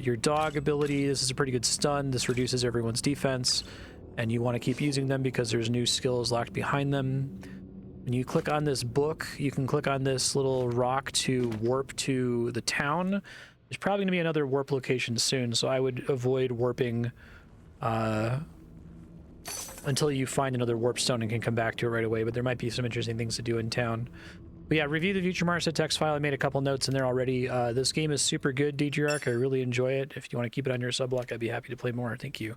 Your dog ability, this is a pretty good stun. This reduces everyone's defense, and you want to keep using them because there's new skills locked behind them. When you click on this book, you can click on this little rock to warp to the town. There's probably going to be another warp location soon, so I would avoid warping until you find another warp stone and can come back to it right away, but there might be some interesting things to do in town. But yeah, review the Future Marstead text file. I made a couple notes in there already. This game is super good, DGRark. I really enjoy it. If you want to keep it on your subblock, I'd be happy to play more. Thank you.